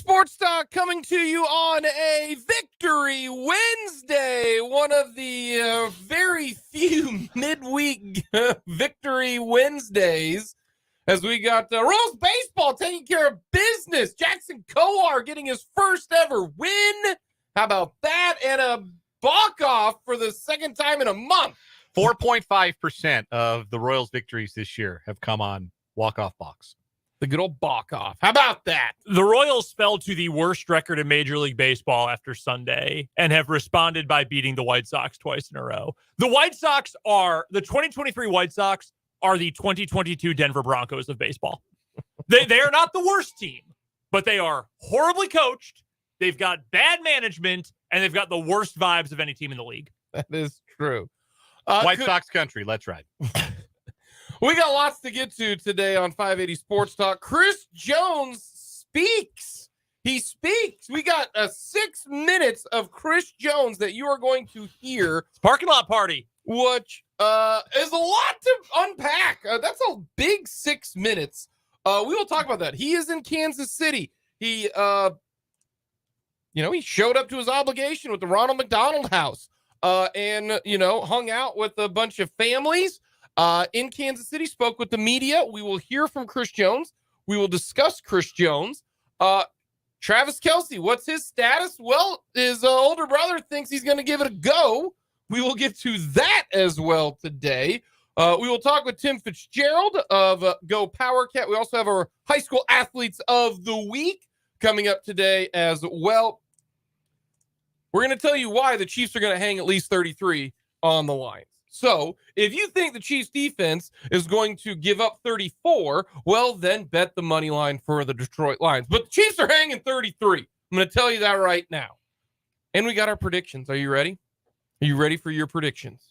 Sports Talk coming to you on a Victory Wednesday, one of the very few midweek Victory Wednesdays, as we got Royals baseball taking care of business. Jackson Coar getting his first ever win. How about that? And a balk-off for the second time in a month. 4.5% of the Royals' victories this year have come on walk-off balks. The good old balk-off. How about that? The Royals fell to the worst record in Major League Baseball after Sunday and have responded by beating the White Sox twice in a row. The 2023 White Sox are the 2022 Denver Broncos of baseball. They are not the worst team, but they are horribly coached. They've got bad management, and they've got the worst vibes of any team in the league. That is true. White Sox country, let's ride. We got lots to get to today on 580 Sports Talk. Chris Jones speaks. He speaks. We got 6 minutes of Chris Jones that you are going to hear. Parking lot party. Which is a lot to unpack. That's a big 6 minutes. We will talk about that. He is in Kansas City. He showed up to his obligation with the Ronald McDonald House and hung out with a bunch of families. In Kansas City, spoke with the media. We will hear from Chris Jones. We will discuss Chris Jones. Travis Kelce, what's his status? Well, his older brother thinks he's going to give it a go. We will get to that as well today. We will talk with Tim Fitzgerald of Go Power Cat. We also have our high school athletes of the week coming up today as well. We're going to tell you why the Chiefs are going to hang at least 33 on the line. So if you think the Chiefs defense is going to give up 34, well, then bet the money line for the Detroit Lions. But the Chiefs are hanging 33. I'm going to tell you that right now. And we got our predictions. Are you ready? Are you ready for your predictions?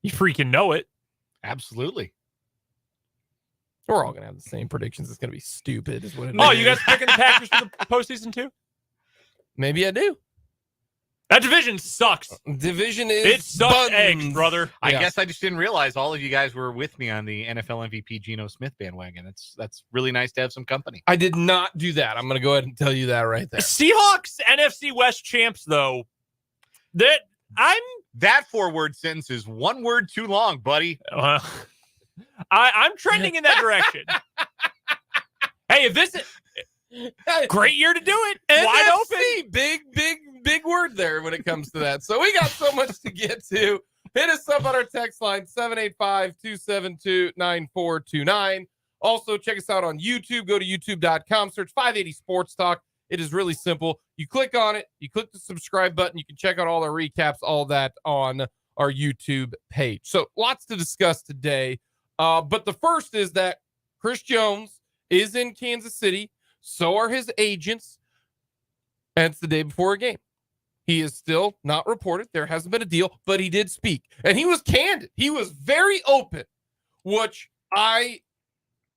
You freaking know it. Absolutely. We're all going to have the same predictions. It's going to be stupid is what it is. Oh, you guys picking the Packers for the postseason too? Maybe I do. That division sucks. Division is it sucks buns. eggs, brother. I guess I just didn't realize all of you guys were with me on the NFL MVP Geno Smith bandwagon. That's really nice to have some company. I did not do that. I'm going to go ahead and tell you that right there. Seahawks NFC West champs, though. That 4-word sentence is 1 word too long, buddy. I'm trending in that direction. Hey, if this is great year to do it, wide NFC, open. Big word there when it comes to that. So we got so much to get to. Hit us up on our text line, 785-272-9429. Also, check us out on YouTube. Go to youtube.com, search 580 Sports Talk. It is really simple. You click on it, you click the subscribe button, you can check out all our recaps, all that on our YouTube page. So lots to discuss today. But the first is that Chris Jones is in Kansas City. So are his agents. And it's the day before a game. He is still not reported. There hasn't been a deal, but he did speak. And he was candid. He was very open, which I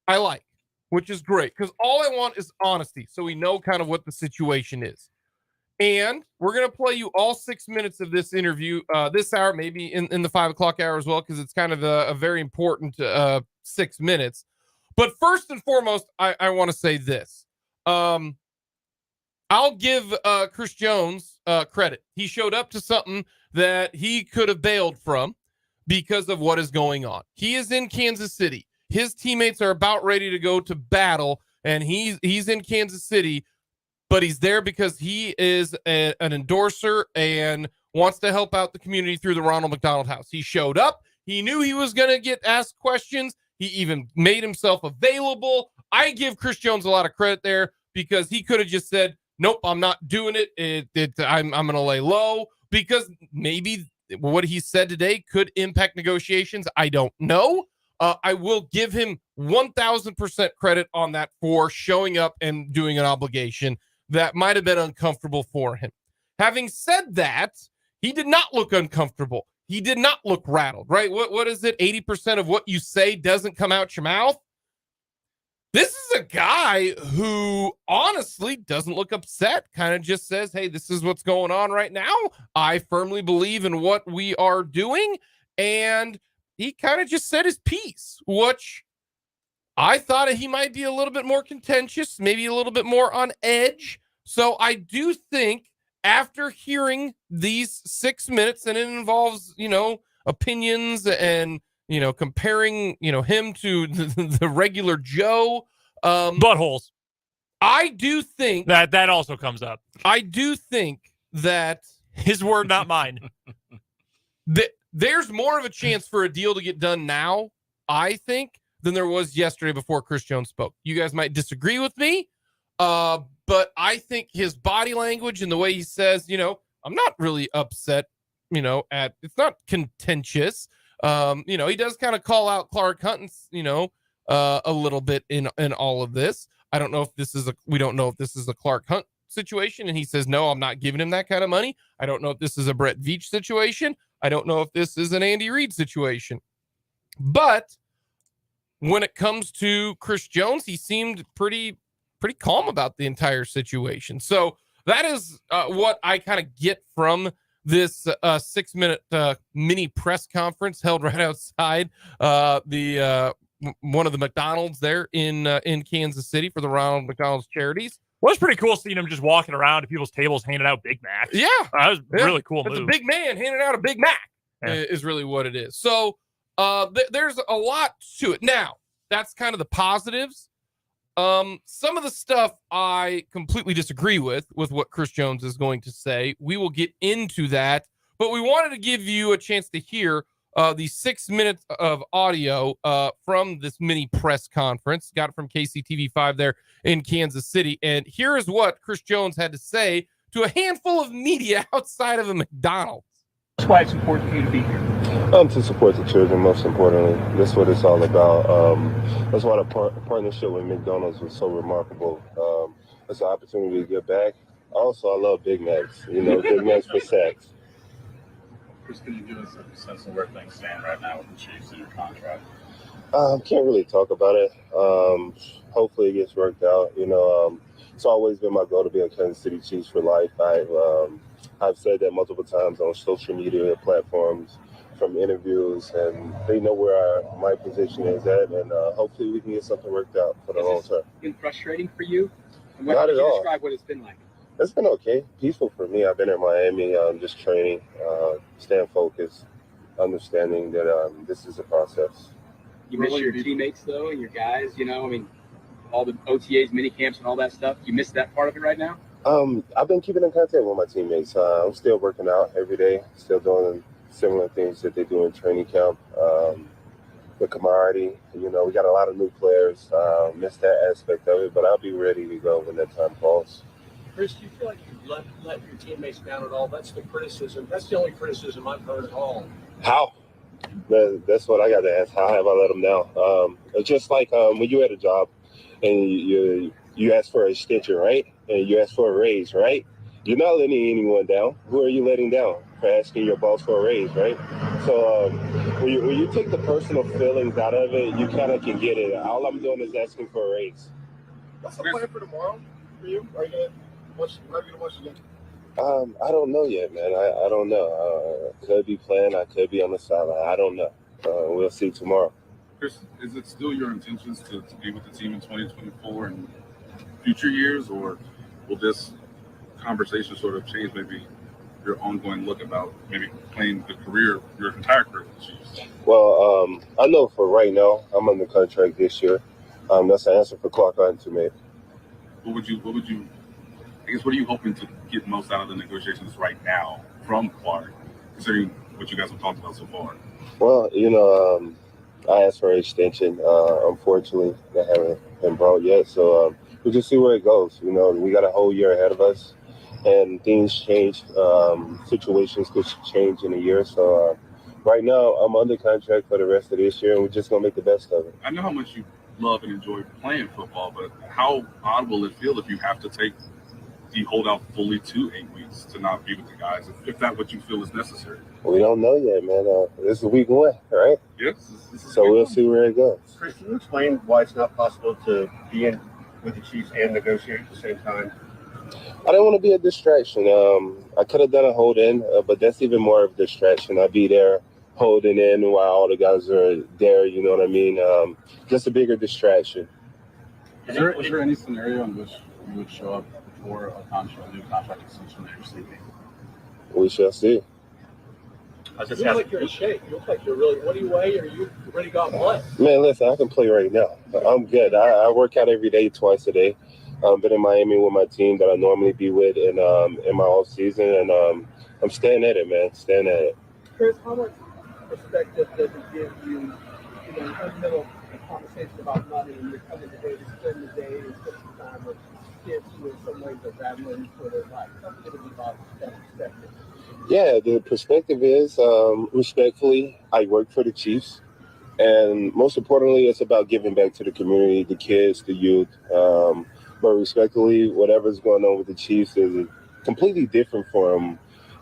like, which is great. Because all I want is honesty, so we know kind of what the situation is. And we're going to play you all 6 minutes of this interview this hour, maybe in the 5 o'clock hour as well, because it's kind of a very important 6 minutes. But first and foremost, I want to say this. I'll give Chris Jones credit. He showed up to something that he could have bailed from because of what is going on. He is in Kansas City. His teammates are about ready to go to battle, and he's in Kansas City, but he's there because he is an endorser and wants to help out the community through the Ronald McDonald House. He showed up. He knew he was going to get asked questions. He even made himself available. I give Chris Jones a lot of credit there because he could have just said, nope, I'm not doing it. I'm going to lay low, because maybe what he said today could impact negotiations. I don't know. I will give him 1,000% credit on that for showing up and doing an obligation that might have been uncomfortable for him. Having said that, he did not look uncomfortable. He did not look rattled, right? What is it? 80% of what you say doesn't come out your mouth. This is a guy who honestly doesn't look upset, kind of just says, hey, this is what's going on right now. I firmly believe in what we are doing. And he kind of just said his piece, which I thought he might be a little bit more contentious, maybe a little bit more on edge. So I do think after hearing these 6 minutes, and it involves, opinions and, comparing, him to the regular Joe. Buttholes. I do think that also comes up. I do think that his word, not mine. There's more of a chance for a deal to get done now, I think, than there was yesterday before Chris Jones spoke. You guys might disagree with me, but I think his body language and the way he says, I'm not really upset, it's not contentious. He does kind of call out Clark Hunt, a little bit in all of this. I don't know if we don't know if this is a Clark Hunt situation. And he says, no, I'm not giving him that kind of money. I don't know if this is a Brett Veach situation. I don't know if this is an Andy Reid situation. But when it comes to Chris Jones, he seemed pretty calm about the entire situation. So that is what I kind of get from this 6-minute mini press conference held right outside one of the McDonald's there in Kansas City for the Ronald McDonald's Charities. Well, it's pretty cool seeing him just walking around to people's tables handing out Big Macs. Yeah. That was really cool It's move. a big man handing out a Big Mac is really what it is. So there's a lot to it. Now, that's kind of the positives. Some of the stuff I completely disagree with what Chris Jones is going to say. We will get into that, but we wanted to give you a chance to hear the 6 minutes of audio from this mini press conference. Got it from KCTV5 there in Kansas City. And here is what Chris Jones had to say to a handful of media outside of a McDonald's. That's why it's important for you to be here. To support the children, most importantly. That's what it's all about. That's why the partnership with McDonald's was so remarkable. It's an opportunity to give back. Also, I love Big Macs. Big Macs for sacks. Chris, can you give us a sense of where things stand right now with the Chiefs and your contract? Can't really talk about it. Hopefully it gets worked out. It's always been my goal to be a Kansas City Chiefs for life. I've said that multiple times on social media platforms, from interviews, and they know where my position is at, and hopefully we can get something worked out for the long term. Been frustrating for you? And Not at all. Describe what it's been like. It's been okay, peaceful for me. I've been in Miami, just training, staying focused, understanding that this is a process. You miss your teammates though, and your guys. All the OTAs, mini camps, and all that stuff. You miss that part of it right now? I've been keeping in contact with my teammates. I'm still working out every day, still doing similar things that they do in training camp. The camaraderie, we got a lot of new players. Miss that aspect of it, but I'll be ready to go when that time falls. Chris, do you feel like you've let your teammates down at all? That's the criticism. That's the only criticism I've heard at all. How? That's what I got to ask. How have I let them down? It's just like when you're at a job and you ask for an extension, right? And you ask for a raise, right? You're not letting anyone down. Who are you letting down for asking your boss for a raise, right? So when you take the personal feelings out of it, you kind of can get it. All I'm doing is asking for a raise. What's the plan for tomorrow for you? Are you going to watch again? I don't know yet, man. I don't know. Could be playing. I could be on the sideline. I don't know. We'll see tomorrow. Chris, is it still your intentions to be with the team in 2024 and future years, or will this conversation sort of change maybe your ongoing look about maybe playing your entire career with the Chiefs? Well, I know for right now, I'm under contract this year. That's the answer for Clark Hunt to me. What are you hoping to get most out of the negotiations right now from Clark, considering what you guys have talked about so far? Well, I asked for an extension. Unfortunately, that haven't been brought yet. So we'll just see where it goes. We got a whole year ahead of us, and things change. Situations could change in a year. So right now, I'm under contract for the rest of this year, and we're just going to make the best of it. I know how much you love and enjoy playing football, but how odd will it feel if you have to take the holdout fully to 8 weeks to not be with the guys, if that's what you feel is necessary? We don't know yet, man. This is week 1, right? Yes. So we'll see where it goes. Chris, can you explain why it's not possible to be in with the Chiefs and negotiate at the same time? I didn't want to be a distraction. I could have done a hold in, but that's even more of a distraction. I'd be there holding in while all the guys are there, you know what I mean? Just a bigger distraction. Was there any scenario in which you would show up for a new contract extension that you're seeking? We shall see. I was You just look asking. like you're in shape. You look like you're really. What do you weigh? Are you ready to go out and play? Man, listen, I can play right now. I'm good. I work out every day, twice a day. Been in Miami with my team that I normally be with in my off season, and I'm staying at it, man. Staying at it. Chris, how much perspective does it give you? You know, in the middle of a conversation about money, and you're coming today to spend the day and spend some time with kids who, in some ways, are battling for their life. Talk a little bit about that perspective. Yeah, the perspective is respectfully, I work for the Chiefs. And most importantly, it's about giving back to the community, the kids, the youth. But respectfully, whatever's going on with the Chiefs is completely different from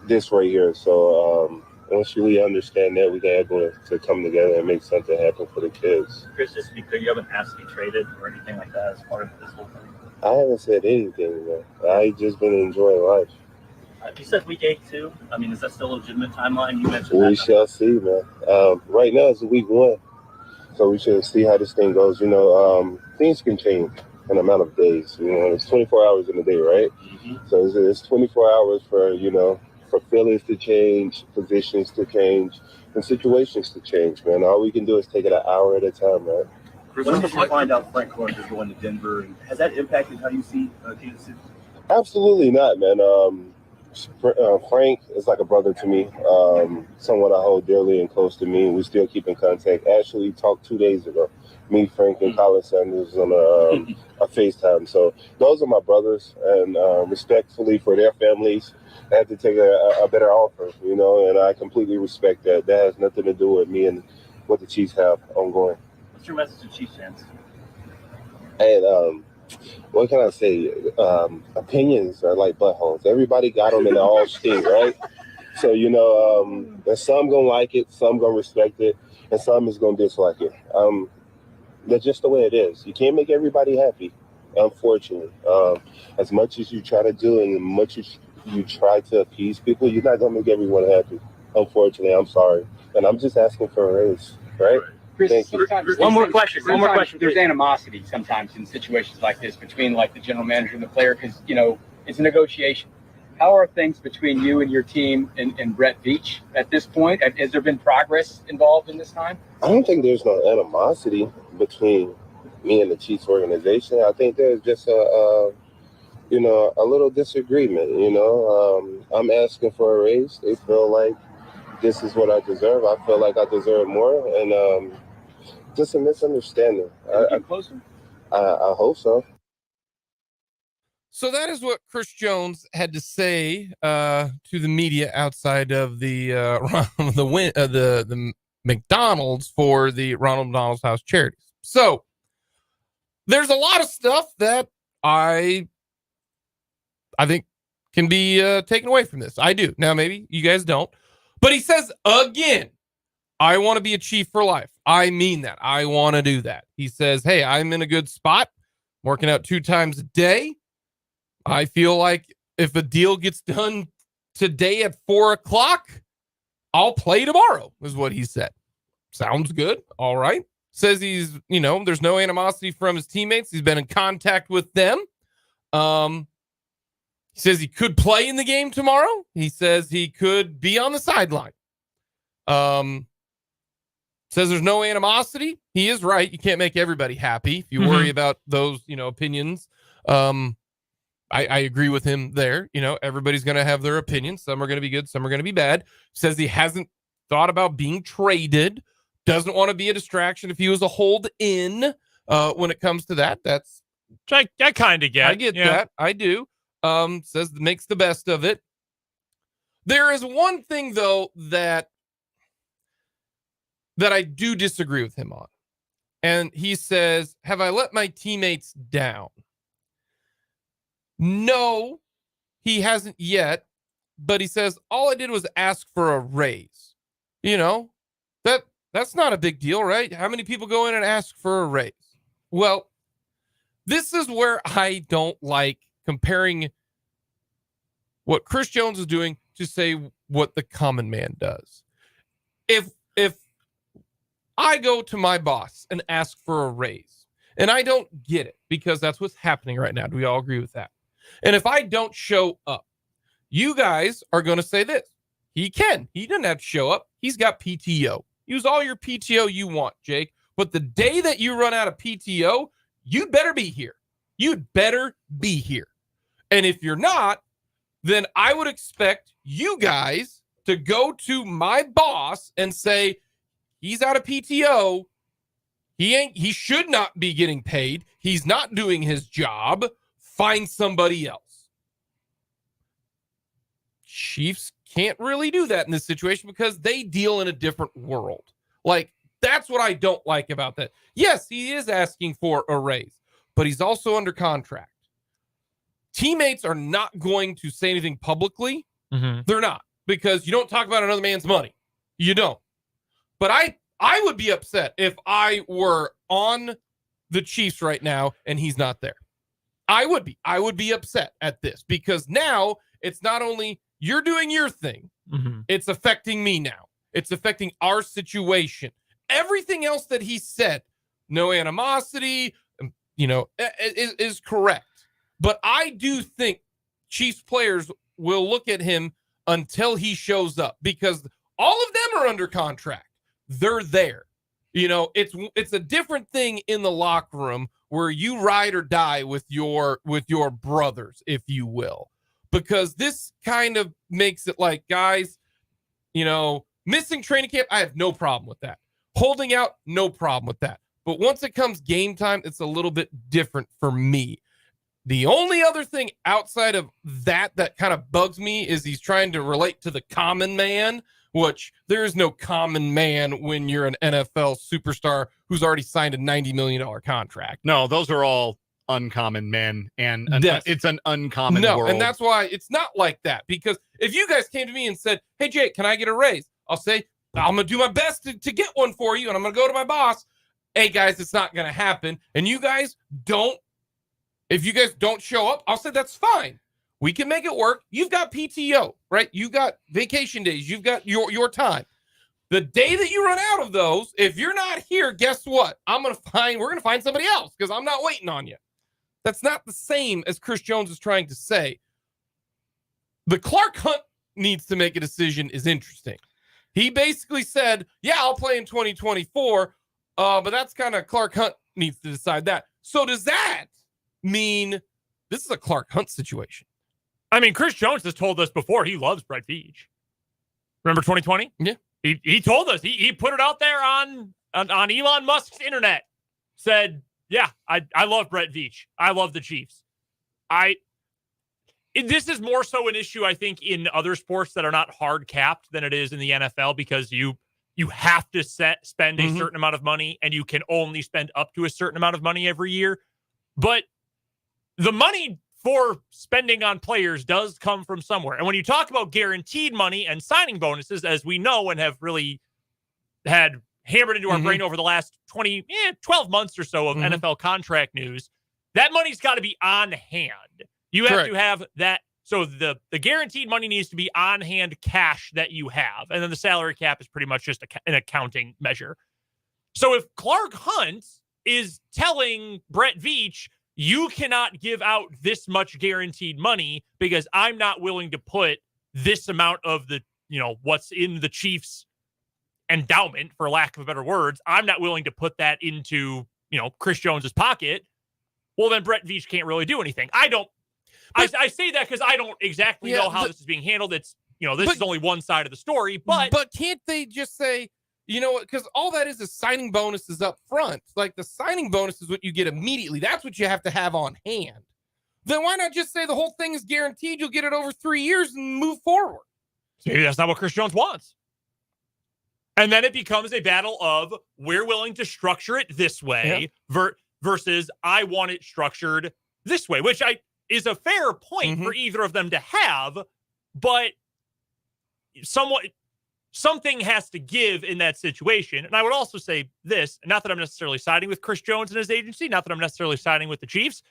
this right here. So once you really understand that, we can able to come together and make something happen for the kids. Chris, just to be clear, you haven't asked to be traded or anything like that as part of this whole thing? I haven't said anything, man. I just been enjoying life. You said week 8 too. I mean, is that still a legitimate timeline? You mentioned We that. shall see, man. Right now it's week 1. So we should see how this thing goes. You know, things can change in a amount of days. You know, it's 24 hours in a day, right? Mm-hmm. So it's 24 hours for, for feelings to change, positions to change, and situations to change, man. All we can do is take it an hour at a time, man. When did you find out Frank Clark is going to Denver? And has that impacted how you see Kansas City? Absolutely not, man. Frank is like a brother to me, someone I hold dearly and close to me. We still keep in contact. Actually, talked 2 days ago. Me, Frank, and Colin Sanders on a FaceTime. So those are my brothers, and respectfully for their families, I had to take a better offer, and I completely respect that. That has nothing to do with me and what the Chiefs have ongoing. What's your message to Chiefs fans? And what can I say? Opinions are like buttholes. Everybody got them and they all stink, right? So, there's some gonna like it, some gonna respect it, and some is gonna dislike it. That's just the way it is. You can't make everybody happy, unfortunately. As much as you try to do and as much as you try to appease people, you're not gonna make everyone happy. Unfortunately, I'm sorry. And I'm just asking for a raise, right? Chris, Thank you. One more question. There's animosity sometimes in situations like this between like the general manager and the player because, it's a negotiation. How are things between you and your team and Brett Veach at this point? Has there been progress involved in this time? I don't think there's no animosity between me and the Chiefs organization. I think there's just a little disagreement. I'm asking for a raise. They feel like this is what I deserve. I feel like I deserve more, and just a misunderstanding. I hope so. So that is what Chris Jones had to say to the media outside of the the McDonald's for the Ronald McDonald's House Charities. So there's a lot of stuff that I think can be taken away from this. I do. Now, maybe you guys don't. But he says, again, I want to be a Chief for life. I mean that. I want to do that. He says, hey, I'm in a good spot. I'm working out 2 times a day. I feel like if a deal gets done today at 4:00, I'll play tomorrow, is what he said. Sounds good. All right. Says he's, there's no animosity from his teammates. He's been in contact with them. He says he could play in the game tomorrow. He says he could be on the sideline. Says there's no animosity. He is right. You can't make everybody happy. If you worry about those, opinions, I agree with him there. Everybody's going to have their opinions. Some are going to be good. Some are going to be bad. Says he hasn't thought about being traded. Doesn't want to be a distraction if he was a hold in when it comes to that. That's I kind of get. I get that. I do. Says makes the best of it. There is one thing though that I do disagree with him on. And he says, have I let my teammates down? No, he hasn't yet. But he says, all I did was ask for a raise. That's not a big deal, right? How many people go in and ask for a raise? Well, this is where I don't like comparing what Chris Jones is doing to say what the common man does. If I go to my boss and ask for a raise and I don't get it because that's what's happening right now. Do we all agree with that? And if I don't show up, you guys are going to say this. He doesn't have to show up. He's got PTO. Use all your PTO you want, Jake. But the day that you run out of PTO, you better be here. You'd better be here. And if you're not, then I would expect you guys to go to my boss and say, he's out of PTO. He should not be getting paid. He's not doing his job. Find somebody else. Chiefs can't really do that in this situation because they deal in a different world. Like, that's what I don't like about that. Yes, he is asking for a raise, but he's also under contract. Teammates are not going to say anything publicly. Mm-hmm. They're not, because you don't talk about another man's money. You don't. But I would be upset if I were on the Chiefs right now and he's not there. I would be upset at this, because now it's not only you're doing your thing, it's affecting me now. It's affecting our situation. Everything else that he said, no animosity, is correct. But I do think Chiefs players will look at him until he shows up, because all of them are under contract. They're there. It's a different thing in the locker room where you ride or die with your brothers, if you will, because this kind of makes it like, guys, missing training camp, I have no problem with that. Holding out, no problem with that. But once it comes game time, it's a little bit different for me. The only other thing outside of that kind of bugs me is he's trying to relate to the common man, which there is no common man when you're an NFL superstar who's already signed a $90 million contract. No, those are all uncommon men, and Yes. it's an uncommon world. And that's why it's not like that. Because if you guys came to me and said, hey, Jake, can I get a raise? I'll say, I'm going to do my best to get one for you, and I'm going to go to my boss. Hey, guys, it's not going to happen. And you guys don't. If you guys don't show up, I'll say that's fine. We can make it work. You've got PTO, right? You've got vacation days. You've got your time. The day that you run out of those, if you're not here, guess what? We're going to find somebody else, because I'm not waiting on you. That's not the same as Chris Jones is trying to say. The Clark Hunt needs to make a decision is interesting. He basically said, yeah, I'll play in 2024, but that's kind of Clark Hunt needs to decide that. So does that mean this is a Clark Hunt situation? I mean, Chris Jones has told us before he loves Brett Veach. Remember 2020? Yeah. He told us. He put it out there on Elon Musk's internet. Said, yeah, I love Brett Veach. I love the Chiefs. This is more so an issue, I think, in other sports that are not hard capped than it is in the NFL, because you have to spend a certain amount of money, and you can only spend up to a certain amount of money every year. But the money for spending on players does come from somewhere. And when you talk about guaranteed money and signing bonuses, as we know and have really had hammered into our brain over the last 12 months or so of NFL contract news, that money's got to be on hand. You have to have that. So the guaranteed money needs to be on hand cash that you have. And then the salary cap is pretty much just an accounting measure. So if Clark Hunt is telling Brett Veach, you cannot give out this much guaranteed money because I'm not willing to put this amount of the, what's in the Chiefs endowment, for lack of better words, I'm not willing to put that into, Chris Jones's pocket. Well, then Brett Veach can't really do anything. I say that because I don't exactly know how this is being handled. It's, this is only one side of the story, but can't they just say, because all that is signing bonuses up front. Like, the signing bonus is what you get immediately. That's what you have to have on hand. Then why not just say the whole thing is guaranteed? You'll get it over 3 years and move forward. Maybe that's not what Chris Jones wants. And then it becomes a battle of, we're willing to structure it this way versus I want it structured this way, which is a fair point for either of them to have, but something has to give in that situation. And I would also say this, not that I'm necessarily siding with Chris Jones and his agency, not that I'm necessarily siding with the Chiefs.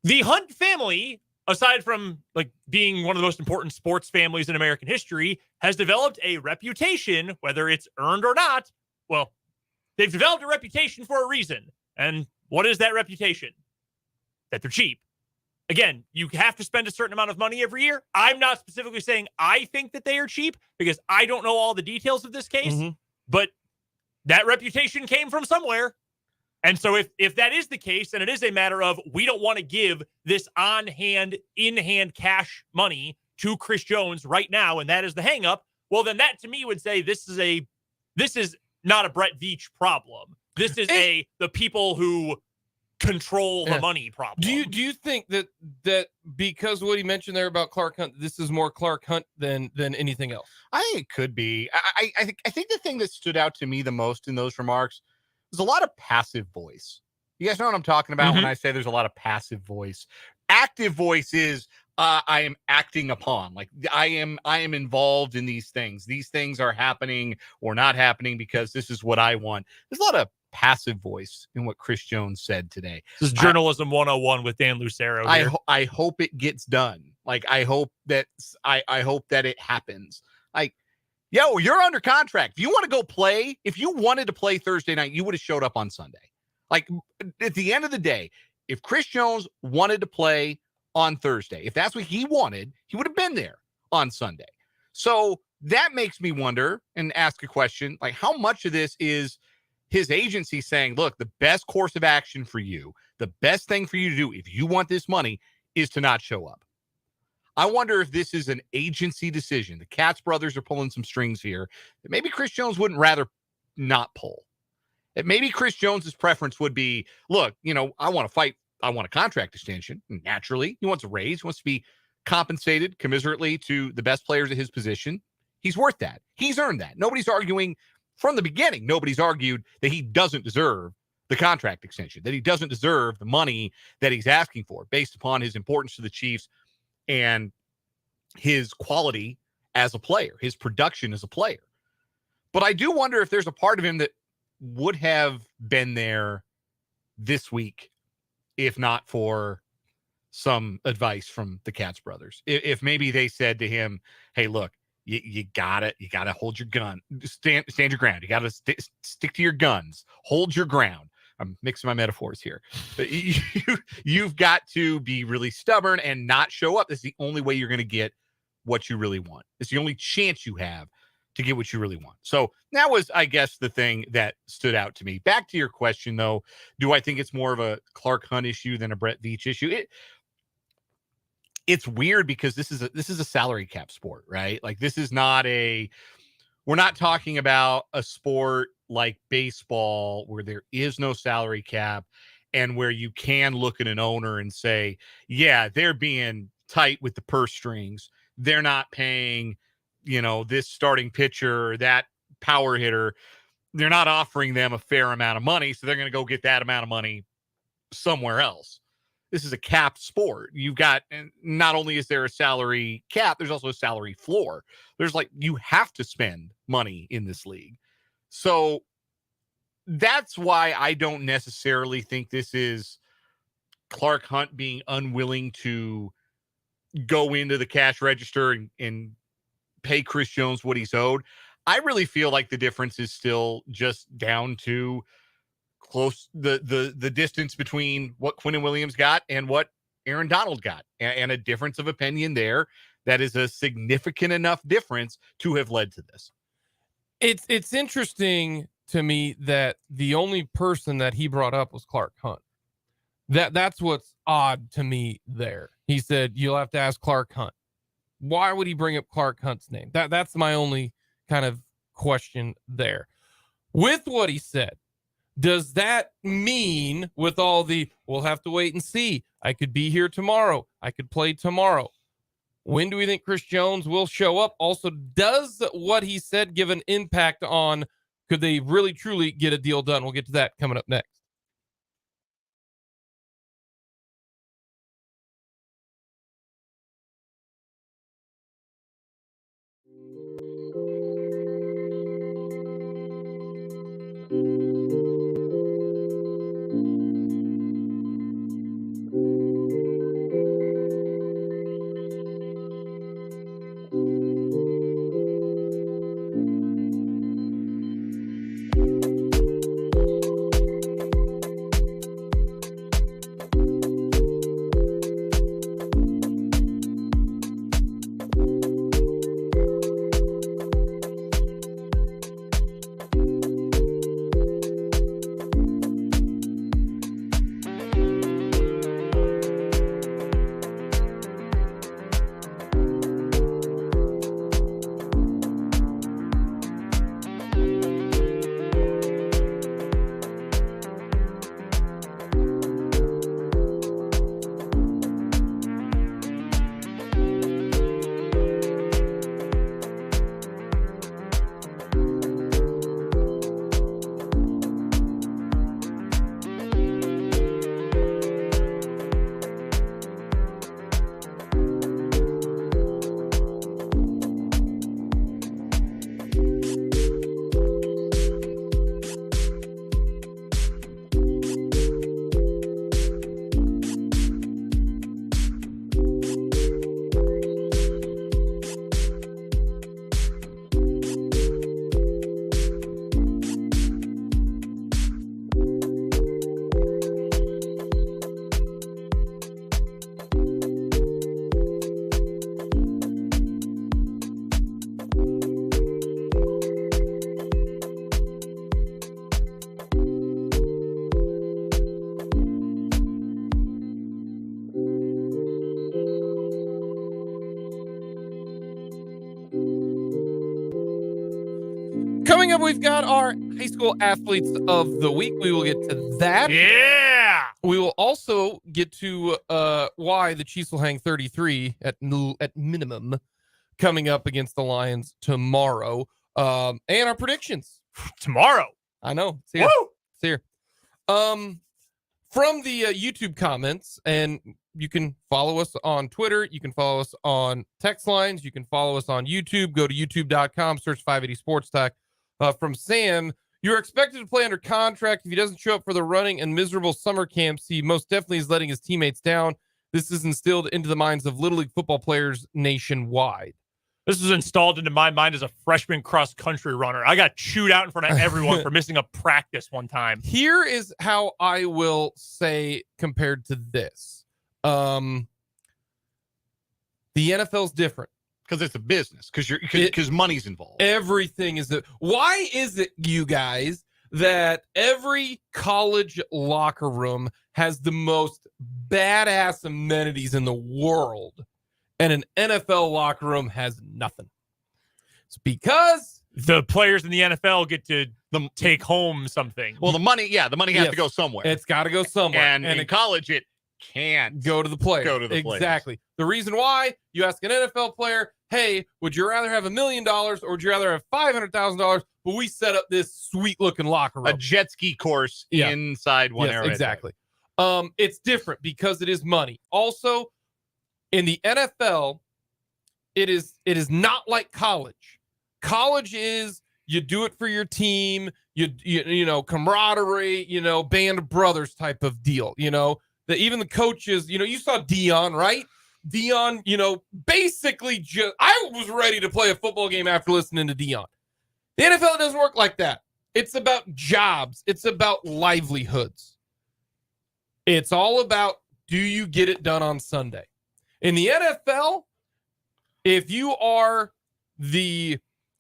The Hunt family, aside from being one of the most important sports families in American history, has developed a reputation, whether it's earned or not. Well, they've developed a reputation for a reason. And what is that reputation? That they're cheap. again, you have to spend a certain amount of money every year. I'm not specifically saying I think that they are cheap because I don't know all the details of this case, but that reputation came from somewhere. And so if that is the case, and it is a matter of we don't want to give this on-hand, in-hand cash money to Chris Jones right now, and that is the hang-up, well, then that to me would say this is not a Brett Veach problem. This is the people who control the money problem. Do you think that because what he mentioned there about Clark Hunt, this is more Clark Hunt than anything else? I think it could be. I think the thing that stood out to me the most in those remarks was a lot of passive voice. You guys know what I'm talking about when I say there's a lot of passive voice. Active voice is I am acting upon, like I am involved in these things. These things are happening or not happening because this is what I want. There's a lot of passive voice in what Chris Jones said today. This is journalism 101 with Dan Lucero here. I hope it gets done. Like I hope that it happens. Like, yo, you're under contract. If you want to go play, if you wanted to play Thursday night, you would have showed up on Sunday. Like at the end of the day, if Chris Jones wanted to play on Thursday, if that's what he wanted, he would have been there on Sunday. So that makes me wonder and ask a question, like how much of this is his agency saying, look, the best course of action for you, the best thing for you to do if you want this money is to not show up. I wonder if this is an agency decision. The Katz brothers are pulling some strings here that maybe Chris Jones wouldn't rather not pull. That maybe Chris Jones's preference would be, look, I want to fight. I want a contract extension. Naturally, he wants a raise. He wants to be compensated commiserately to the best players at his position. He's worth that. He's earned that. Nobody's arguing from the beginning. Nobody's argued that he doesn't deserve the contract extension, that he doesn't deserve the money that he's asking for based upon his importance to the Chiefs and his quality as a player, his production as a player. But I do wonder if there's a part of him that would have been there this week if not for some advice from the Katz brothers. If maybe they said to him, hey, look, you gotta hold your gun, stand your ground. You gotta stick to your guns, hold your ground. I'm mixing my metaphors here. But you've got to be really stubborn and not show up. That's the only way you're going to get what you really want. It's the only chance you have to get what you really want. So that was, I guess, the thing that stood out to me. Back to your question, though, do I think it's more of a Clark Hunt issue than a Brett Veach issue? It's weird because this is a salary cap sport, right? Like this is not we're not talking about a sport like baseball where there is no salary cap and where you can look at an owner and say, yeah, they're being tight with the purse strings. They're not paying, this starting pitcher, that power hitter. They're not offering them a fair amount of money. So they're going to go get that amount of money somewhere else. This is a capped sport. You've got, and not only is there a salary cap, there's also a salary floor. There's you have to spend money in this league. So that's why I don't necessarily think this is Clark Hunt being unwilling to go into the cash register and pay Chris Jones what he's owed. I really feel like the difference is still just down to close the distance between what Quinnen Williams got and what Aaron Donald got, and a difference of opinion there that is a significant enough difference to have led to this. It's interesting to me that the only person that he brought up was Clark Hunt. That's what's odd to me there. He said, you'll have to ask Clark Hunt. Why would he bring up Clark Hunt's name? That's my only kind of question there. With what he said, does that mean with all the, we'll have to wait and see. I could be here tomorrow. I could play tomorrow. When do we think Chris Jones will show up? Also, does what he said give an impact on, could they really truly get a deal done? We'll get to that coming up next. Coming up, we've got our high school athletes of the week. We will get to that. Yeah. We will also get to why the Chiefs will hang 33 at minimum coming up against the Lions tomorrow. And our predictions. Tomorrow. I know. It's here. Woo! It's here. From the YouTube comments, and you can follow us on Twitter. You can follow us on text lines. You can follow us on YouTube. Go to youtube.com, search 580 Sports Talk. From Sam, you're expected to play under contract. If he doesn't show up for the running and miserable summer camps, he most definitely is letting his teammates down. This is instilled into the minds of Little League football players nationwide. This was installed into my mind as a freshman cross-country runner. I got chewed out in front of everyone for missing a practice one time. Here is how I will say compared to this. The NFL's different. Because it's a business, because money's involved. Everything is why is it, you guys, that every college locker room has the most badass amenities in the world and an NFL locker room has nothing? It's because the players in the NFL get to take home something. Well, the money has to go somewhere. It's got to go somewhere. And in college, it can't go to the players. Exactly. The reason why, you ask an NFL player, hey, would you rather have $1 million or would you rather have $500,000? But we set up this sweet looking locker room, a jet ski course inside one area. Exactly. It's different because it is money. Also, in the NFL, it is not like college. College is you do it for your team, you know, camaraderie, you know, band of brothers type of deal. You know, that even the coaches, you know, you saw Dion, right? Dion, you know, basically I was ready to play a football game after listening to Dion. The NFL doesn't work like that. It's about jobs. It's about livelihoods. It's all about, do you get it done on Sunday? In the NFL, if you are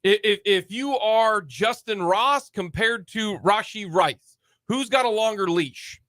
if you are Justin Ross compared to Rashee Rice, who's got a longer leash?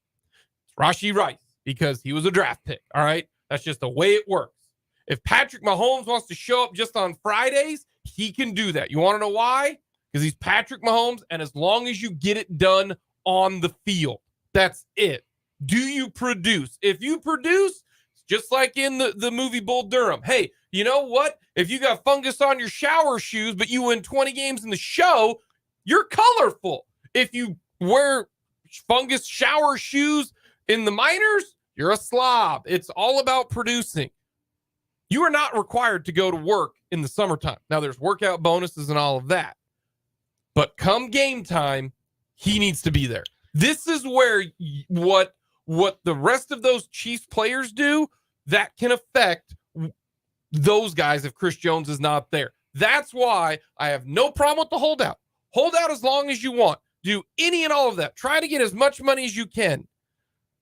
It's Rashee Rice, because he was a draft pick. All right. That's just the way it works. If Patrick Mahomes wants to show up just on Fridays, he can do that. You want to know why? Because he's Patrick Mahomes, and as long as you get it done on the field, that's it. Do you produce? If you produce, just like in the movie Bull Durham, hey, you know what? If you got fungus on your shower shoes, but you win 20 games in the show, you're colorful. If you wear fungus shower shoes in the minors, you're a slob. It's all about producing. You are not required to go to work in the summertime. Now, there's workout bonuses and all of that. But come game time, he needs to be there. This is where what the rest of those Chiefs players do, that can affect those guys if Chris Jones is not there. That's why I have no problem with the holdout. Hold out as long as you want. Do any and all of that. Try to get as much money as you can.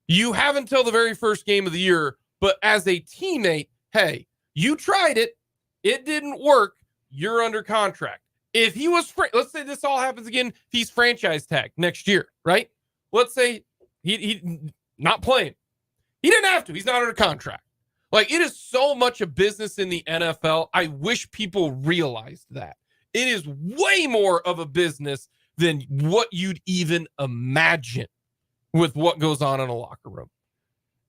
You have until the very first game of the year, but as a teammate, hey, you tried it. It didn't work. You're under contract. If he was, let's say this all happens again, if he's franchise tagged next year, right? Let's say he not playing. He didn't have to. He's not under contract. Like, it is so much a business in the NFL. I wish people realized that. It is way more of a business than what you'd even imagine with what goes on in a locker room.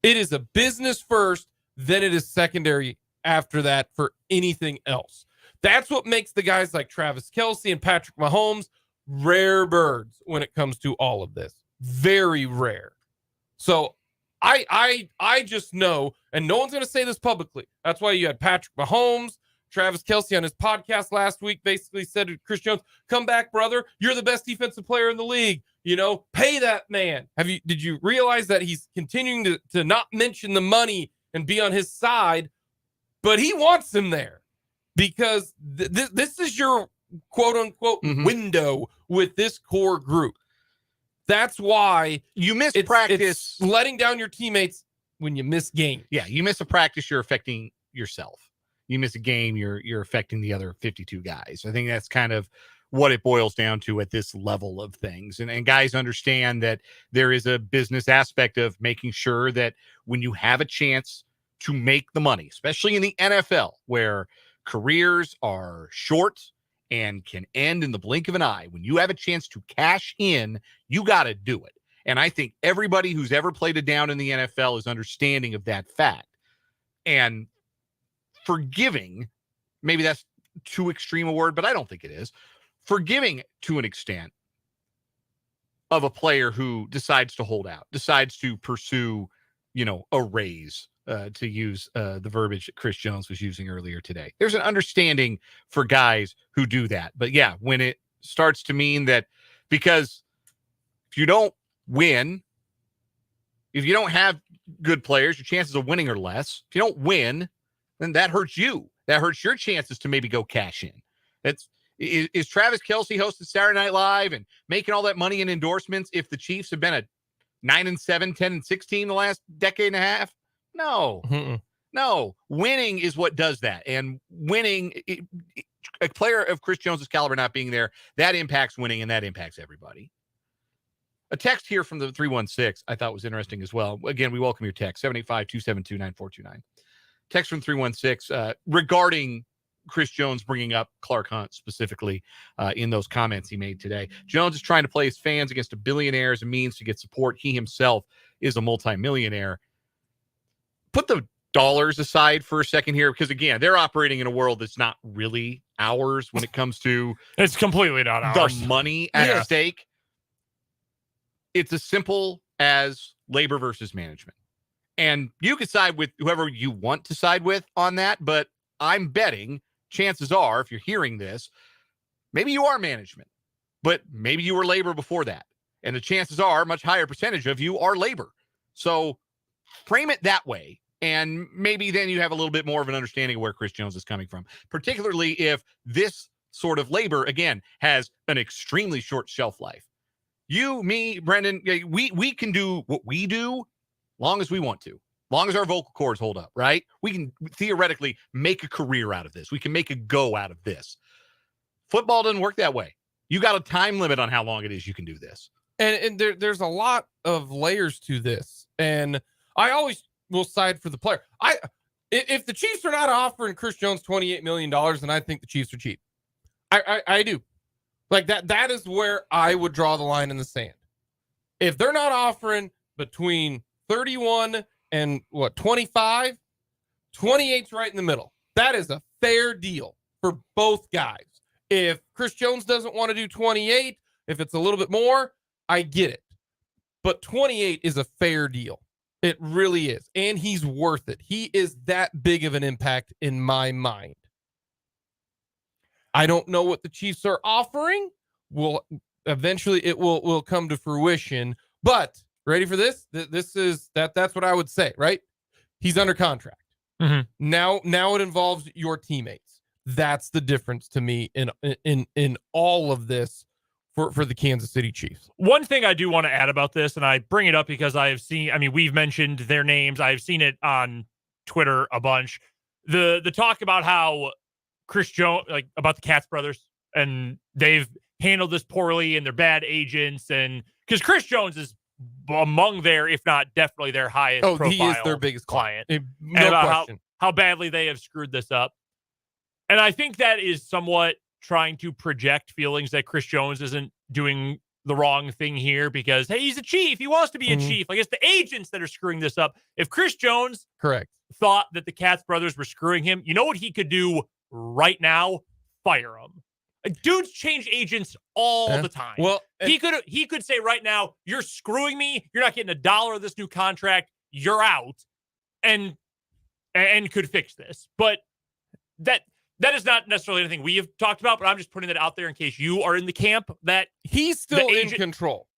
It is a business first, then it is secondary after that for anything else. That's what makes the guys like Travis Kelce and Patrick Mahomes rare birds when it comes to all of this. Very rare. So I just know, and no one's going to say this publicly. That's why you had Patrick Mahomes, Travis Kelce on his podcast last week basically said to Chris Jones, come back, brother. You're the best defensive player in the league. You know, pay that man. Did you realize that he's continuing to not mention the money and be on his side, but he wants him there because this is your quote unquote window with this core group. That's why you miss practice. It's letting down your teammates when you miss game. Yeah, you miss a practice, you're affecting yourself. You miss a game, you're affecting the other 52 guys. I think that's kind of what it boils down to at this level of things. And guys understand that there is a business aspect of making sure that when you have a chance to make the money, especially in the NFL, where careers are short and can end in the blink of an eye. When you have a chance to cash in, you got to do it. And I think everybody who's ever played a down in the NFL is understanding of that fact. And forgiving, maybe that's too extreme a word, but I don't think it is. Forgiving to an extent of a player who decides to hold out, decides to pursue, a raise, to use the verbiage that Chris Jones was using earlier today. There's an understanding for guys who do that. But yeah, when it starts to mean that, because if you don't win, if you don't have good players, your chances of winning are less. If you don't win, then that hurts you. That hurts your chances to maybe go cash in. Is Travis Kelce hosting Saturday Night Live and making all that money in endorsements if the Chiefs have been a 9-7, 10-16 the last decade and a half? No. No. Winning is what does that. And winning, a player of Chris Jones's caliber not being there, that impacts winning, and that impacts everybody. A text here from the 316 I thought was interesting as well. Again, we welcome your text, 785-272-9429. Text from 316 regarding Chris Jones bringing up Clark Hunt specifically in those comments he made today. Jones is trying to play his fans against a billionaire as a means to get support. He himself is a multimillionaire. Put the dollars aside for a second here, because again, they're operating in a world that's not really ours when it comes to it's completely not ours. The money at stake. It's as simple as labor versus management. And you can side with whoever you want to side with on that, but I'm betting chances are, if you're hearing this, maybe you are management, but maybe you were labor before that. And the chances are a much higher percentage of you are labor. So frame it that way. And maybe then you have a little bit more of an understanding of where Chris Jones is coming from, particularly if this sort of labor, again, has an extremely short shelf life. You, me, Brendan, we can do what we do long as we want to. Long as our vocal cords hold up, right? We can theoretically make a career out of this. We can make a go out of this. Football doesn't work that way. You got a time limit on how long it is you can do this. And there's a lot of layers to this. And I always will side for the player. If the Chiefs are not offering Chris Jones $28 million, then I think the Chiefs are cheap. I do. Like that is where I would draw the line in the sand. If they're not offering between 31 and 25, 28's right in the middle. That is a fair deal for both guys. If Chris Jones doesn't want to do 28, if it's a little bit more, I get it. But 28 is a fair deal. It really is. And he's worth it. He is that big of an impact in my mind. I don't know what the Chiefs are offering. Eventually it will come to fruition, but ready for this? That's what I would say, right? He's under contract. Mm-hmm. Now it involves your teammates. That's the difference to me in all of this for the Kansas City Chiefs. One thing I do want to add about this, and I bring it up because we've mentioned their names. I've seen it on Twitter a bunch. The talk about how Chris Jones, like about the Katz brothers, and they've handled this poorly and they're bad agents, and because Chris Jones is among their, if not definitely their highest profile. He is their biggest client. No and about how badly they have screwed this up. And I think that is somewhat trying to project feelings that Chris Jones isn't doing the wrong thing here because, hey, he's a chief. He wants to be a chief. Like, it's the agents that are screwing this up. If Chris Jones thought that the Katz brothers were screwing him, you know what he could do right now? Fire him. Dudes change agents all the time. Well, he could say right now, you're screwing me. You're not getting $1 of this new contract. You're out, and could fix this. But that is not necessarily anything we have talked about. But I'm just putting that out there in case you are in the camp that he's still in control.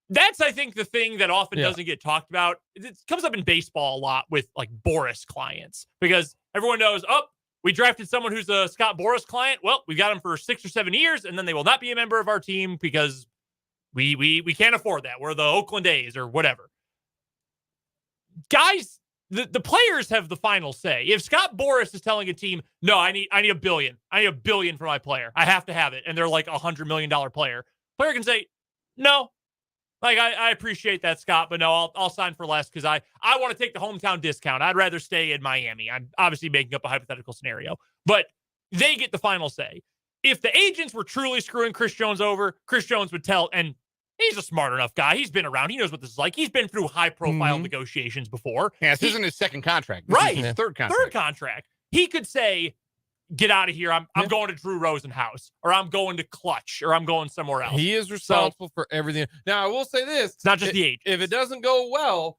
That's, I think, the thing that often doesn't get talked about. It comes up in baseball a lot with like Boris clients because everyone knows, we drafted someone who's a Scott Boras client. Well, we've got him for 6 or 7 years, and then they will not be a member of our team because we can't afford that. We're the Oakland A's or whatever. Guys, the players have the final say. If Scott Boras is telling a team, no, I need $1 billion. I need $1 billion for my player. I have to have it. And they're like $100 million player can say, no. Like, I appreciate that, Scott, but no, I'll sign for less because I want to take the hometown discount. I'd rather stay in Miami. I'm obviously making up a hypothetical scenario, but they get the final say. if the agents were truly screwing Chris Jones over, Chris Jones would tell, and he's a smart enough guy. He's been around. He knows what this is like. He's been through high-profile negotiations before. Yeah, this isn't his second contract. This is his third contract. Third contract. He could say, get out of here. I'm going to Drew Rosenhaus, or I'm going to Clutch, or I'm going somewhere else. He is responsible for everything. Now, I will say this. It's not just the agent. If it doesn't go well,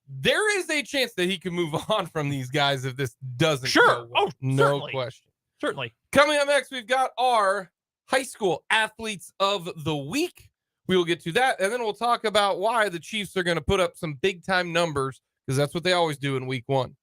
there is a chance that he can move on from these guys if this doesn't go well. Oh, no certainly. question. Certainly. Coming up next, we've got our high school athletes of the week. We will get to that, and then we'll talk about why the Chiefs are going to put up some big-time numbers, because that's what they always do in week one.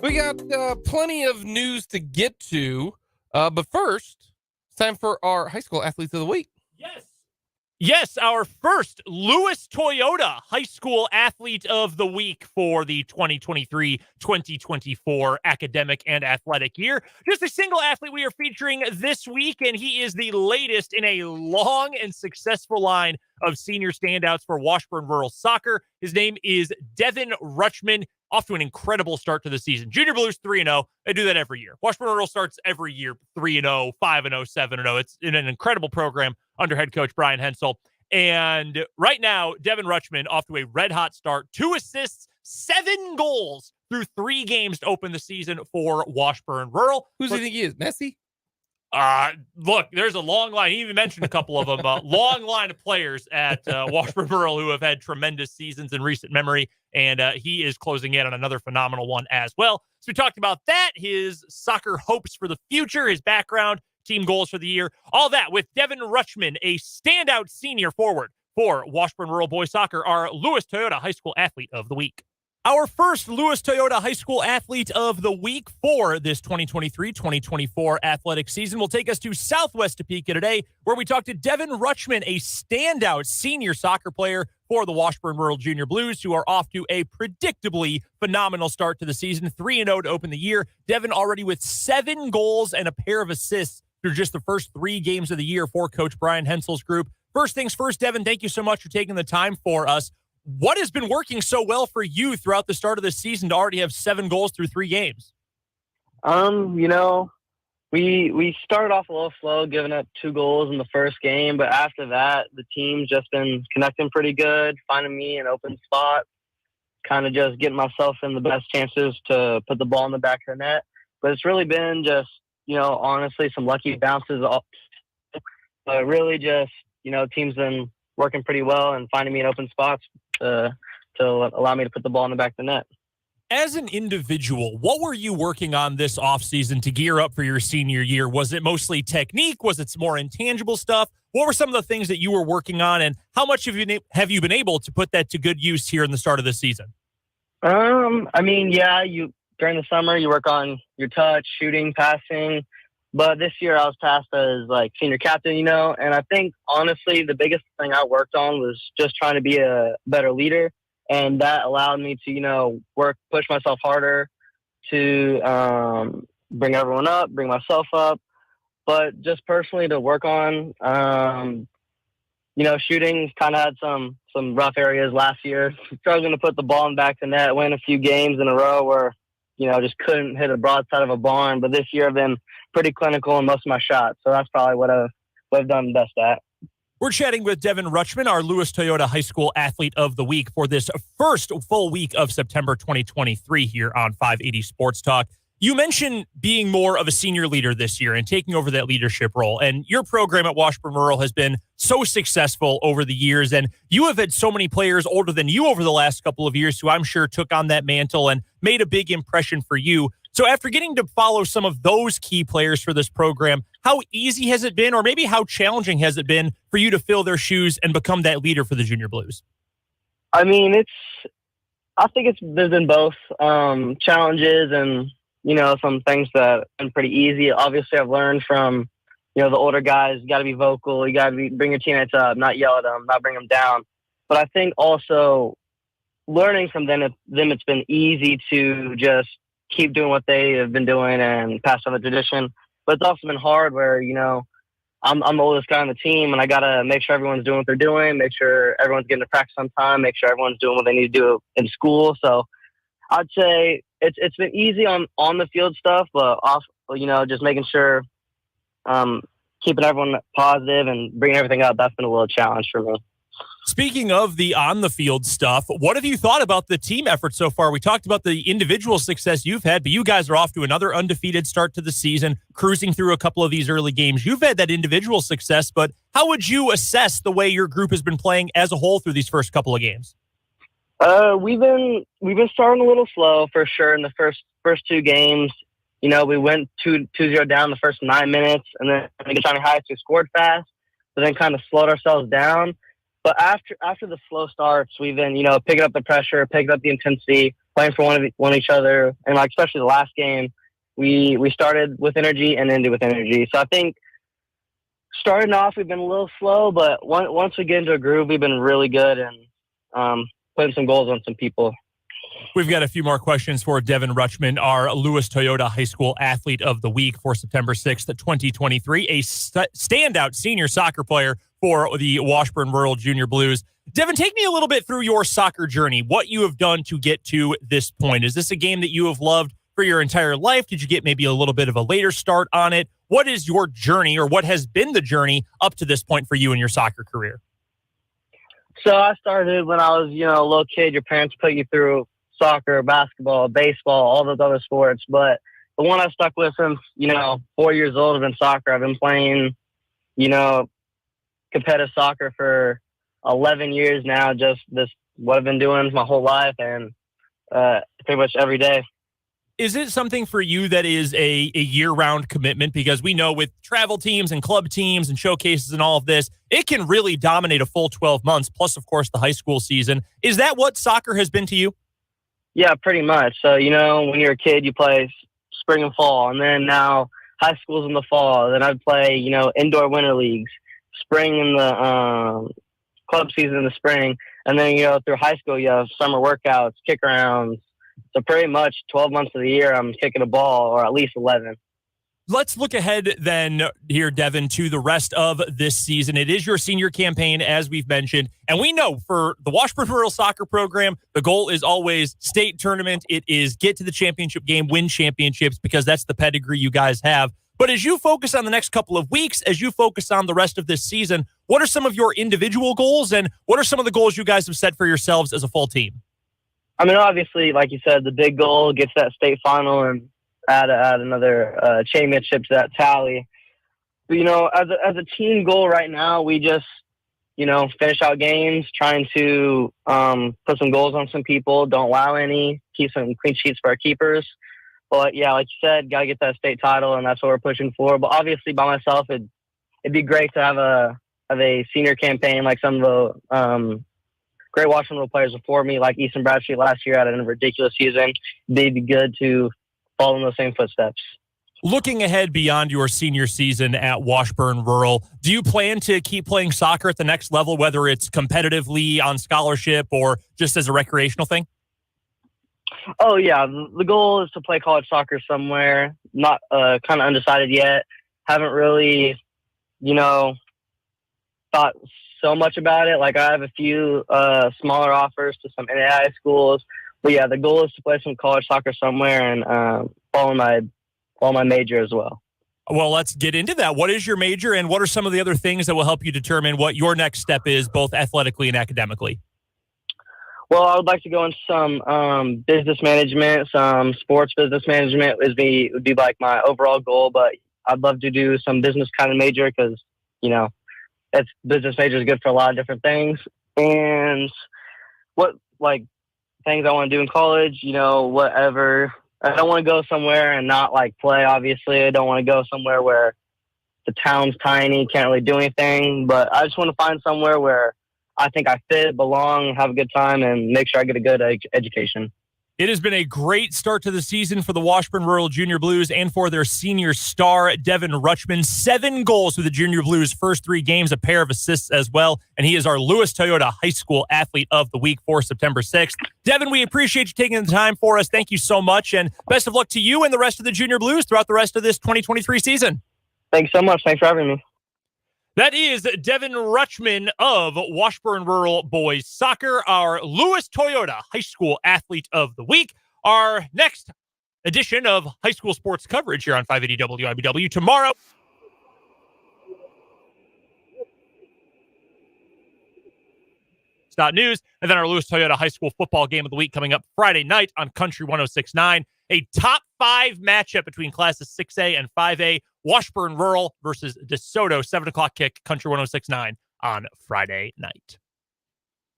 We got plenty of news to get to, but first, it's time for our high school athletes of the week. Yes, our first Lewis Toyota High School Athlete of the Week for the 2023-2024 academic and athletic year. Just a single athlete we are featuring this week, and he is the latest in a long and successful line of senior standouts for Washburn Rural Soccer. His name is Devin Rutschman, off to an incredible start to the season. Junior Blues 3-0. They do that every year. Washburn Rural starts every year 3-0, 5-0, 7-0. It's an incredible program under head coach Brian Hensel. And right now, Devin Rutschman off to a red-hot start. 2 assists, 7 goals through 3 games to open the season for Washburn Rural. Who do you think he is? Messi? Look, there's a long line. He even mentioned a couple of them. Long line of players at Washburn Rural who have had tremendous seasons in recent memory, and he is closing in on another phenomenal one as well. So we talked about that, his soccer hopes for the future, his background, team goals for the year, all that with Devin Rutschman, a standout senior forward for Washburn Rural Boys Soccer, our Lewis Toyota High School Athlete of the Week. Our first Lewis Toyota High School Athlete of the Week for this 2023-2024 athletic season will take us to Southwest Topeka today, where we talk to Devin Rutschman, a standout senior soccer player for the Washburn Rural Junior Blues, who are off to a predictably phenomenal start to the season, 3-0 to open the year. Devin already with 7 goals and a pair of assists through just the first 3 games of the year for Coach Brian Hensel's group. First things first, Devin, thank you so much for taking the time for us. What has been working so well for you throughout the start of the season to already have 7 goals through 3 games? We started off a little slow, giving up 2 goals in the first game, but after that, the team's just been connecting pretty good, finding me an open spot, kind of just getting myself in the best chances to put the ball in the back of the net. But it's really been just, honestly, some lucky bounces, but really just, team's been working pretty well and finding me in open spots to allow me to put the ball in the back of the net. As an individual, what were you working on this offseason to gear up for your senior year? Was it mostly technique? Was it some more intangible stuff? What were some of the things that you were working on, and how much have you been able to put that to good use here in the start of the season? I mean, yeah, during the summer you work on your touch, shooting, passing, but this year I was passed as like senior captain, and I think honestly the biggest thing I worked on was just trying to be a better leader. And that allowed me to, push myself harder to bring everyone up, bring myself up. But just personally to work on, shooting kind of had some rough areas last year. Struggling to put the ball in the back of the net, win a few games in a row where, just couldn't hit a broadside of a barn. But this year I've been pretty clinical in most of my shots. So that's probably what I've done best at. We're chatting with Devin Rutschman, our Lewis Toyota High School Athlete of the Week, for this first full week of September 2023 here on 580 Sports Talk. You mentioned being more of a senior leader this year and taking over that leadership role. And your program at Washburn Rural has been so successful over the years. And you have had so many players older than you over the last couple of years who I'm sure took on that mantle and made a big impression for you. So after getting to follow some of those key players for this program, how easy has it been, or maybe how challenging has it been for you to fill their shoes and become that leader for the Junior Blues? I mean, there's been both challenges and, some things that have been pretty easy. Obviously, I've learned from, the older guys, you got to be vocal, you got to bring your teammates up, not yell at them, not bring them down. But I think also learning from them, it's been easy to just keep doing what they have been doing and pass on the tradition. But it's also been hard where, I'm the oldest guy on the team and I got to make sure everyone's doing what they're doing, make sure everyone's getting to practice on time, make sure everyone's doing what they need to do in school. So I'd say it's been easy on the field stuff, but also, just making sure keeping everyone positive and bringing everything up, that's been a little challenge for me. Speaking of the on-the-field stuff, what have you thought about the team effort so far? We talked about the individual success you've had, but you guys are off to another undefeated start to the season, cruising through a couple of these early games. You've had that individual success, but how would you assess the way your group has been playing as a whole through these first couple of games? We've been starting a little slow for sure in the first two games. We went 2-0 down the first 9 minutes, and then against Johnny Heights, we scored fast, but then kind of slowed ourselves down. But after the slow starts, we've been, picking up the pressure, picking up the intensity, playing for one each other. And especially the last game, we started with energy and ended with energy. So I think starting off, we've been a little slow, but once we get into a groove, we've been really good and putting some goals on some people. We've got a few more questions for Devin Rutschman, our Lewis Toyota High School Athlete of the Week for September 6th, 2023, a standout senior soccer player for the Washburn Rural Junior Blues. Devin, take me a little bit through your soccer journey, what you have done to get to this point. Is this a game that you have loved for your entire life? Did you get maybe a little bit of a later start on it? What is your journey, or what has been the journey up to this point for you in your soccer career? So I started when I was, a little kid. Your parents put you through soccer, basketball, baseball, all those other sports. But the one I stuck with since, 4 years old has been soccer. I've been playing, competitive soccer for 11 years now. Just what I've been doing my whole life and pretty much every day. Is it something for you that is a year-round commitment? Because we know with travel teams and club teams and showcases and all of this, it can really dominate a full 12 months, plus, of course, the high school season. Is that what soccer has been to you? Yeah, pretty much. So, when you're a kid, you play spring and fall, and then now high school's in the fall. Then I'd play, indoor winter leagues, spring in the club season in the spring. And then, through high school, you have summer workouts, kick arounds. So pretty much 12 months of the year, I'm kicking a ball, or at least 11. Let's look ahead then here, Devin, to the rest of this season. It is your senior campaign, as we've mentioned. And we know for the Washburn Rural Soccer Program, the goal is always state tournament. It is get to the championship game, win championships, because that's the pedigree you guys have. But as you focus on the next couple of weeks, as you focus on the rest of this season, what are some of your individual goals, and what are some of the goals you guys have set for yourselves as a full team? I mean, obviously, like you said, the big goal gets that state final and add another championship to that tally. But, as a team goal right now, we just finish out games, trying to put some goals on some people, don't allow any, keep some clean sheets for our keepers. But yeah, like you said, got to get that state title, and that's what we're pushing for. But obviously, by myself, it'd be great to have a senior campaign like some of the great Washington Rule players before me, like Easton Bradstreet last year had a ridiculous season. It'd be good to follow in those same footsteps. Looking ahead beyond your senior season at Washburn Rural, do you plan to keep playing soccer at the next level, whether it's competitively on scholarship or just as a recreational thing? Oh, yeah. The goal is to play college soccer somewhere. Not kind of undecided yet. Haven't really, thought so much about it. Like, I have a few smaller offers to some NAI schools. But, yeah, the goal is to play some college soccer somewhere and follow my major as well. Well, let's get into that. What is your major, and what are some of the other things that will help you determine what your next step is, both athletically and academically? Well, I would like to go into some business management, some sports business management would be like my overall goal, but I'd love to do some business kind of major because, it's business major is good for a lot of different things. And what, things I want to do in college, whatever. I don't want to go somewhere and not, play, obviously. I don't want to go somewhere where the town's tiny, can't really do anything. But I just want to find somewhere where I think I fit, belong, have a good time, and make sure I get a good education. It has been a great start to the season for the Washburn Rural Junior Blues and for their senior star, Devin Rutschman. 7 goals with the Junior Blues' first 3 games, a pair of assists as well. And he is our Lewis Toyota High School Athlete of the Week for September 6th. Devin, we appreciate you taking the time for us. Thank you so much. And best of luck to you and the rest of the Junior Blues throughout the rest of this 2023 season. Thanks so much. Thanks for having me. That is Devin Rutschman of Washburn Rural Boys Soccer, our Lewis Toyota High School Athlete of the Week. Our next edition of high school sports coverage here on 580 WIBW tomorrow. News, and then our Lewis Toyota High School football game of the week coming up Friday night on Country 106.9. A top 5 matchup between classes 6A and 5A. Washburn Rural versus DeSoto, 7 o'clock kick, Country 106.9 on Friday night.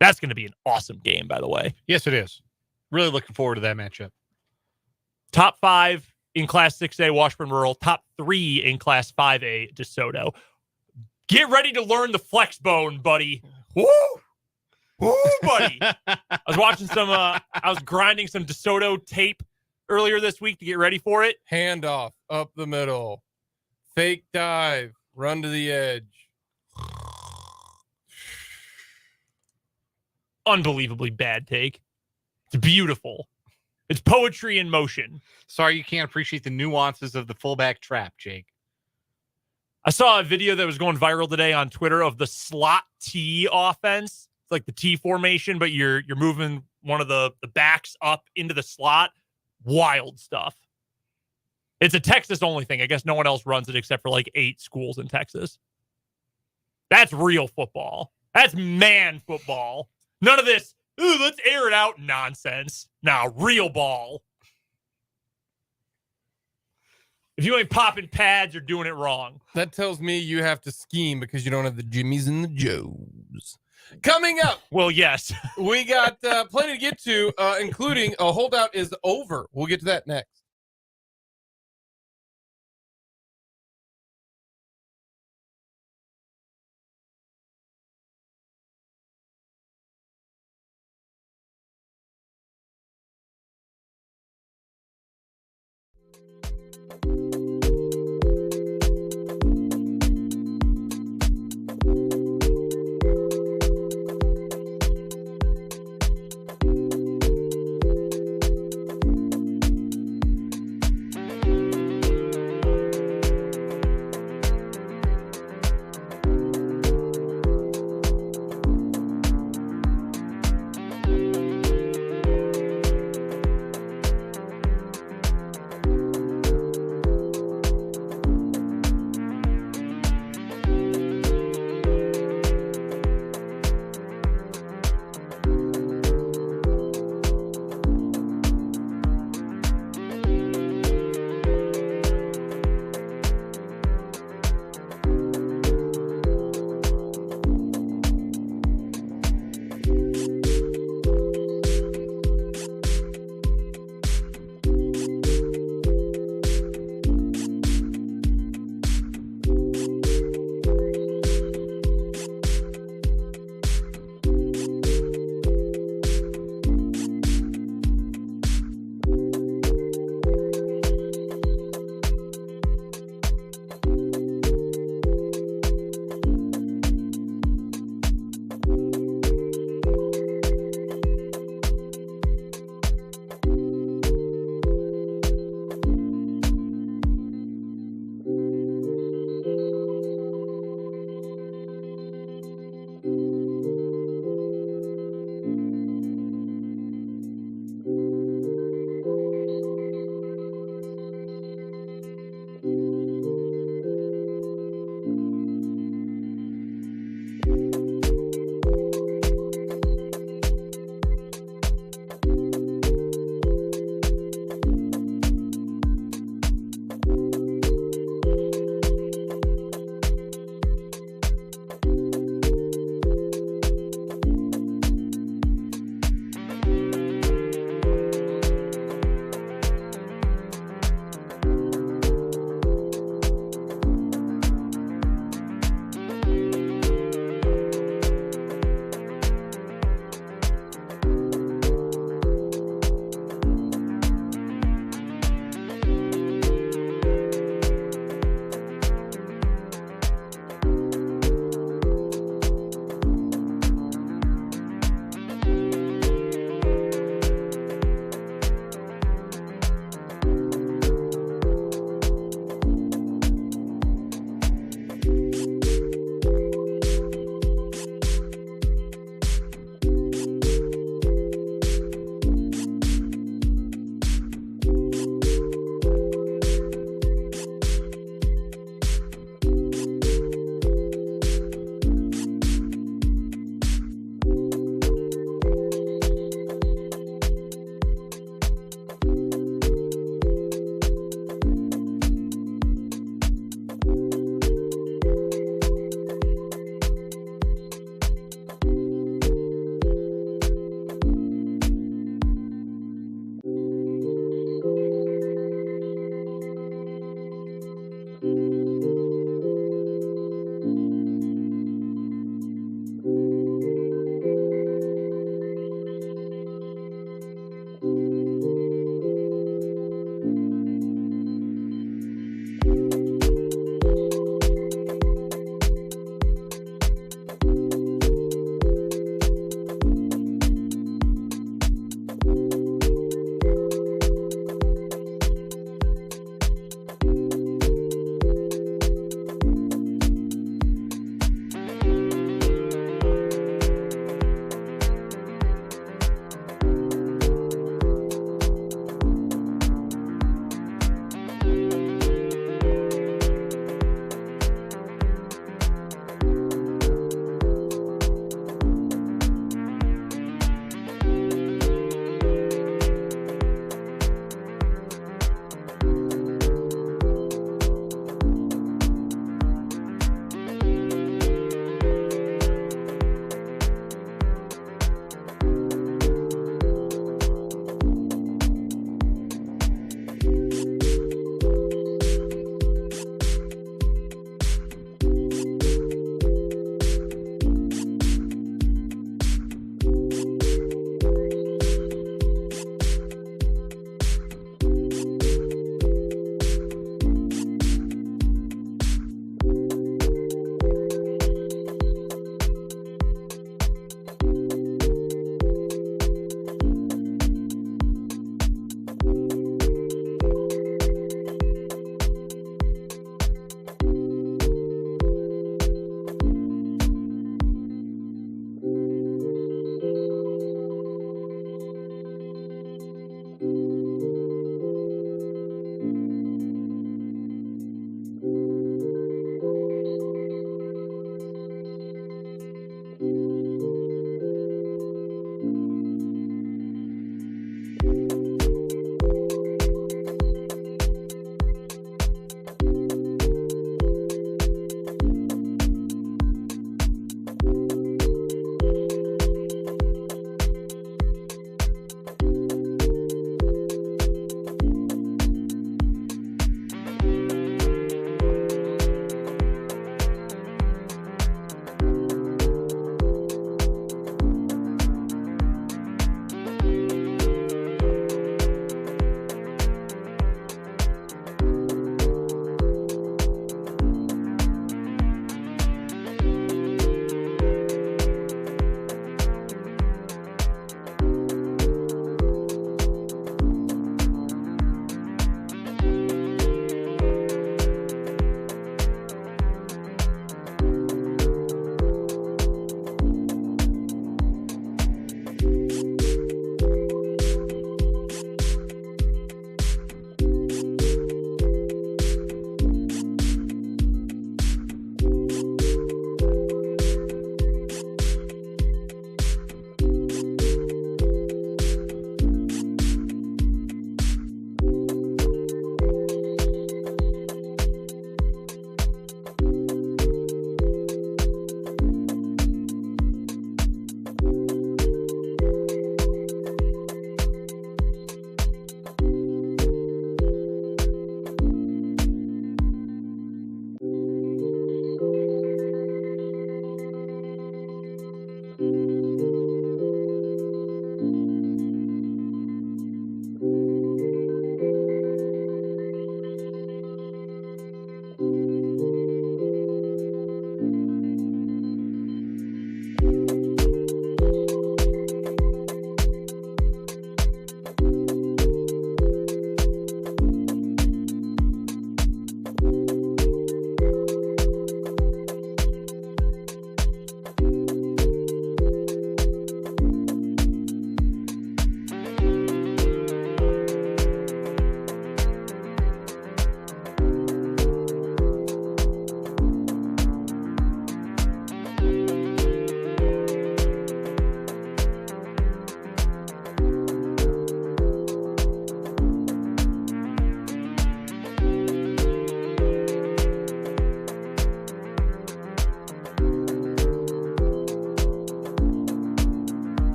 That's going to be an awesome game, by the way. Yes, it is. Really looking forward to that matchup. Top 5 in Class 6A, Washburn Rural. Top 3 in Class 5A, DeSoto. Get ready to learn the flex bone, buddy. Woo! Woo, buddy. I was grinding some DeSoto tape earlier this week to get ready for it. Handoff up the middle. Fake dive. Run to the edge. Unbelievably bad take. It's beautiful. It's poetry in motion. Sorry you can't appreciate the nuances of the fullback trap, Jake. I saw a video that was going viral today on Twitter of the slot T offense. It's like the T formation, but you're moving one of the backs up into the slot. Wild stuff. It's a Texas-only thing. I guess no one else runs it except for 8 schools in Texas. That's real football. That's man football. None of this, ooh, let's air it out nonsense. Nah, real ball. If you ain't popping pads, you're doing it wrong. That tells me you have to scheme because you don't have the Jimmies and the Joes. Coming up. Well, yes. We got plenty to get to, including a holdout is over. We'll get to that next.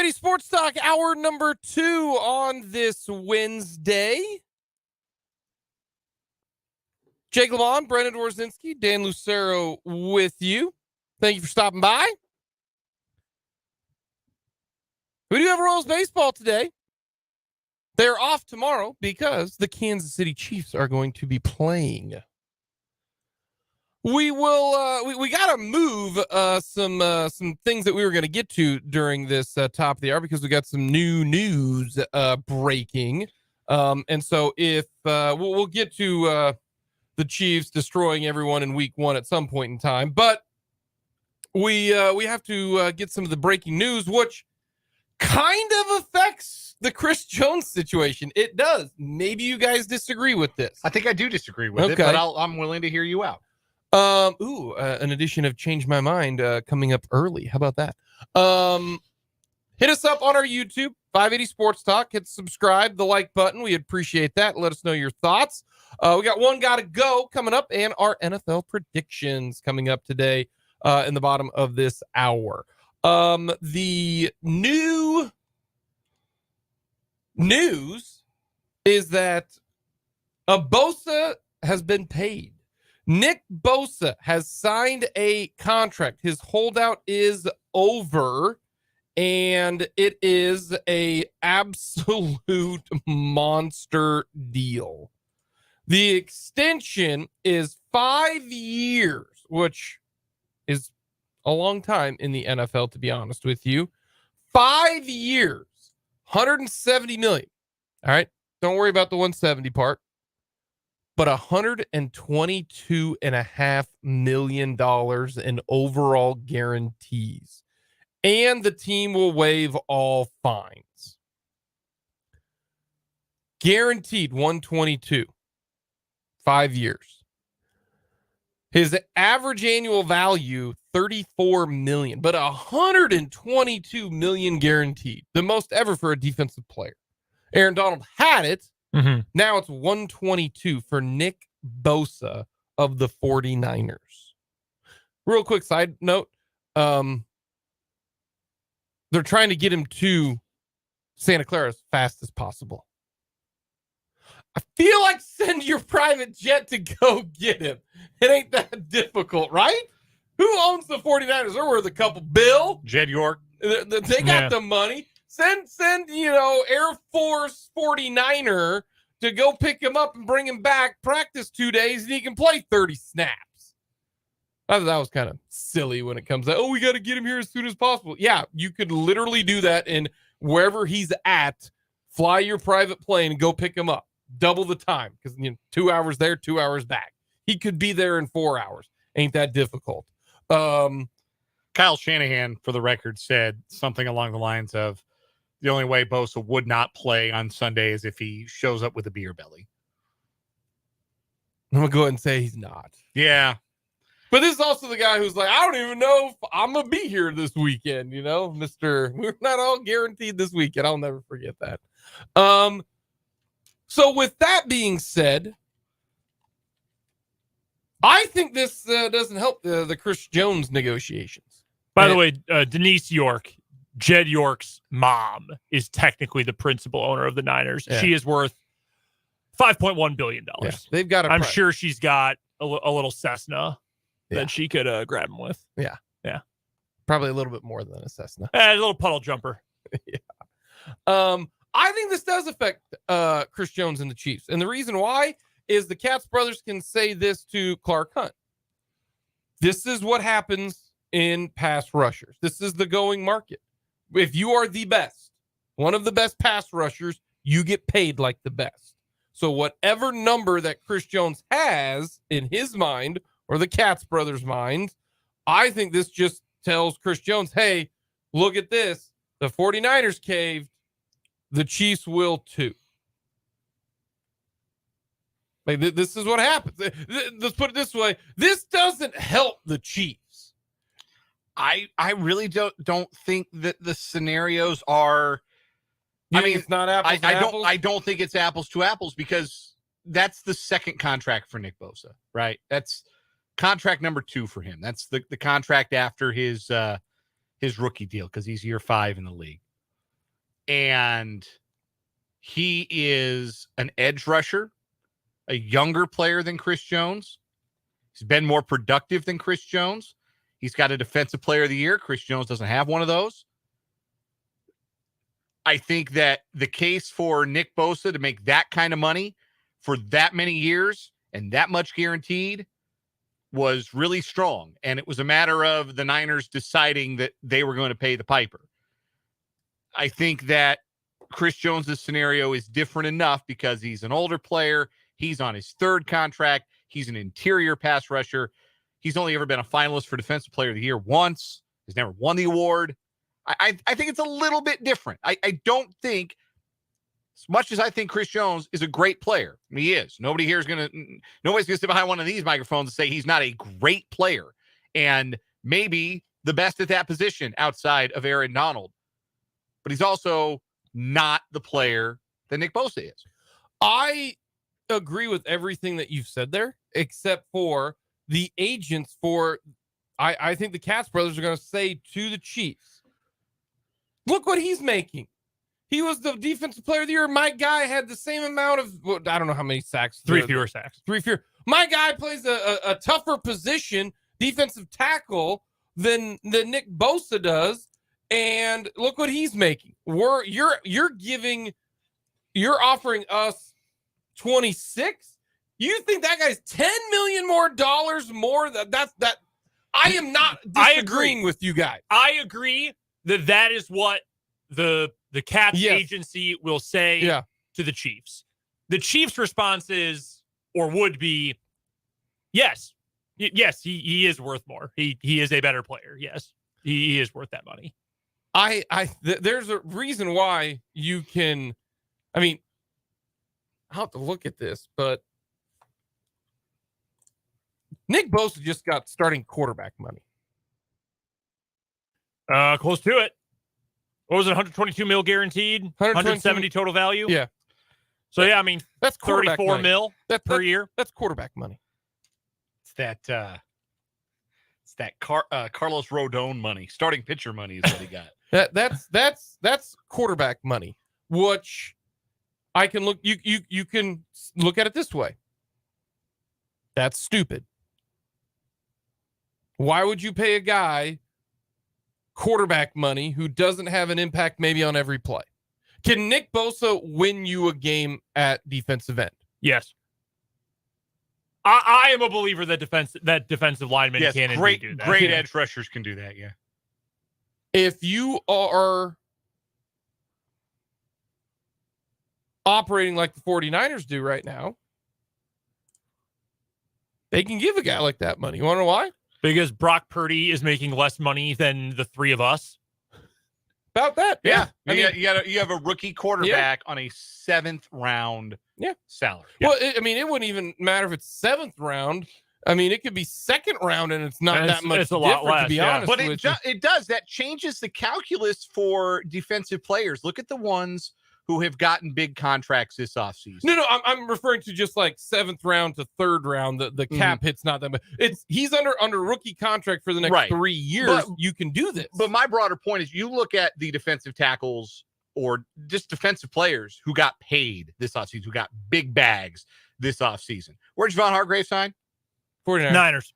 580 Sports Talk, hour number 2 on this Wednesday. Jake Lamont, Brendan Dworzinski, Dan Lucero with you. Thank you for stopping by. We do have Royals baseball today. They're off tomorrow because the Kansas City Chiefs are going to be playing. We will. We got to move some things that we were going to get to during this top of the hour because we got some new news breaking. And so if we'll get to the Chiefs destroying everyone in Week 1 at some point in time, but we have to get some of the breaking news, which kind of affects the Chris Jones situation. It does. Maybe you guys disagree with this. I think I do disagree with it, but I'm willing to hear you out. An edition of Change My Mind coming up early. How about that? Hit us up on our YouTube, 580 Sports Talk. Hit subscribe, the like button. We appreciate that. Let us know your thoughts. We got one gotta go coming up and our NFL predictions coming up today in the bottom of this hour. The new news is that Bosa has been paid. Nick Bosa has signed a contract. His holdout is over, and it is a absolute monster deal. The extension is 5 years, which is a long time in the NFL, to be honest with you. 5 years, $170 million. All right, don't worry about the 170 part. But $122.5 million in overall guarantees. And the team will waive all fines. Guaranteed 122. 5 years. His average annual value, $34 million, but $122 million guaranteed. The most ever for a defensive player. Aaron Donald had it. Mm-hmm. Now it's 122 for Nick Bosa of the 49ers. Real quick side note. They're trying to get him to Santa Clara as fast as possible. I feel like send your private jet to go get him. It ain't that difficult, right? Who owns the 49ers? They're worth a couple bill. Jed York. They got the money. Send, Air Force 49er to go pick him up and bring him back, practice 2 days, and he can play 30 snaps. I thought that was kind of silly when it comes to, we got to get him here as soon as possible. Yeah, you could literally do that, and wherever he's at, fly your private plane and go pick him up. Double the time, because 2 hours there, 2 hours back. He could be there in 4 hours. Ain't that difficult. Kyle Shanahan, for the record, said something along the lines of, the only way Bosa would not play on Sunday is if he shows up with a beer belly. I'm going to go ahead and say he's not. Yeah. But this is also the guy who's like, I don't even know if I'm going to be here this weekend, Mr. We're not all guaranteed this weekend. I'll never forget that. So with that being said, I think this doesn't help the Chris Jones negotiations. By the way, Denise York, Jed York's mom, is technically the principal owner of the Niners. Yeah. She is worth $5.1 billion. Yeah, they've got I'm sure she's got a little Cessna that she could grab him with. Yeah. Yeah. Probably a little bit more than a Cessna. A little puddle jumper. Yeah. I think this does affect Chris Jones and the Chiefs. And the reason why is the Katz brothers can say this to Clark Hunt. This is what happens in pass rushers. This is the going market. If you are the best, one of the best pass rushers, you get paid like the best. So whatever number that Chris Jones has in his mind or the Katz brothers' mind, I think this just tells Chris Jones, hey, look at this. The 49ers caved. The Chiefs will too. Like this is what happens. Let's put it this way. This doesn't help the Chiefs. I really don't think that the scenarios are. It's not apples to apples? I don't think it's apples to apples because that's the second contract for Nick Bosa, right? That's contract number 2 for him. That's the contract after his rookie deal because he's year 5 in the league. And he is an edge rusher, a younger player than Chris Jones. He's been more productive than Chris Jones. He's got a defensive player of the year. Chris Jones doesn't have one of those. I think that the case for Nick Bosa to make that kind of money for that many years and that much guaranteed was really strong. And it was a matter of the Niners deciding that they were going to pay the piper. I think that Chris Jones's scenario is different enough because he's an older player. He's on his third contract. He's an interior pass rusher. He's only ever been a finalist for Defensive Player of the Year once. He's never won the award. I think it's a little bit different. I don't think, as much as I think Chris Jones is a great player, I mean, he is. Nobody's going to sit behind one of these microphones and say he's not a great player and maybe the best at that position outside of Aaron Donald. But he's also not the player that Nick Bosa is. I agree with everything that you've said there, except for the agents for, I think the Katz brothers are going to say to the Chiefs, look what he's making. He was the defensive player of the year. My guy had the same amount of, I don't know how many sacks. 3 fewer sacks. 3 fewer. My guy plays a tougher position, defensive tackle, than Nick Bosa does. And look what he's making. You're offering us 26. You think that guy's $10 million more? That I am not disagreeing with you guys. I agree that is what the Katz agency will say to the Chiefs. The Chiefs' response is, or would be, yes, he is worth more. He is a better player. Yes, he is worth that money. There's a reason why you can, I mean, I'll have to look at this, but Nick Bosa just got starting quarterback money. Close to it. What was it? 122 mil guaranteed, 170 total value. Yeah. So I mean, that's 34 money. mil per year. That's quarterback money. It's that Carlos Rodon money, starting pitcher money is what he got. That's quarterback money, which I can look. You can look at it this way. That's stupid. Why would you pay a guy quarterback money who doesn't have an impact maybe on every play? Can Nick Bosa win you a game at defensive end? Yes. I am a believer that defensive linemen can indeed do that. Great edge rushers can do that, yeah. If you are operating like the 49ers do right now, they can give a guy like that money. You want to know why? Because Brock Purdy is making less money than the three of us. About that, yeah. I mean, you have a rookie quarterback on a 7th round salary. Well, it wouldn't even matter if it's 7th round. I mean, it could be 2nd round, and it's not that much. It's a lot less, to be honest. But it does. That changes the calculus for defensive players. Look at the ones who have gotten big contracts this offseason. No, I'm referring to just like 7th round to 3rd round. The cap hit's not that much. He's under rookie contract for the next 3 years. But you can do this. But my broader point is, you look at the defensive tackles or just defensive players who got paid this offseason, who got big bags this offseason. Where'd Javon Hargrave sign? 49ers.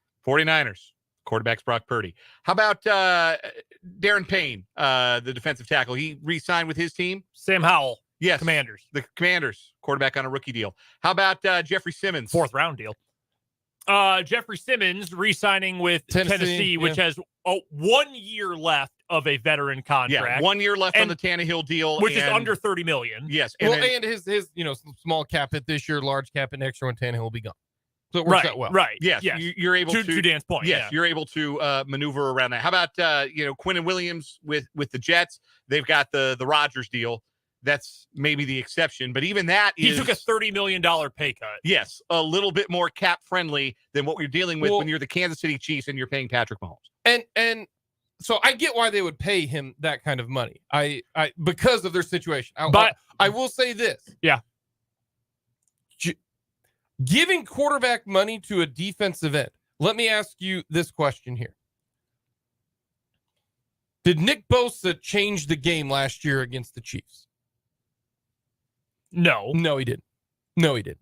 Quarterback's Brock Purdy. How about Darren Payne, the defensive tackle? He re-signed with his team. Sam Howell. Yes. Commanders. The Commanders. Quarterback on a rookie deal. How about Jeffrey Simmons? 4th round deal. Jeffrey Simmons re-signing with Tennessee, which has 1 year left of a veteran contract. Yeah, 1 year left on the Tannehill deal. Which is under $30 million. Yes. And his small cap hit this year, large cap hit next year when Tannehill will be gone. So it works out well. Right. Yes. You're able to Dan's point. Yes, you're able to maneuver around that. How about Quinnen Williams with the Jets? They've got the Rodgers deal. That's maybe the exception, but even that he took a $30 million pay cut. Yes, a little bit more cap friendly than what we're dealing with when you're the Kansas City Chiefs and you're paying Patrick Mahomes. And so I get why they would pay him that kind of money. I because of their situation. But I will say this. Yeah. Giving quarterback money to a defensive end. Let me ask you this question here. Did Nick Bosa change the game last year against the Chiefs? No. No, he didn't. No, he didn't.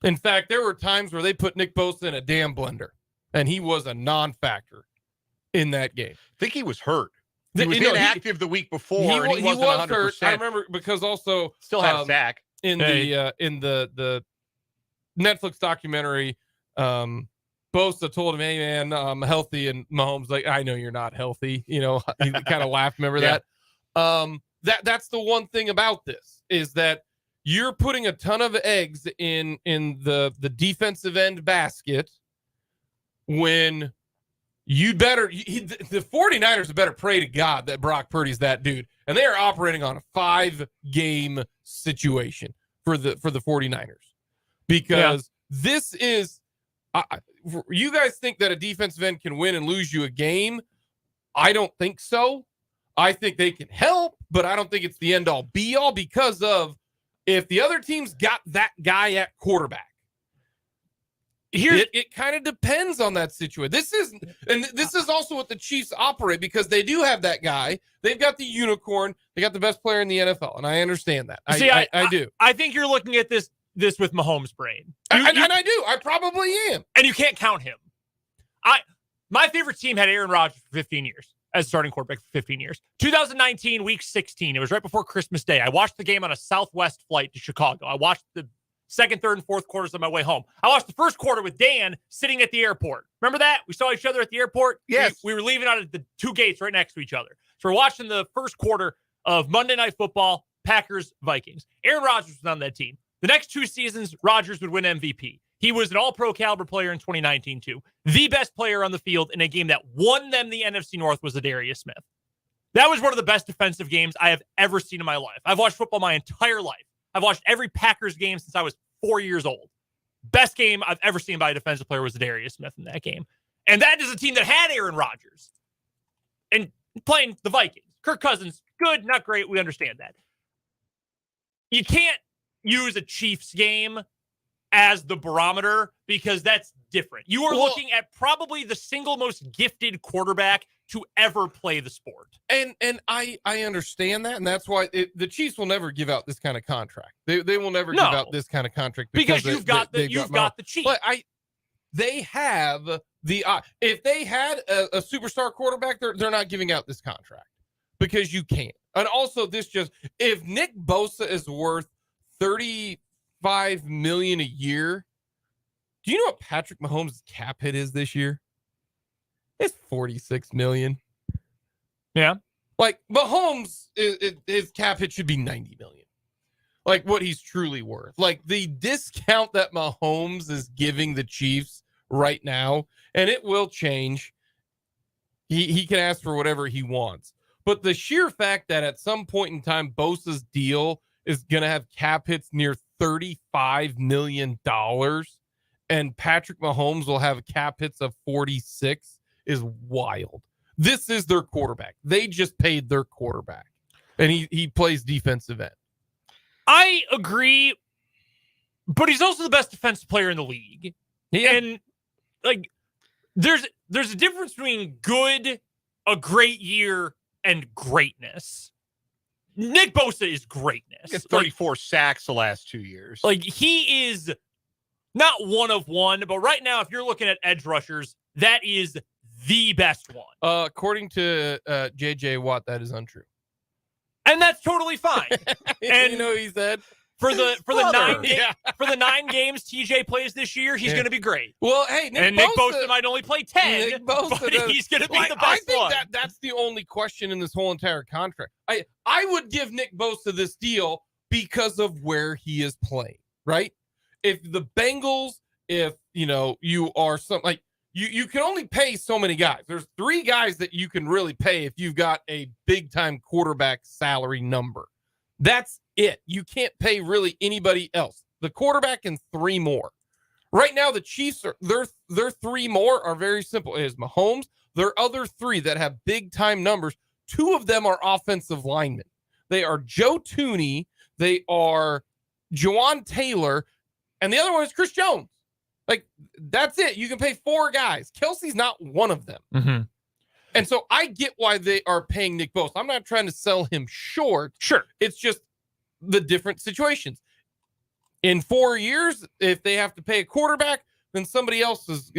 In fact, there were times where they put Nick Bosa in a damn blender, and he was a non-factor in that game. I think he was hurt. He was inactive the week before, and he wasn't 100%. Hurt. I remember because also still had a sack in the Netflix documentary. Bosa told him, "Hey man, I'm healthy," and Mahomes like, "I know you're not healthy." You know, he kind of laughed. Remember that? That's the one thing about this is that you're putting a ton of eggs in the defensive end basket when the 49ers better pray to God that Brock Purdy's that dude. And they are operating on a 5-game situation for the 49ers. Because this is you guys think that a defensive end can win and lose you a game? I don't think so. I think they can help, but I don't think it's the end all be all because of if the other team's got that guy at quarterback. It kind of depends on that situation. This is also what the Chiefs operate because they do have that guy. They've got the unicorn. They got the best player in the NFL, and I understand that. I do. I think you're looking at this with Mahomes' brain. And I do. I probably am. And you can't count him. My favorite team had Aaron Rodgers for 15 years as starting quarterback for 15 years. 2019, week 16. It was right before Christmas Day. I watched the game on a Southwest flight to Chicago. I watched the second, third, and fourth quarters on my way home. I watched the first quarter with Dan sitting at the airport. Remember that? We saw each other at the airport. Yes. We were leaving out at the 2 gates right next to each other. So we're watching the first quarter of Monday Night Football, Packers-Vikings. Aaron Rodgers was on that team. The next 2 seasons, Rodgers would win MVP. He was an all-pro caliber player in 2019, too. The best player on the field in a game that won them the NFC North was Adarius Smith. That was one of the best defensive games I have ever seen in my life. I've watched football my entire life. I've watched every Packers game since I was 4 years old. Best game I've ever seen by a defensive player was Adarius Smith in that game. And that is a team that had Aaron Rodgers and playing the Vikings. Kirk Cousins, good, not great. We understand that. You can't use a Chiefs game as the barometer because that's different. You are looking at probably the single most gifted quarterback to ever play the sport. And I understand that, and that's why the Chiefs will never give out this kind of contract. They will never give out this kind of contract because you've got the Chiefs. But they have if they had a superstar quarterback, they're not giving out this contract because you can't. And also, if Nick Bosa is worth $35 million a year, do you know what Patrick Mahomes' cap hit is this year? It's $46 million. Yeah. Like Mahomes, his cap hit should be $90 million. Like what he's truly worth. Like the discount that Mahomes is giving the Chiefs right now, and it will change. He can ask for whatever he wants. But the sheer fact that at some point in time, Bosa's deal is going to have cap hits near $35 million, and Patrick Mahomes will have cap hits of 46 is wild. This is their quarterback. They just paid their quarterback, and he plays defensive end. I agree, but he's also the best defensive player in the league. Yeah. And like, there's a difference between good, a great year, and greatness. Nick Bosa is greatness. He 34 sacks the last 2 years. Like, he is not one of one, but right now, if you're looking at edge rushers, that is the best one. According to JJ Watt, that is untrue. And that's totally fine. And you know he said for the 9 games TJ plays this year, he's going to be great. Well, hey, Nick Bosa might only play 10, but he's going to be the best I think one. That's the only question in this whole entire contract. I would give Nick Bosa this deal because of where he is playing, right? If the Bengals, you are something like you can only pay so many guys. There's 3 guys that you can really pay if you've got a big time quarterback salary number. That's it. You can't pay really anybody else. The quarterback and 3 more. Right now, the Chiefs their 3 more are very simple. It is Mahomes. Their other 3 that have big time numbers, 2 of them are offensive linemen. They are Joe Tooney, they are Jawan Taylor, and the other one is Chris Jones. Like, that's it. You can pay 4 guys. Kelce's not one of them. Mm-hmm. And so I get why they are paying Nick Bosa. I'm not trying to sell him short. Sure. It's just the different situations. In 4 years, if they have to pay a quarterback, then somebody else is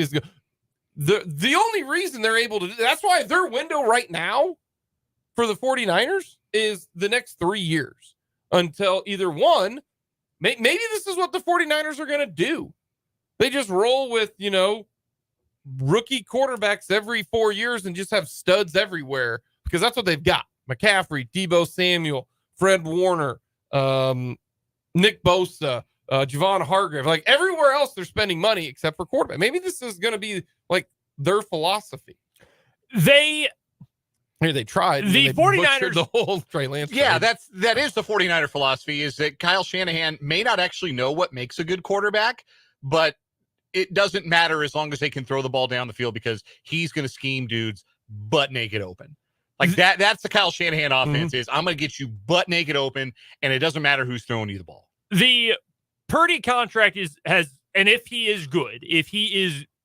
the only reason they're able to do that's why their window right now for the 49ers is the next 3 years until either one, maybe this is what the 49ers are going to do. They just roll with, rookie quarterbacks every 4 years and just have studs everywhere because that's what they've got. McCaffrey, Deebo Samuel, Fred Warner, Nick Bosa, Javon Hargrave, like everywhere else they're spending money except for quarterback. Maybe this is going to be like their philosophy. They tried. The 49ers, the whole Trey Lance. Yeah, trade. that is the 49er philosophy, is that Kyle Shanahan may not actually know what makes a good quarterback, but it doesn't matter as long as they can throw the ball down the field because he's going to scheme dudes butt naked open. Like that's the Kyle Shanahan offense is I'm going to get you butt naked open and it doesn't matter who's throwing you the ball. The Purdy contract and if he is good,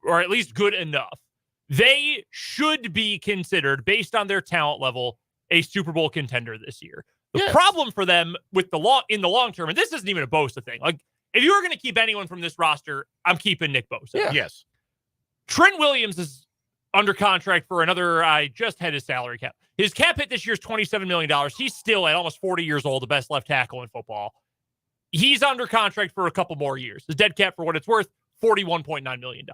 or at least good enough, they should be considered, based on their talent level, a Super Bowl contender this year. The problem for them in the long term, and this isn't even a Bosa thing. Like, if you were going to keep anyone from this roster, I'm keeping Nick Bosa. Yeah. Yes. Trent Williams is under contract for another. I just had his salary cap. His cap hit this year is $27 million. He's still at almost 40 years old, the best left tackle in football. He's under contract for a couple more years. His dead cap, for what it's worth, $41.9 million.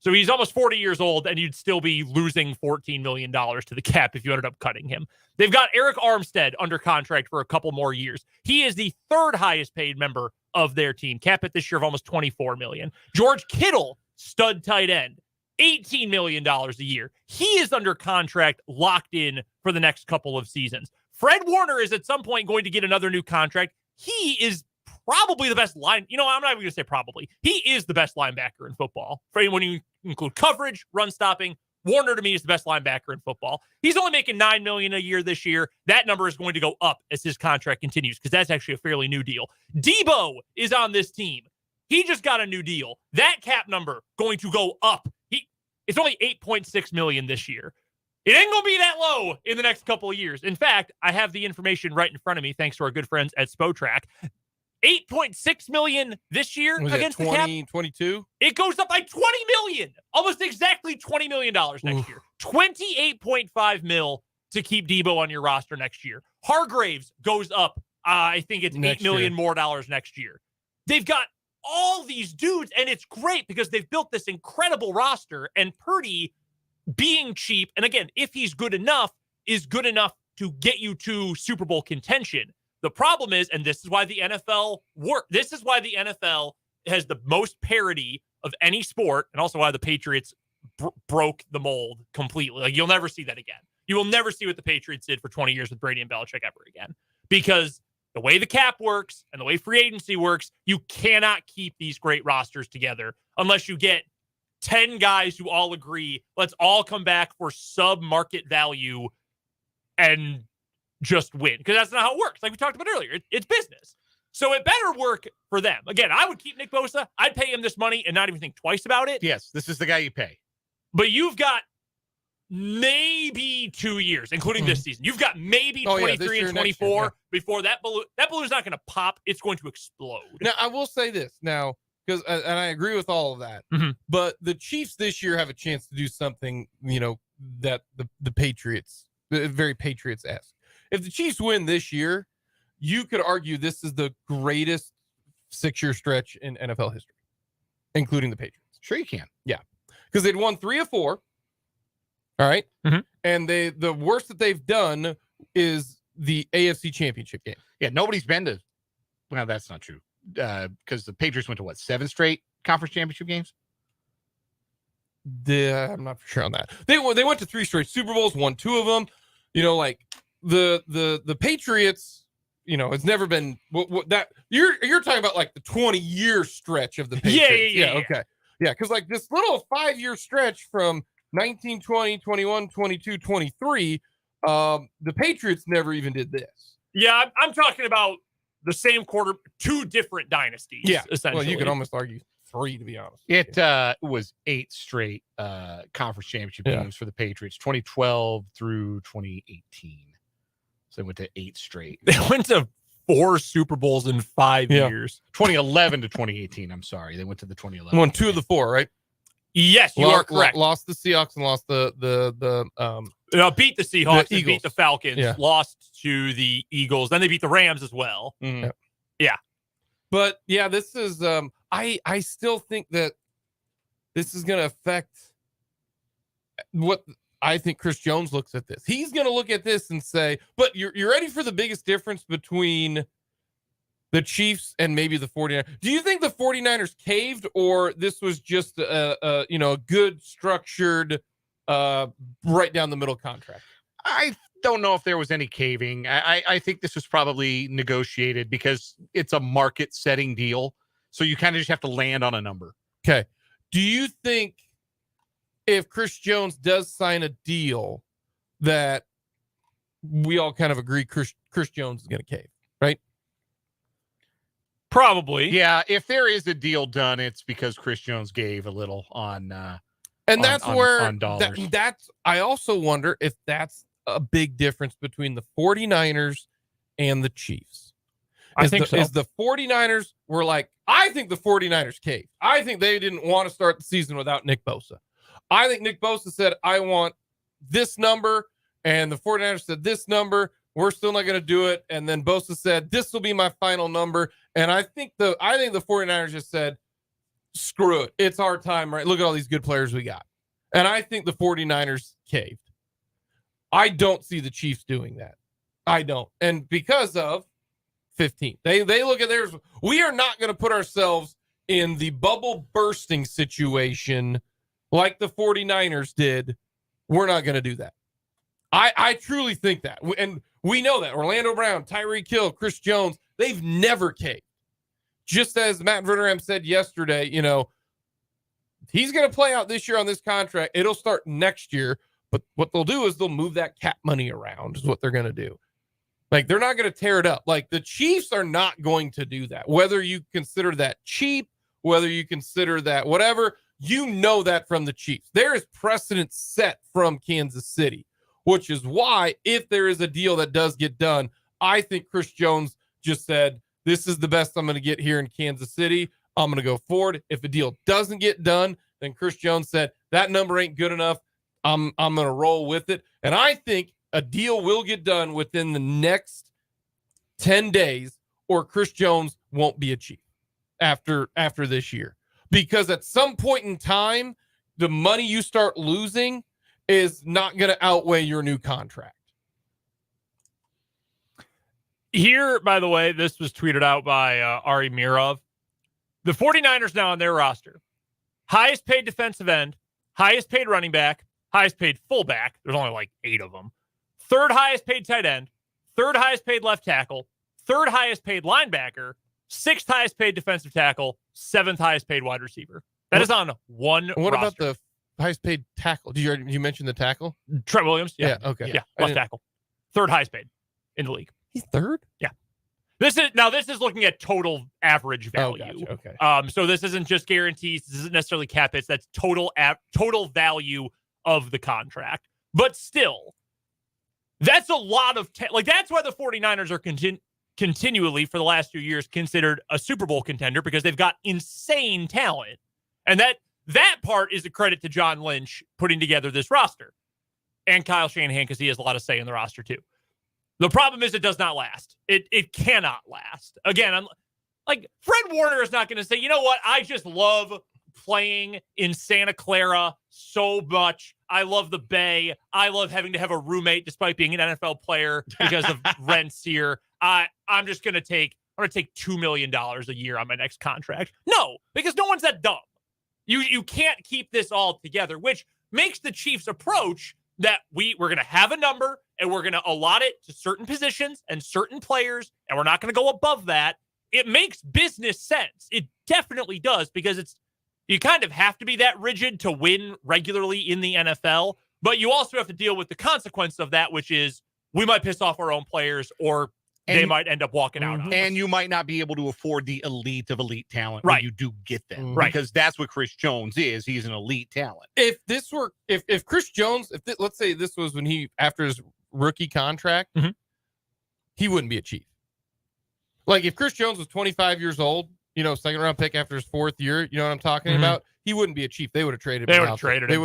So he's almost 40 years old, and you'd still be losing $14 million to the cap if you ended up cutting him. They've got Eric Armstead under contract for a couple more years. He is the third highest paid member of their team. Cap hit this year of almost $24 million. George Kittle, stud tight end, $18 million a year. He is under contract, locked in for the next couple of seasons. Fred Warner is at some point going to get another new contract. He is probably the best I'm not even going to say probably. He is the best linebacker in football. When you include coverage, run stopping, Warner to me is the best linebacker in football. He's only making $9 million a year this year. That number is going to go up as his contract continues because that's actually a fairly new deal. Deebo is on this team. He just got a new deal. That cap number going to go up. It's only $8.6 million this year. It ain't going to be that low in the next couple of years. In fact, I have the information right in front of me, thanks to our good friends at Spotrac. $8.6 million this year against the cap. 22. It goes up by $20 million, almost exactly $20 million next year. $28.5 million to keep Deebo on your roster next year. Hargraves goes up. I think it's $8 million more dollars next year. They've got all these dudes, and it's great because they've built this incredible roster. And Purdy, being cheap, and again, if he's good enough, is good enough to get you to Super Bowl contention. The problem is, and this is why the NFL this is why the NFL has the most parity of any sport, and also why the Patriots broke the mold completely. Like, you'll never see that again. You will never see what the Patriots did for 20 years with Brady and Belichick ever again. Because the way the cap works and the way free agency works, you cannot keep these great rosters together unless you get 10 guys who all agree, let's all come back for sub-market value and just win. Because that's not how it works. Like we talked about earlier, it's business. So it better work for them. Again, I would keep Nick Bosa. I'd pay him this money and not even think twice about it. Yes, this is the guy you pay. But you've got maybe 2 years, including this season. You've got maybe 23 and 24 before that balloon's not going to pop. It's going to explode. Now, I will say this now, because and I agree with all of that, but the Chiefs this year have a chance to do something, that the Patriots, very Patriots-esque. If the Chiefs win this year, you could argue this is the greatest 6-year stretch in NFL history, including the Patriots. Sure you can. Yeah. Because they'd won 3 of 4. All right. And the worst that they've done is the AFC Championship game. Yeah, nobody's been to, well, that's not true. Because the Patriots went to 7 straight conference championship games? I'm not sure on that. They went to 3 straight Super Bowls, won 2 of them. Like the Patriots, it's never been what that you're talking about, like the 20-year stretch of the Patriots. Yeah. Okay. Yeah, because like this little 5-year stretch from 19, 20, 21, 22, 23, the Patriots never even did this. Yeah, I'm talking about the same quarter, 2 different dynasties. Yeah, essentially. well, you could almost argue 3, to be honest. It was 8 straight conference championship games for the Patriots, 2012 through 2018. So they went to 8 straight. They went to 4 Super Bowls in 5 years. 2011 to 2018. I'm sorry. They went to the 2011. Won 2 of the 4, right? Yes, you are correct. Lost the Seahawks and lost the beat the Seahawks, the and beat the Falcons, lost to the Eagles. Then they beat the Rams as well. Mm-hmm. Yeah. But yeah, this is I still think that this is going to affect what I think Chris Jones looks at this. He's going to look at this and say, but you're ready for the biggest difference between the Chiefs and maybe the 49ers. Do you think the 49ers caved, or this was just a good structured right down the middle contract? I don't know if there was any caving. I think this was probably negotiated because it's a market setting deal. So you kind of just have to land on a number. Okay. Do you think if Chris Jones does sign a deal that we all kind of agree Chris Jones is going to cave, right? Probably. Yeah. If there is a deal done, it's because Chris Jones gave a little on and that's where on dollars. That's I also wonder if that's a big difference between the 49ers and the Chiefs. I think so. Is the 49ers were like, I think the 49ers caved. I think they didn't want to start the season without Nick Bosa. I think Nick Bosa said, I want this number, and the 49ers said this number. We're still not going to do it. And then Bosa said, this will be my final number. And I think the 49ers just said, screw it. It's our time, right? Look at all these good players we got. And I think the 49ers caved. I don't see the Chiefs doing that. I don't. And because of 15, they look at theirs. We are not going to put ourselves in the bubble bursting situation like the 49ers did. We're not going to do that. I truly think that. And we know that. Orlando Brown, Tyreek Hill, Chris Jones, they've never caved. Just as Matt Verderame said yesterday, he's going to play out this year on this contract. It'll start next year. But what they'll do is they'll move that cap money around is what they're going to do. Like, they're not going to tear it up. Like, the Chiefs are not going to do that. Whether you consider that cheap, whether you consider that whatever, that from the Chiefs. There is precedent set from Kansas City, which is why if there is a deal that does get done, I think Chris Jones just said, this is the best I'm going to get here in Kansas City. I'm going to go forward. If a deal doesn't get done, then Chris Jones said, that number ain't good enough. I'm going to roll with it. And I think a deal will get done within the next 10 days, or Chris Jones won't be a Chief after this year. Because at some point in time, the money you start losing is not going to outweigh your new contract. Here, by the way, this was tweeted out by Ari Mirov. The 49ers now on their roster. Highest paid defensive end, highest paid running back, highest paid fullback. There's only like 8 of them. Third highest paid tight end, third highest paid left tackle, third highest paid linebacker, 6th highest paid defensive tackle, 7th highest paid wide receiver. That is on one What roster. about the highest paid tackle? Did you mention the tackle? Trent Williams? Yeah. Okay. Yeah, left tackle. Third highest paid in the league. He's third? Yeah. This is looking at total average value. Oh, gotcha. Okay. So this isn't just guarantees. This isn't necessarily cap hits. That's total value of the contract. But still, that's a lot of that's why the 49ers are continually for the last few years considered a Super Bowl contender, because they've got insane talent. And that part is a credit to John Lynch putting together this roster, and Kyle Shanahan, because he has a lot of say in the roster too. The problem is it does not last. It cannot last. Again, I'm like, Fred Warner is not going to say, you know what? I just love playing in Santa Clara so much. I love the Bay. I love having to have a roommate despite being an NFL player because of rents here. I'm going to take $2 million a year on my next contract. No, because no one's that dumb. You can't keep this all together, which makes the Chiefs' approach that we're going to have a number and we're going to allot it to certain positions and certain players, and we're not going to go above that. It makes business sense. It definitely does, because you kind of have to be that rigid to win regularly in the NFL, but you also have to deal with the consequence of that, which is we might piss off our own players, or they might end up walking out on. And you might not be able to afford the elite of elite talent Right. when you do get them. Right. Because that's what Chris Jones is. He's an elite talent. If this were, if Chris Jones, let's say this was when he, after his rookie contract, he wouldn't be a Chief. Like if Chris Jones was 25 years old, you know, second round pick after his 4th year, you know what I'm talking about? He wouldn't be a Chief. They would have traded him. They would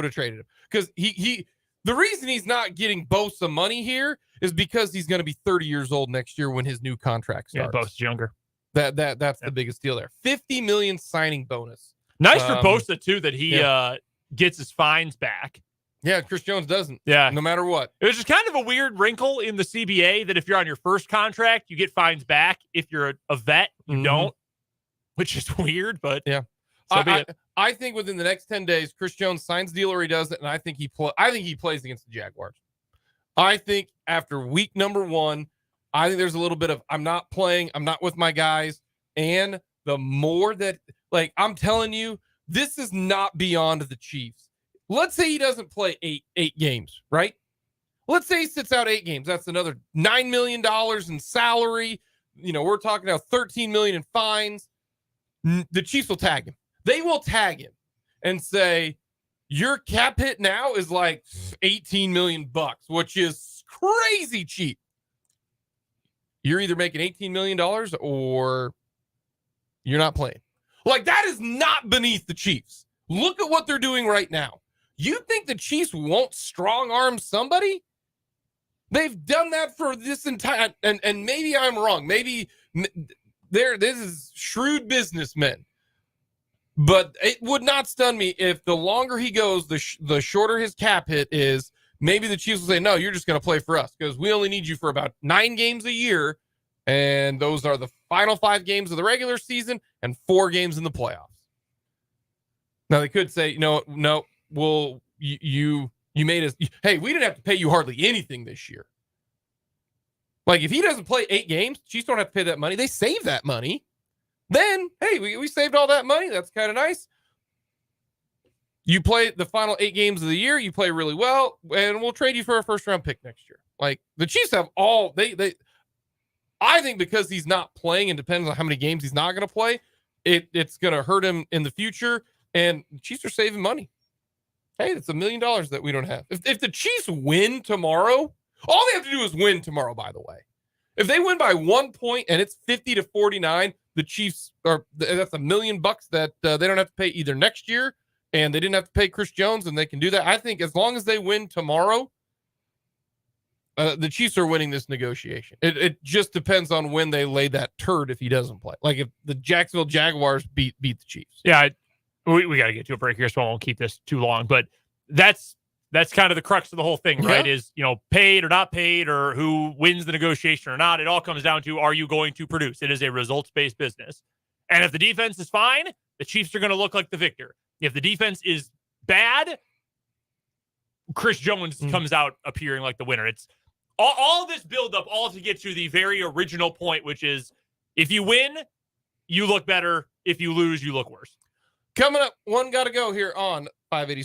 have traded him. Because the reason he's not getting Bosa money here is because he's going to be 30 years old next year when his new contract starts. Yeah, Bosa's younger. That's the biggest deal there. $50 million signing bonus. Nice for Bosa too that he gets his fines back. Yeah, Chris Jones doesn't. Yeah. No matter what. It was just kind of a weird wrinkle in the CBA that if you're on your first contract, you get fines back. If you're a vet, you don't, which is weird, but yeah. I think within the next 10 days, Chris Jones signs the deal or he doesn't, and I think he plays against the Jaguars. I think after week number 1, I think there's a little bit of I'm not playing, I'm not with my guys, and the more that, like, I'm telling you, this is not beyond the Chiefs. Let's say he doesn't play eight games, right? Let's say he sits out 8 games. That's another $9 million in salary. You know, we're talking about $13 million in fines. The Chiefs will tag him. They will tag him and say, your cap hit now is like $18 million, which is crazy cheap. You're either making $18 million or you're not playing. Like, that is not beneath the Chiefs. Look at what they're doing right now. You think the Chiefs won't strong arm somebody? They've done that for this entire, and maybe I'm wrong. Maybe this is shrewd businessmen. But it would not stun me if the longer he goes, the shorter his cap hit is. Maybe the Chiefs will say, no, you're just going to play for us because we only need you for about 9 games a year. And those are the final 5 games of the regular season and 4 games in the playoffs. Now, they could say, no, well, you made us. Hey, we didn't have to pay you hardly anything this year. Like, if he doesn't play 8 games, Chiefs don't have to pay that money. They save that money. Then, hey, we saved all that money. That's kind of nice. You play the final 8 games of the year. You play really well, and we'll trade you for a first-round pick next year. Like, the Chiefs have all they. I think because he's not playing and depends on how many games he's not going to play, it's going to hurt him in the future. And the Chiefs are saving money. Hey, it's $1 million that we don't have. If the Chiefs win tomorrow, all they have to do is win tomorrow. By the way, if they win by 1 point and it's 50-49. The Chiefs that's $1 million that they don't have to pay either next year, and they didn't have to pay Chris Jones, and they can do that. I think as long as they win tomorrow, the Chiefs are winning this negotiation. It just depends on when they lay that turd if he doesn't play. Like if the Jacksonville Jaguars beat the Chiefs. Yeah, we got to get to a break here, so I won't keep this too long. But that's kind of the crux of the whole thing, right? Is, you know, paid or not paid or who wins the negotiation or not. It all comes down to, are you going to produce? It is a results-based business. And if the defense is fine, the Chiefs are going to look like the victor. If the defense is bad, Chris Jones comes out appearing like the winner. It's all this buildup, all to get to the very original point, which is if you win, you look better. If you lose, you look worse. Coming up, one got to go here on 580.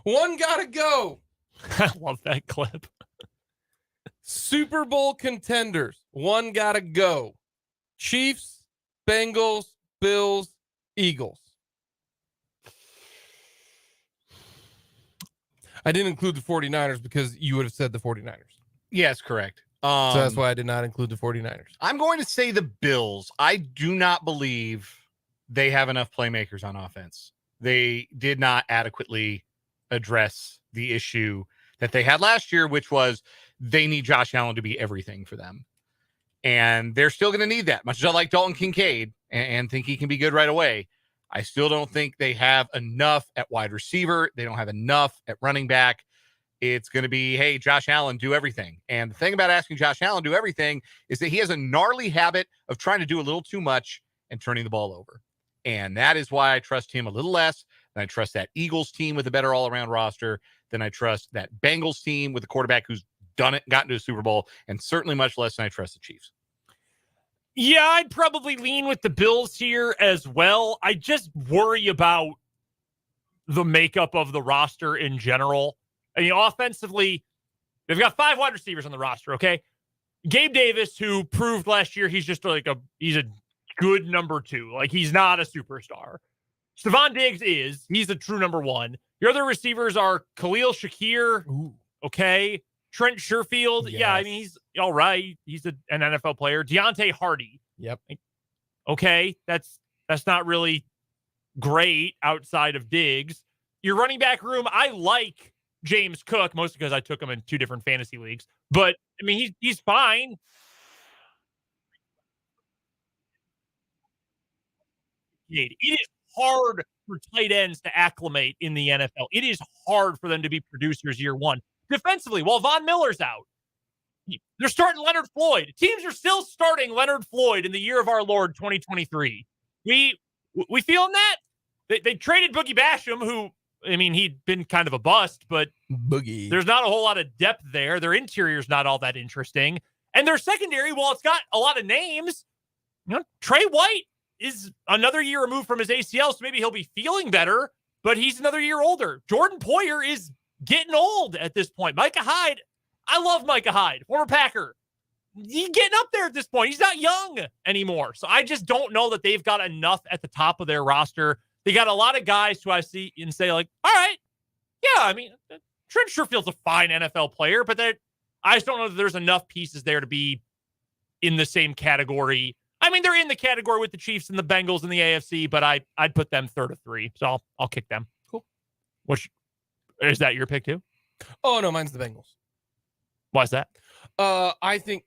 One gotta go. I love that clip. Super Bowl contenders. One gotta go. Chiefs, Bengals, Bills, Eagles. I didn't include the 49ers because you would have said the 49ers. Yes, correct. So that's why I did not include the 49ers. I'm going to say the Bills. I do not believe they have enough playmakers on offense. They did not adequately address the issue that they had last year, which was they need Josh Allen to be everything for them. And they're still going to need that. Much as I like Dalton Kincaid and think he can be good right away, I still don't think they have enough at wide receiver. They don't have enough at running back. It's going to be, hey, Josh Allen, do everything. And the thing about asking Josh Allen to do everything is that he has a gnarly habit of trying to do a little too much and turning the ball over. And that is why I trust him a little less than I trust that Eagles team with a better all-around roster, than I trust that Bengals team with a quarterback who's done it, gotten to a Super Bowl, and certainly much less than I trust the Chiefs. Yeah, I'd probably lean with the Bills here as well. I just worry about the makeup of the roster in general. I mean, offensively, they've got 5 wide receivers on the roster, okay? Gabe Davis, who proved last year he's just he's a good number 2. Like, he's not a superstar. Stephon Diggs he's a true number 1. Your other receivers are Khalil Shakir, okay? Trent Sherfield, Yes. yeah, I mean, he's all right. He's an NFL player. Deontay Hardy. Yep. Okay, that's not really great outside of Diggs. Your running back room, I like James Cook, mostly because I took him in 2 different fantasy leagues. But, I mean, he's fine. It is hard for tight ends to acclimate in the NFL. It is hard for them to be producers year one. Defensively, while Von Miller's out, they're starting Leonard Floyd. Teams are still starting Leonard Floyd in the year of our Lord 2023. We feeling that? They traded Boogie Basham, who, I mean, he'd been kind of a bust, but Boogie. there's not a whole lot of depth there. Their interior's not all that interesting. And their secondary, while it's got a lot of names, Trey White is another year removed from his ACL, so maybe he'll be feeling better, but he's another year older. Jordan Poyer is getting old at this point. Micah Hyde, I love Micah Hyde, former Packer. He's getting up there at this point. He's not young anymore. So I just don't know that they've got enough at the top of their roster. They got a lot of guys who I see and say, like, all right, yeah, I mean, Trent Sherfield's a fine NFL player, but I just don't know that there's enough pieces there to be in the same category. I mean, they're in the category with the Chiefs and the Bengals in the AFC, but I'd put them third of 3. So I'll kick them. Cool. Which, is that your pick too? Oh, no, mine's the Bengals. Why's that? I think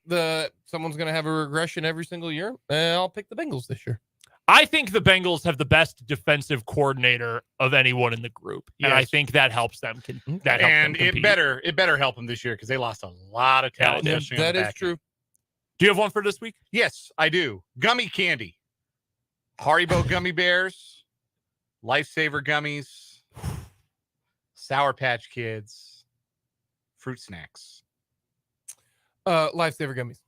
someone's going to have a regression every single year, and I'll pick the Bengals this year. I think the Bengals have the best defensive coordinator of anyone in the group, and I think that helps them. It better help them this year because they lost a lot of talent. That is true. Do you have one for this week? Yes, I do. Gummy candy, Haribo gummy bears, Lifesaver gummies, Sour Patch Kids, fruit snacks. Lifesaver gummies.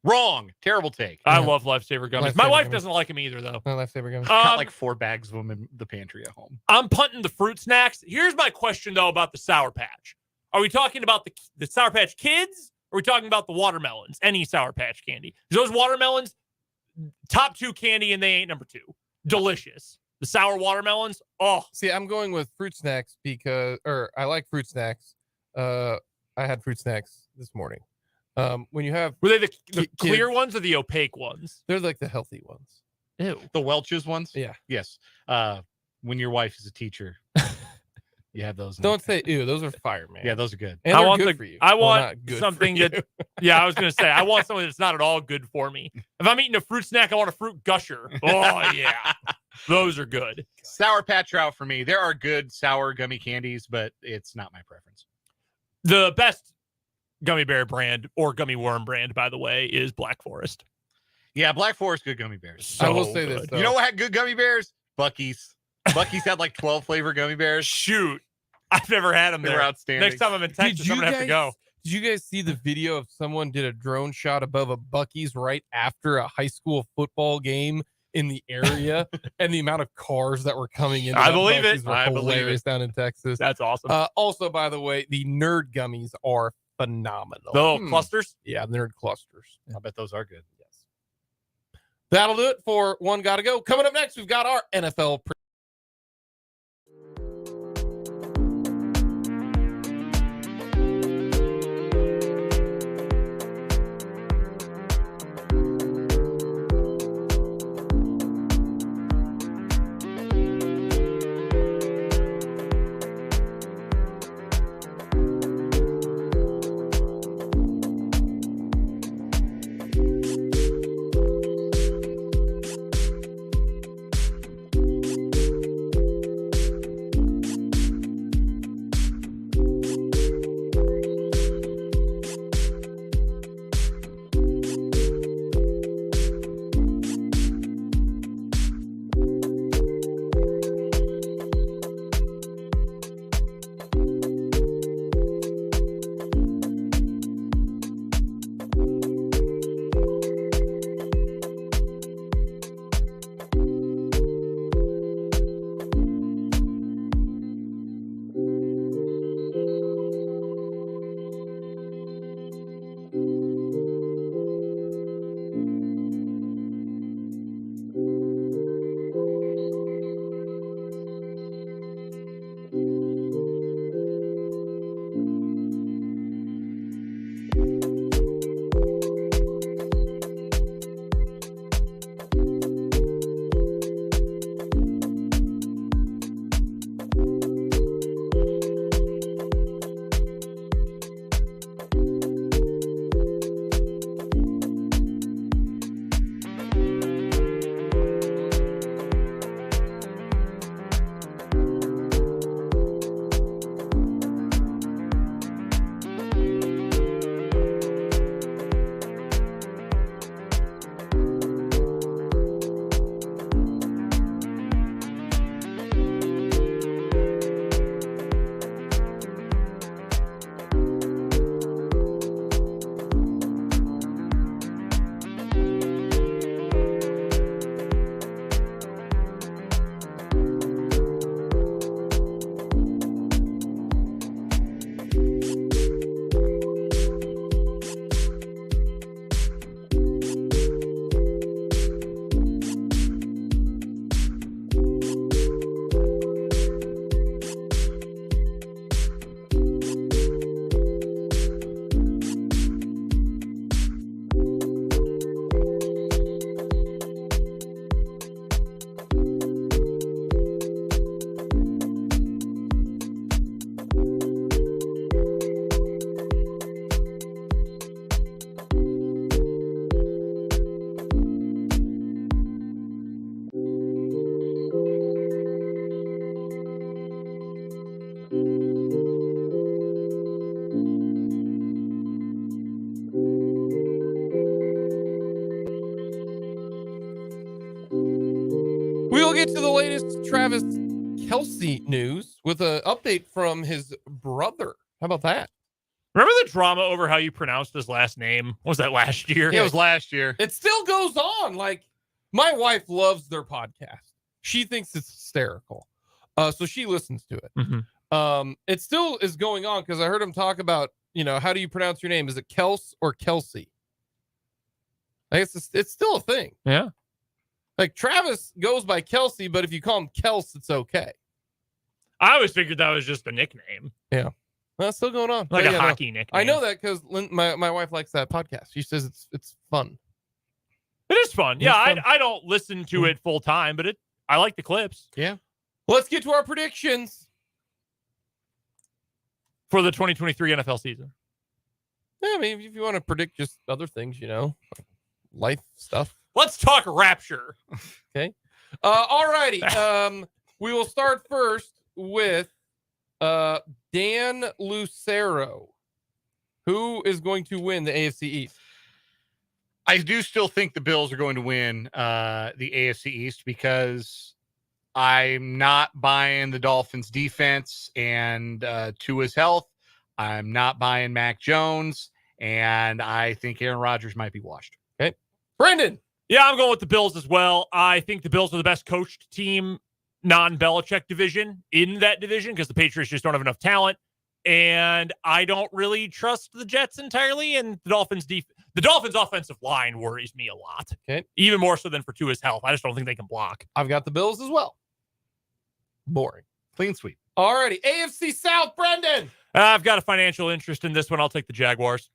Wrong. Terrible take. I love Lifesaver gummies. My wife doesn't like them either, though. Lifesaver gummies. Got like 4 bags of them in the pantry at home. I'm punting the fruit snacks. Here's my question, though, about the Sour Patch. Are we talking about the Sour Patch Kids? Or are we talking about the watermelons? Any Sour Patch candy? Those watermelons, top 2 candy, and they ain't number 2. Delicious. The sour watermelons, oh. See, I'm going with fruit snacks I like fruit snacks. I had fruit snacks this morning. When you have, were they the clear ones or the opaque ones? They're like the healthy ones. Ew. The Welch's ones? Yeah. Yes. When your wife is a teacher, you have those. Don't say ew. Those are fire, man. Yeah, those are good. And they're good for you. I want something that, yeah, I was going to say, I want something that's not at all good for me. If I'm eating a fruit snack, I want a fruit gusher. Oh, yeah. Those are good. Sour Patch are out for me. There are good sour gummy candies, but it's not my preference. The best gummy bear brand or gummy worm brand, by the way, is Black Forest. Yeah, Black Forest, good gummy bears. So I will say this, though. You know what had good gummy bears? Buc-ee's. Buc-ee's had like 12 flavor gummy bears. Shoot. I've never had them there. They're outstanding. Next time I'm in Texas, I'm going to have to go. Did you guys see the video of someone did a drone shot above a Buc-ee's right after a high school football game in the area and the amount of cars that were coming in. I believe it. Were I believe hilarious it. down in Texas. That's awesome. Also, by the way, the nerd gummies are phenomenal. The little clusters? Yeah, nerd clusters. I bet those are good. Yes. That'll do it for One Gotta Go. Coming up next, we've got our NFL We'll get to the latest Travis Kelce news with an update from his brother. How about that? Remember the drama over how you pronounced his last name? What was that last year? Yeah, it was last year. It still goes on. Like, my wife loves their podcast. She thinks it's hysterical. So she listens to it. Mm-hmm. It still is going on because I heard him talk about, how do you pronounce your name? Is it Kelce or Kelce? I guess it's still a thing. Yeah. Like, Travis goes by Kelce, but if you call him Kelce, it's okay. I always figured that was just a nickname. Yeah. Well, it's still going on. Like a hockey nickname. I know that because my wife likes that podcast. She says it's fun. It is fun. Yeah, It's fun. I don't listen to it full time, but I like the clips. Yeah. Let's get to our predictions For the 2023 NFL season. Yeah, I mean, if you want to predict just other things, life stuff. Let's talk Rapture. Okay. All righty. We will start first with Dan Lucero. Who is going to win the AFC East? I do still think the Bills are going to win the AFC East because I'm not buying the Dolphins defense and Tua's health. I'm not buying Mac Jones, and I think Aaron Rodgers might be washed. Okay. Brendan. Yeah, I'm going with the Bills as well. I think the Bills are the best coached team, non-Belichick division in that division because the Patriots just don't have enough talent. And I don't really trust the Jets entirely. And the Dolphins offensive line worries me a lot. Okay. Even more so than for Tua's health. I just don't think they can block. I've got the Bills as well. Boring. Clean sweep. Alrighty. AFC South, Brendan. I've got a financial interest in this one. I'll take the Jaguars.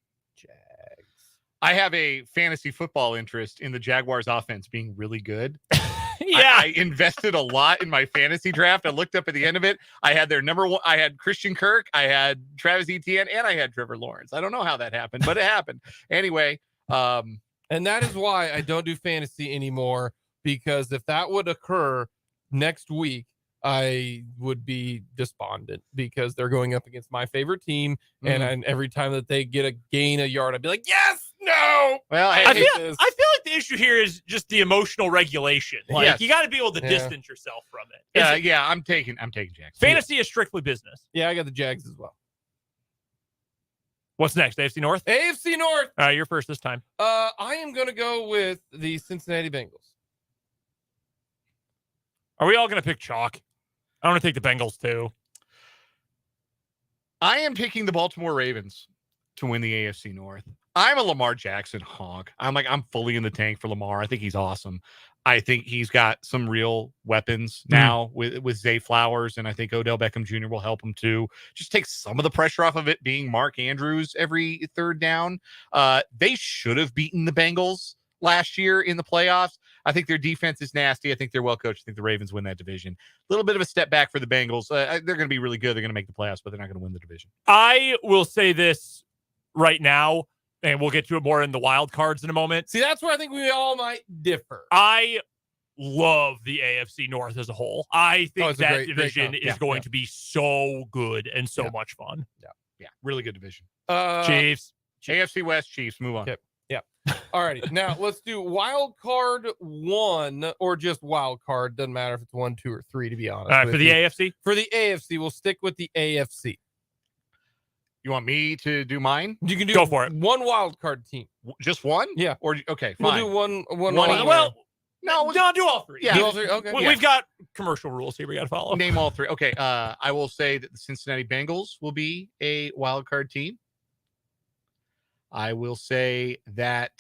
I have a fantasy football interest in the Jaguars offense being really good. Yeah. I invested a lot in my fantasy draft. I looked up at the end of it. I had their number one. I had Christian Kirk. I had Travis Etienne, and I had Trevor Lawrence. I don't know how that happened, but it happened. Anyway. And that is why I don't do fantasy anymore, because if that would occur next week, I would be despondent because they're going up against my favorite team. And every time that they get a gain a yard, I'd be like, yes, no. Well, I feel like the issue here is just the emotional regulation. Like Yes. you got to be able to distance yourself from it. Yeah, I'm taking Jags. Fantasy is strictly business. Yeah, I got the Jags as well. What's next? AFC North? AFC North. All right, you're first this time. I am going to go with the Cincinnati Bengals. Are we all going to pick chalk? I want to take the Bengals too. I am picking the Baltimore Ravens to win the AFC North. I'm a Lamar Jackson hog. I'm fully in the tank for Lamar. I think he's awesome. I think he's got some real weapons now with Zay Flowers, and I think Odell Beckham Jr. will help him too. Just take some of the pressure off of it being Mark Andrews every third down. They should have beaten the Bengals last year in the playoffs. I think their defense is nasty. I think they're well coached. I think the Ravens win that division. A little bit of a step back for the Bengals. They're going to be really good. They're going to make the playoffs, but they're not going to win the division. I will say this right now, and we'll get to it more in the wild cards in a moment. See, that's where I think we all might differ. I love the AFC North as a whole. I think it's a that great division is going to be so good and so much fun. Yeah, really good division. Chiefs. AFC West, Chiefs. Move on. Okay. All righty. Now let's do wild card 1 or just wild card. Doesn't matter if it's 1, 2, or 3, to be honest. For the AFC? For the AFC, we'll stick with the AFC. You want me to do mine? You can Go for it. One wild card team. Just one? Yeah. Or okay, We'll fine. do one. Well, no, do all three. Yeah. Do all three? Okay. We've got commercial rules here we got to follow. Name all three. Okay. I will say that the Cincinnati Bengals will be a wild card team. I will say that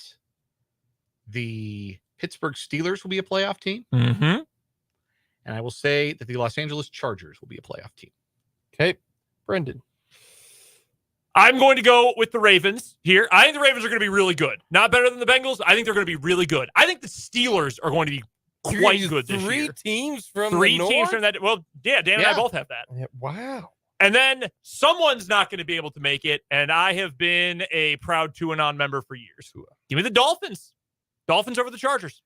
the Pittsburgh Steelers will be a playoff team. Mm-hmm. And I will say that the Los Angeles Chargers will be a playoff team. Okay. Brendan. I'm going to go with the Ravens here. I think the Ravens are going to be really good. Not better than the Bengals. I think they're going to be really good. I think the Steelers are going to be quite good this year. Three teams from Three the North? teams from that. Well, yeah, Dan and I both have that. Yeah, wow. And then someone's not going to be able to make it. And I have been a proud 2-and-on member for years. Give me the Dolphins. Dolphins over the Chargers.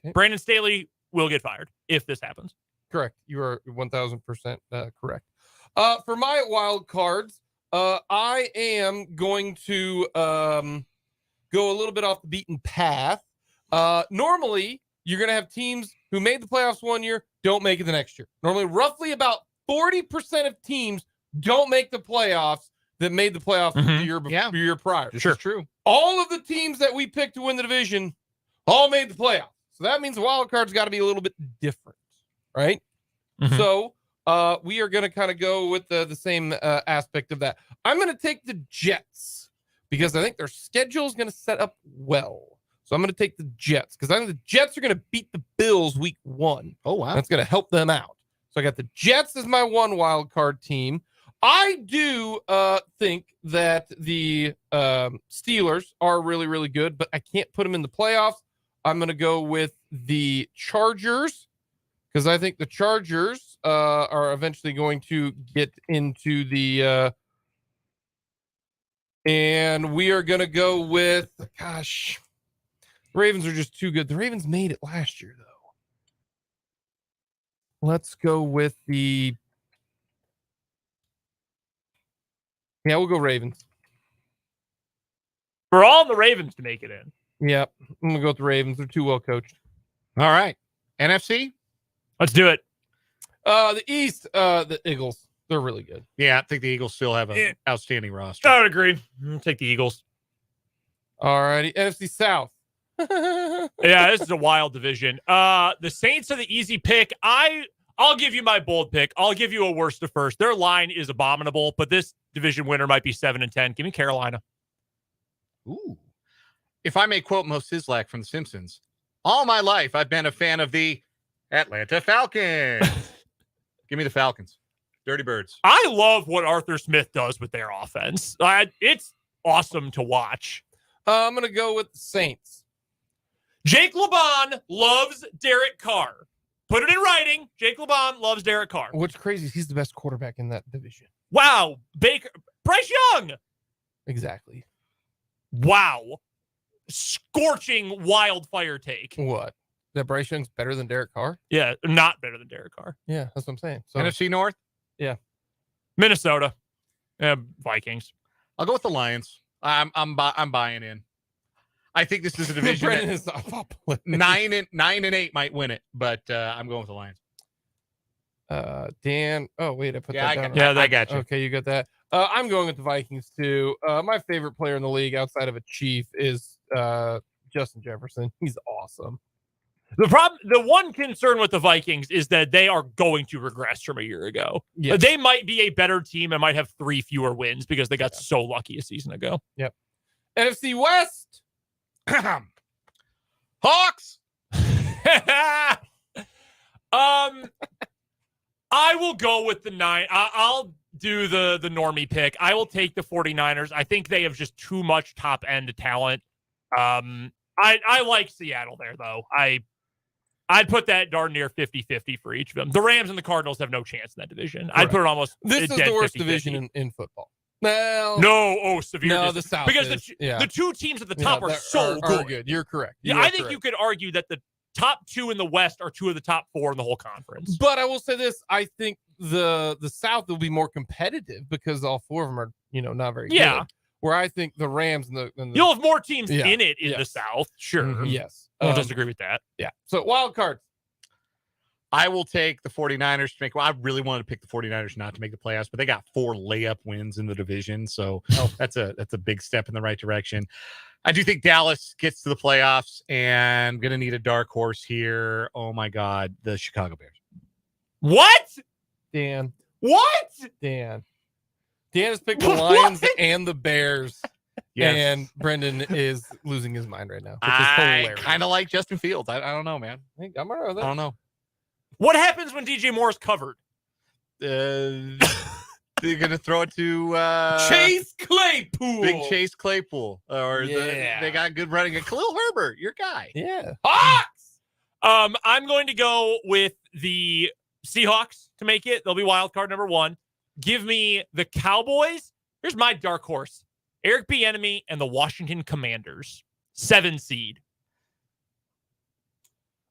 Okay. Brandon Staley will get fired if this happens. Correct. You are 1,000% correct. For my wild cards, I am going to go a little bit off the beaten path. Normally, you're going to have teams who made the playoffs one year, don't make it the next year. Normally, roughly about 40% of teams don't make the playoffs that made the playoffs the year prior. This is true. All of the teams that we picked to win the division all made the playoffs. So that means the wild card's got to be a little bit different, right? Mm-hmm. So we are going to kind of go with the same aspect of that. I'm going to take the Jets because I think their schedule is going to set up well. So I'm going to take the Jets because I think the Jets are going to beat the Bills week 1. Oh, wow. That's going to help them out. So I got the Jets as my one wild card team. I do think that the Steelers are really, really good, but I can't put them in the playoffs. I'm going to go with the Chargers because I think the Chargers are eventually going to get into the and we are going to go with, gosh, Ravens are just too good. The Ravens made it last year, though. Let's go with the... Yeah, we'll go Ravens. For all the Ravens to make it in. Yep, I'm going to go with the Ravens. They're too well coached. All right. NFC? Let's do it. The East, the Eagles. They're really good. Yeah, I think the Eagles still have an outstanding roster. I would agree. I'll take the Eagles. All righty. NFC South. Yeah, this is a wild division. The Saints are the easy pick. I'll give you my bold pick. I'll give you a worst to first. Their line is abominable, but this division winner might be 7-10. Give me Carolina. Ooh. If I may quote Mo Sislak from The Simpsons, all my life I've been a fan of the Atlanta Falcons. Give me the Falcons. Dirty Birds. I love what Arthur Smith does with their offense. It's awesome to watch. I'm going to go with the Saints. Jake LeBon loves Derek Carr. Put it in writing. Jake LeBon loves Derek Carr. What's crazy is he's the best quarterback in that division. Wow. Bryce Young. Exactly. Wow. Scorching wildfire take. What? That Bryce Young's better than Derek Carr? Yeah, not better than Derek Carr. Yeah, that's what I'm saying. So NFC North? Yeah. Minnesota. Vikings. I'll go with the Lions. I'm buying in. I think this is a division Brennan that is popular. 9-8 might win it, but I'm going with the Lions. Dan. Oh, wait, I put that down. I got you. Okay, you got that. I'm going with the Vikings too. My favorite player in the league outside of a Chief is Justin Jefferson. He's awesome. The one concern with the Vikings is that they are going to regress from a year ago. Yes. They might be a better team and might have 3 fewer wins because they got so lucky a season ago. Yep. NFC West. Hawks. I will go with the 9. I'll do the normie pick. I will take the 49ers. I think they have just too much top end talent. I like Seattle there though. I'd put that darn near 50-50 for each of them. The Rams and the Cardinals have no chance in that division. Correct. I'd put it almost. This is the worst 50-50. division in football. Well, No, severe. No, distance. the South because is, yeah. the 2 teams at the top are that so are good. good. You're correct. Yeah, I think you could argue that the top 2 in the West are 2 of the top 4 in the whole conference. But I will say this: I think the South will be more competitive because all 4 of them are not very good. Where I think the Rams and the you'll have more teams Yeah. in it in the Yes. South. Sure. Mhm. Yes, I don't disagree with that. Yeah. So wild cards. I will take the 49ers to make. Well, I really wanted to pick the 49ers not to make the playoffs, but they got 4 layup wins in the division. So that's a big step in the right direction. I do think Dallas gets to the playoffs and going to need a dark horse here. Oh my God, the Chicago Bears. What? Dan. What? Dan has picked the Lions and the Bears. Yes. And Brendan is losing his mind right now, which is I hilarious. kind of like Justin Fields. I don't know, man. I think I'm all right with I that. don't know. What happens when DJ Moore's covered? They're going to throw it to Chase Claypool. Big Chase Claypool. Yeah. They got good running. Khalil Herbert, your guy. Yeah. Hawks. I'm going to go with the Seahawks to make it. They'll be wild card number 1. Give me the Cowboys. Here's my dark horse. Eric Bieniemy and the Washington Commanders. 7 seed.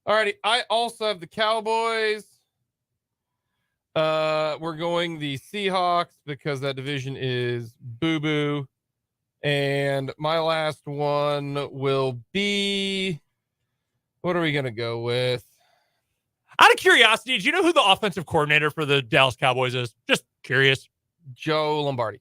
Alrighty. I also have the Cowboys. We're going the Seahawks because that division is boo-boo. And my last one will be, what are we going to go with? Out of curiosity, do you know who the offensive coordinator for the Dallas Cowboys is? Just curious. Joe Lombardi.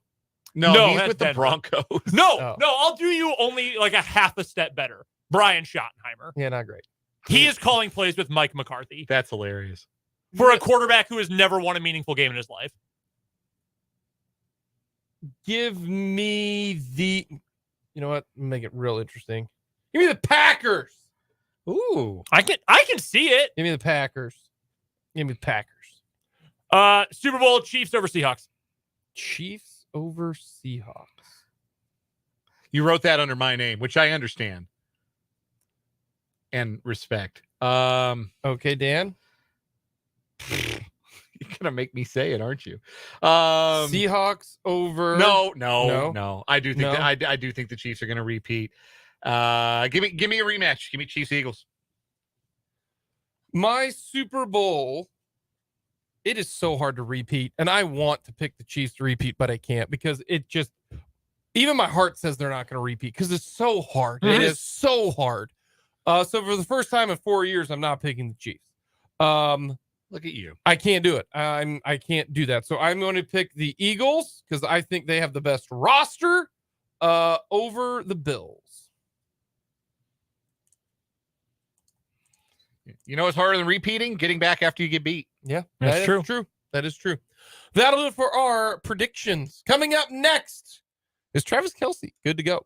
No, he's that's with the Denver. Broncos. No, I'll do you only like a half a step better. Brian Schottenheimer. Yeah, not great. He is calling plays with Mike McCarthy That's hilarious. for a quarterback who has never won a meaningful game in his life. Give me the, you know what? Make it real interesting. Give me the Packers. Ooh. I can see it. Give me the Packers. Give me the Packers. Super Bowl Chiefs over Seahawks. Chiefs over Seahawks. You wrote that under my name, which I understand and respect. Okay, Dan. You're gonna make me say it, aren't you? Seahawks over. No. I do think No? I do think the Chiefs are gonna repeat. Give me a rematch. Give me Chiefs Eagles. My Super Bowl. It is so hard to repeat, and I want to pick the Chiefs to repeat, but I can't because it just. Even my heart says they're not going to repeat because it's so hard. Mm-hmm. It is so hard. So for the first time in 4 years, I'm not picking the Chiefs. Look at you. I can't do it. I can't do that. So I'm going to pick the Eagles because I think they have the best roster over the Bills. You know what's harder than repeating? Getting back after you get beat. Yeah, That's that is true. true. That is true. That'll do it for our predictions. Coming up next is Travis Kelce. Good to go.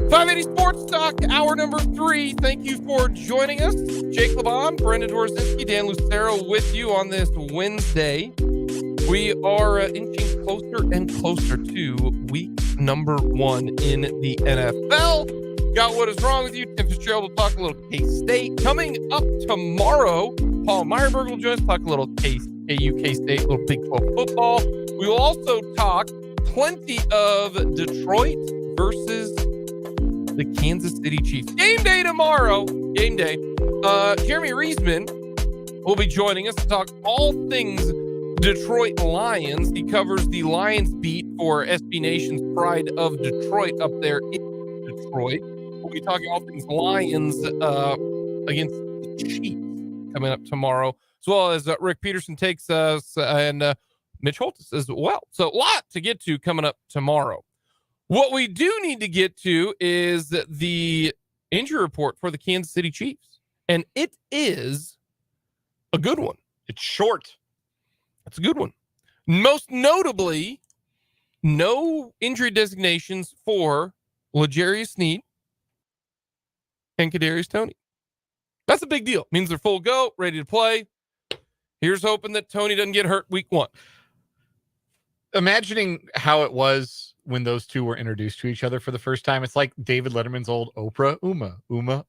580 Sports Talk, hour number 3. Thank you for joining us. Jake LeBon, Brendan Dworzynski, Dan Lucero with you on this Wednesday. We are inching closer and closer to week number 1 in the NFL. Got What Is Wrong With You? Tim Fitzgerald will talk a little K-State. Coming up tomorrow, Paul Meyerberg will join us, talk a little KU, K-State, a little Big 12 football. We will also talk plenty of Detroit versus the Kansas City Chiefs. Game day tomorrow. Game day. Jeremy Reisman will be joining us to talk all things Detroit Lions. He covers the Lions beat for SB Nation's Pride of Detroit up there in Detroit. We'll be talking all things Lions against the Chiefs coming up tomorrow, as well as Rick Peterson takes us and Mitch Holtis as well. So a lot to get to coming up tomorrow. What we do need to get to is the injury report for the Kansas City Chiefs. And it is a good one. It's short. It's a good one. Most notably, no injury designations for L'Jarius Sneed and Kadarius Toney. That's a big deal. Means they're full go, ready to play. Here's hoping that Toney doesn't get hurt week 1. Imagining how it was when those two were introduced to each other for the first time. It's like David Letterman's old Oprah, Uma,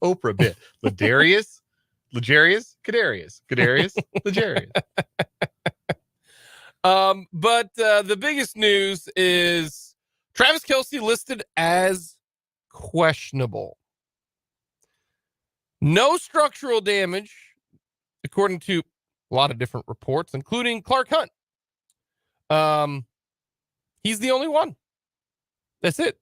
Oprah bit. L'Jarius, Kadarius, L'Jarius. But the biggest news is Travis Kelce listed as questionable. No structural damage, according to a lot of different reports, including Clark Hunt. He's the only one. That's it.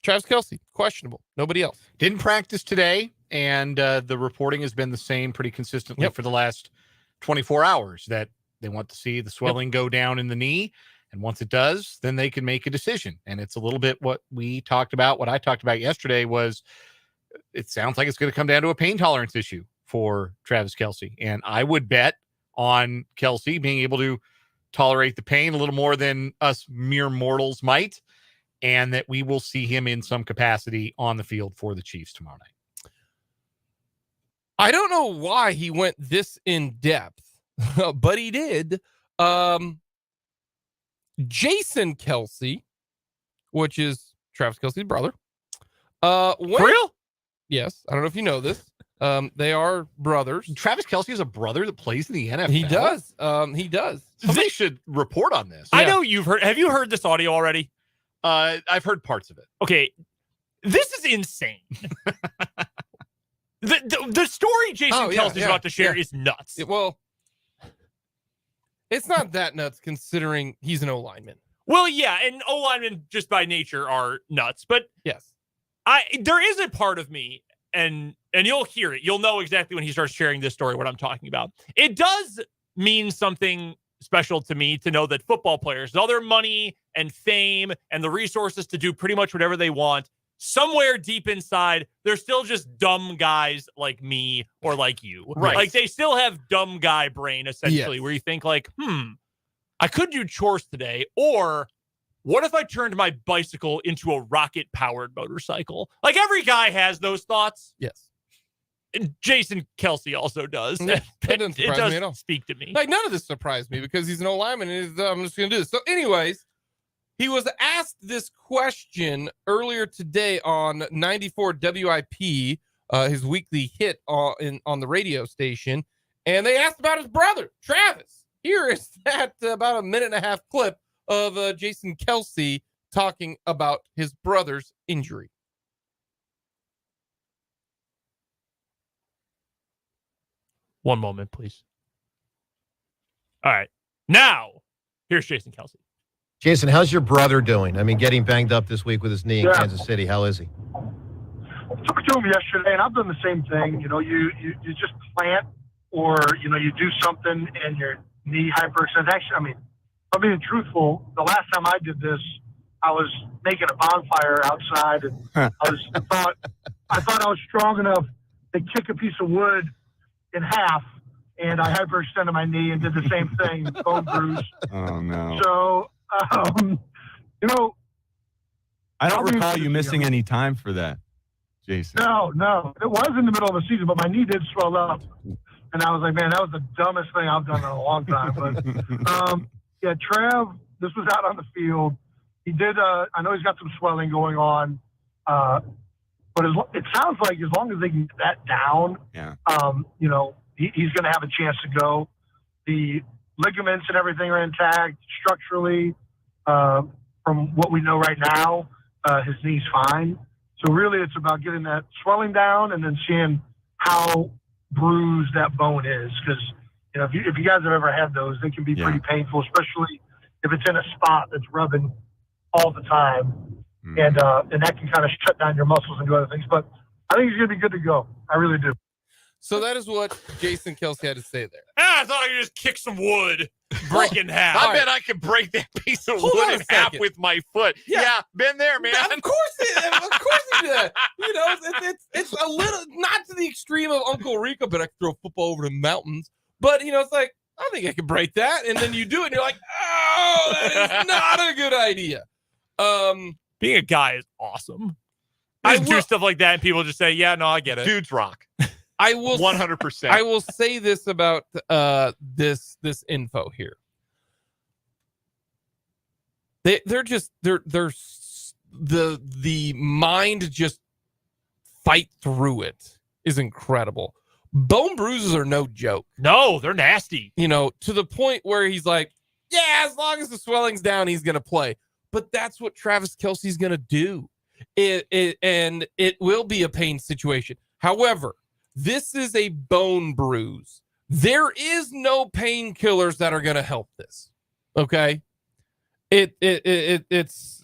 Travis Kelce, questionable. Nobody else. Didn't practice today, and the reporting has been the same pretty consistently for the last 24 hours, that they want to see the swelling go down in the knee, and once it does, then they can make a decision. And it's a little bit what we talked about. What I talked about yesterday was it sounds like it's going to come down to a pain tolerance issue for Travis Kelce. And I would bet on Kelce being able to tolerate the pain a little more than us mere mortals might, and that we will see him in some capacity on the field for the Chiefs tomorrow night. I don't know why he went this in depth, but he did. Jason Kelce, which is Travis Kelce's brother. For real? Yes. I don't know if you know this. They are brothers. Travis Kelce is a brother that plays in the NFL. He does. He does. Somebody should report on this. I know you've heard. Have you heard this audio already? I've heard parts of it. Okay. This is insane. The story Jason Kelce is about to share is nuts. Well, it's not that nuts considering he's an O-lineman. Well, yeah, and O-linemen just by nature are nuts. But yes, there is a part of me, and you'll hear it. You'll know exactly when he starts sharing this story what I'm talking about. It does mean something special to me to know that football players, all their money and fame and the resources to do pretty much whatever they want, somewhere deep inside, they're still just dumb guys like me or like you. Right. Like they still have dumb guy brain, essentially, where you think like, I could do chores today, or what if I turned my bicycle into a rocket-powered motorcycle? Like every guy has those thoughts. Yes. And Jason Kelce also does. Yeah, that doesn't surprise does me at all. Speak to me. Like none of this surprised me because he's an O-lineman and I'm just going to do this. So anyways, he was asked this question earlier today on 94 WIP, his weekly hit on the radio station. And they asked about his brother, Travis. Here is that about a minute and a half clip of Jason Kelce talking about his brother's injury. One moment, please. All right. Now, here's Jason Kelce. Jason, how's your brother doing? I mean, getting banged up this week with his knee in Kansas City. How is he? I talked to him yesterday, and I've done the same thing. You know, you just plant or, you know, you do something and your knee hyperextends. Actually, I mean, if I'm being truthful, the last time I did this, I was making a bonfire outside, and I thought I was strong enough to kick a piece of wood in half, and I hyperextended my knee and did the same thing, bone bruise. Oh, no. So, you know, I don't recall you missing any time for that. Jason. No. It was in the middle of the season, but my knee did swell up. And I was like, man, that was the dumbest thing I've done in a long time. But, yeah, Trev, this was out on the field. He did, I know he's got some swelling going on. But it sounds like as long as they can get that down, you know, he's going to have a chance to go. The ligaments and everything are intact structurally. From what we know right now, his knee's fine. So really it's about getting that swelling down and then seeing how bruised that bone is. Because, you know, if you guys have ever had those, they can be pretty painful, especially if it's in a spot that's rubbing all the time. And that can kind of shut down your muscles and do other things. But I think he's going to be good to go. I really do. So that is what Jason Kelce had to say there. I thought I could just kick some wood, break in half. I bet I could break that piece of wood in half with my foot. Yeah, been there, man. Of course he did that. You know, it's a little, not to the extreme of Uncle Rico, but I could throw a football over the mountains. But, you know, it's like, I think I could break that. And then you do it, and you're like, oh, that is not a good idea. Being a guy is awesome. I do stuff like that, and people just say, yeah, no, I get it. Dudes rock. I will 100%. I will say this about this info here. They're the mind just fight through it is incredible. Bone bruises are no joke. No, they're nasty. You know, to the point where he's like, yeah, as long as the swelling's down, he's gonna play. But that's what Travis Kelce's gonna do. And it will be a pain situation. However, this is a bone bruise. There is no painkillers that are going to help this. Okay. It's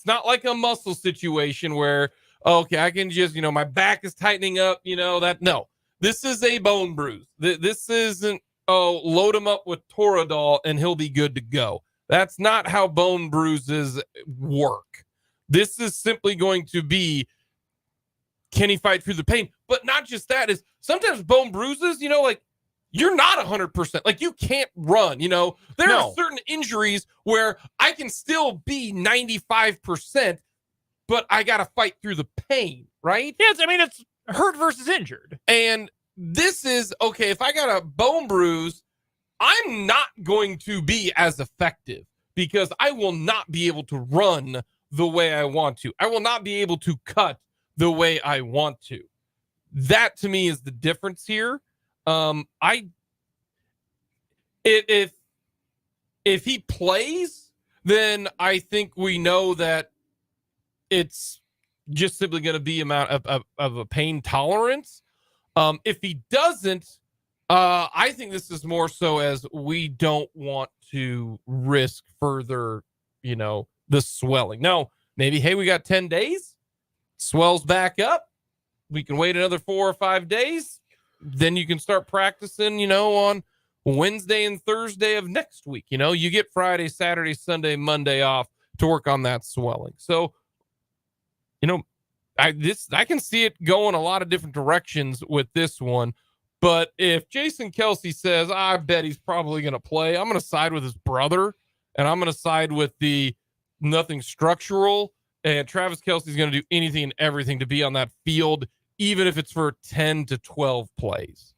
not like a muscle situation where, okay, I can just, you know, my back is tightening up, you know, this is a bone bruise. This isn't, load him up with Toradol and he'll be good to go. That's not how bone bruises work. This is simply going to be, can he fight through the pain? But not just that, is sometimes bone bruises, you know, like you're not 100%. Like you can't run, you know. There are certain injuries where I can still be 95%, but I got to fight through the pain, right? Yeah, it's hurt versus injured. And this is, okay, if I got a bone bruise, I'm not going to be as effective because I will not be able to run the way I want to. I will not be able to cut the way I want to. That to me is the difference here. If he plays, then I think we know that it's just simply going to be amount of a pain tolerance. If he doesn't, I think this is more so as we don't want to risk further, you know, the swelling. No, maybe, hey, we got 10 days, swells back up. We can wait another 4 or 5 days. Then you can start practicing, you know, on Wednesday and Thursday of next week. You know, you get Friday, Saturday, Sunday, Monday off to work on that swelling. So, you know, I can see it going a lot of different directions with this one. But if Jason Kelce says, I bet he's probably going to play, I'm going to side with his brother, and I'm going to side with the nothing structural. And Travis Kelce is going to do anything and everything to be on that field, even if it's for 10 to 12 plays.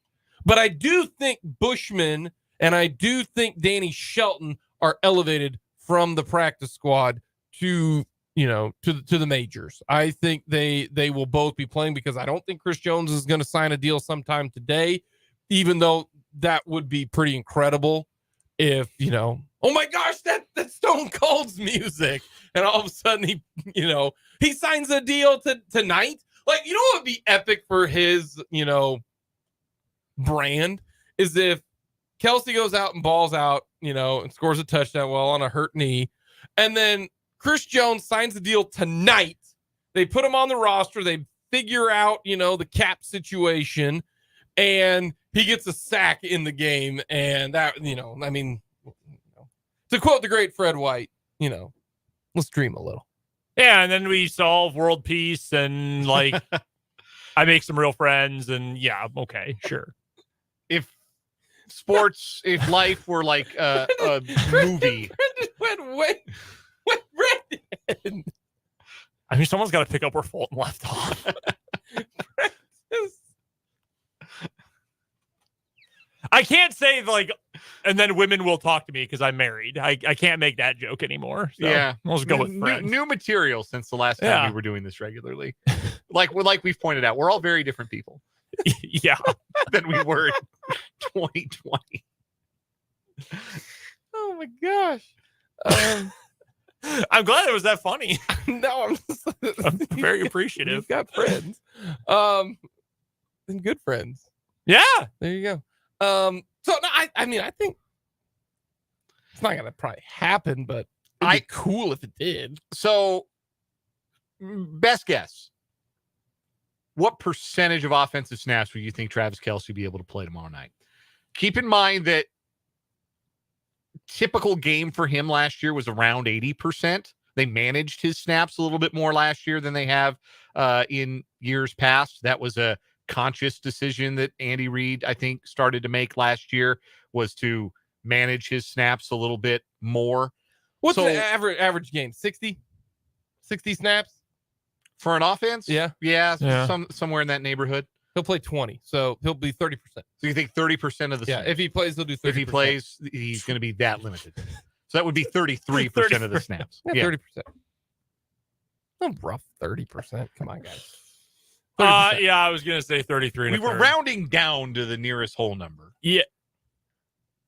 But I do think Bushman and I do think Danny Shelton are elevated from the practice squad to, you know, to the majors. I think they will both be playing because I don't think Chris Jones is going to sign a deal sometime today, even though that would be pretty incredible if, you know, oh my gosh, that's Stone Cold's music. And all of a sudden he signs a deal tonight. Like, you know what would be epic for his, you know, brand is if Kelce goes out and balls out, you know, and scores a touchdown while on a hurt knee. And then Chris Jones signs the deal tonight. They put him on the roster. They figure out, you know, the cap situation, and he gets a sack in the game. And that, you know, I mean, to quote the great Fred White, you know, let's dream a little. Yeah, and then we solve world peace and, like, I make some real friends, and yeah, okay, sure. If life were like a movie. Brendan went redhead. I mean, someone's got to pick up where Fulton left off. I can't say like, and then women will talk to me because I'm married. I can't make that joke anymore. So Yeah, we'll just go with friends. New material since the last time we were doing this regularly. like we've pointed out, we're all very different people. Yeah, than we were in 2020. Oh my gosh. I'm glad it was that funny. No, I'm very appreciative. You've got friends. And good friends. Yeah. There you go. So no, I mean, I think it's not gonna probably happen, but it'd be cool if it did. So, best guess. What percentage of offensive snaps would you think Travis Kelce will be able to play tomorrow night? Keep in mind that typical game for him last year was around 80%. They managed his snaps a little bit more last year than they have in years past. That was a conscious decision that Andy Reid, I think, started to make last year, was to manage his snaps a little bit more. What's the average game? 60 snaps for an offense? Yeah. Somewhere in that neighborhood. He'll play 20, so he'll be 30%. So you think 30% of the snaps? If he plays, he'll do 30%. If he plays, he's going to be that limited. So that would be 33% of the snaps. Yeah, 30%. No rough 30%. Come on, guys. 30%. Yeah, I was gonna say 33. We were rounding down to the nearest whole number. Yeah.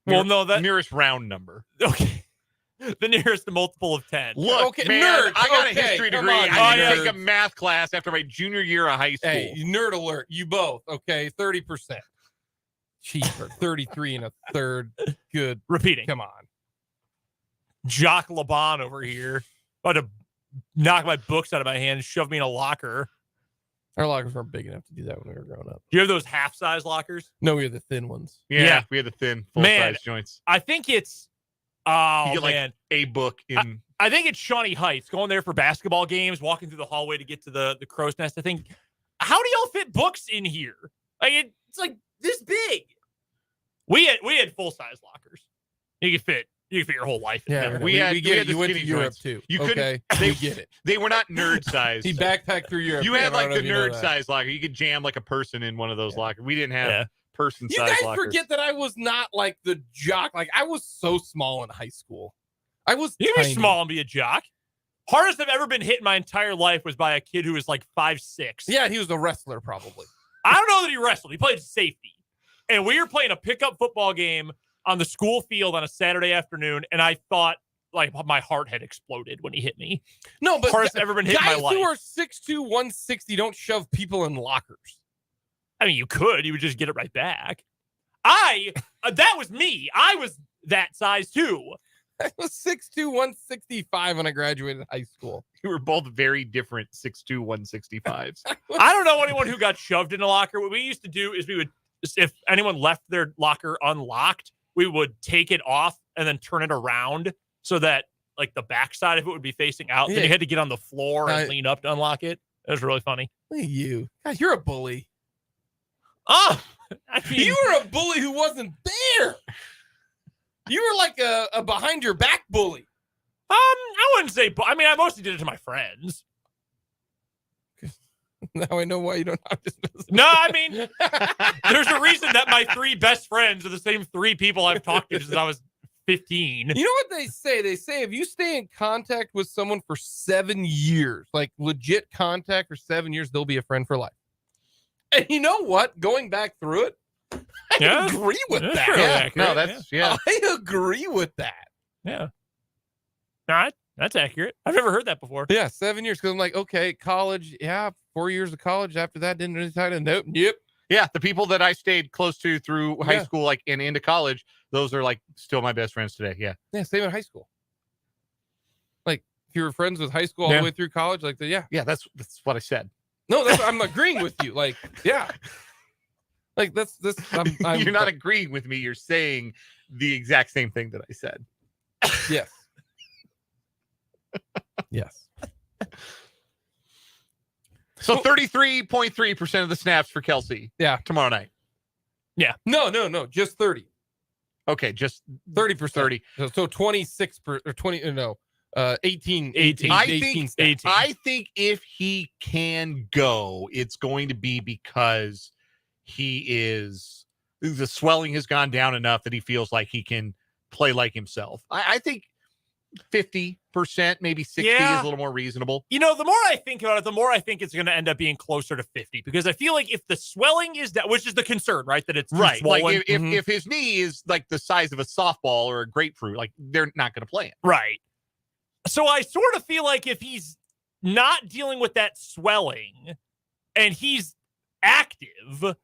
Well, no, that nearest round number. Okay. The nearest multiple of 10. Look, okay, man, nerd. I got a history degree. On, I had to take a math class after my junior year of high school. Hey, nerd alert. You both. Okay, 30%. Cheaper. 33 and a third. Good. Repeating. Come on. Jock Laban over here. About to knock my books out of my hand and shove me in a locker. Our lockers weren't big enough to do that when we were growing up. Do you have those half-size lockers? No, we had the thin ones. Yeah. We had the thin, full-size joints. I think it's you get like a book in. I think it's Shawnee Heights, going there for basketball games, walking through the hallway to get to the crow's nest. I think, how do y'all fit books in here? Like it's like this big. We had full-size lockers. You could fit your whole life in there. We had you went to skinny Europe joints. too. You okay, they get it. They were not nerd sized. He backpacked through Europe. You had like the nerd size locker. You could jam like a person in one of those lockers. We didn't have person size lockers. You guys forget that I was not like the jock. Like I was so small in high school. I was. You can be small and be a jock. Hardest I've ever been hit in my entire life was by a kid who was like 5'6". Yeah, he was a wrestler probably. I don't know that he wrestled. He played safety, and we were playing a pickup football game on the school field on a Saturday afternoon, and I thought like my heart had exploded when he hit me. No, but hardest I've ever been hit in my life. Guys who are 6'2", 160 don't shove people in lockers. I mean, you could. You would just get it right back. That was me. I was that size too. I was 6'2", 165 when I graduated high school. You were both very different 6'2", 165s. I don't know anyone who got shoved in a locker. What we used to do is if anyone left their locker unlocked, we would take it off and then turn it around so that like the backside of it would be facing out. Yeah. Then you had to get on the floor and lean up to unlock it. It was really funny. Look at you. God, you're a bully. Oh, I mean, you were a bully who wasn't there. You were like a behind your back bully. I wouldn't say. I mean, I mostly did it to my friends. Now I know why you don't have this. No, I mean, there's a reason that my 3 best friends are the same 3 people I've talked to since I was 15. You know what they say? They say if you stay in contact with someone for 7 years, like legit contact for 7 years, they'll be a friend for life. And you know what? Going back through it, I agree with that. Really accurate. No, that's I agree with that. Yeah. No, that's accurate. I've never heard that before. Yeah, 7 years. Because I'm like, okay, college. Yeah, 4 years of college. After that, didn't really talk to. Nope. Yep. Yeah, the people that I stayed close to through high school, like and into college, those are like still my best friends today. Yeah. Yeah, same in high school. Like if you were friends with high school all the way through college, like yeah, that's what I said. No, I'm agreeing with you. Like, yeah. Like that's I'm You're not agreeing with me. You're saying the exact same thing that I said. Yes. Yes. So 33.3% of the snaps for Kelce. Yeah. Tomorrow night. Yeah. No. Just 30. Okay. Just 30%. 30. So 26 or 20. No. 18. I think if he can go, it's going to be because the swelling has gone down enough that he feels like he can play like himself. I think 50%, maybe 60 is a little more reasonable. The more I think about it, the more I think it's going to end up being closer to 50, because I feel like if the swelling is that, which is the concern, right? That it's too swollen. Like if his knee is like the size of a softball or a grapefruit, like they're not going to play him. Right. So I sort of feel like if he's not dealing with that swelling and he's active,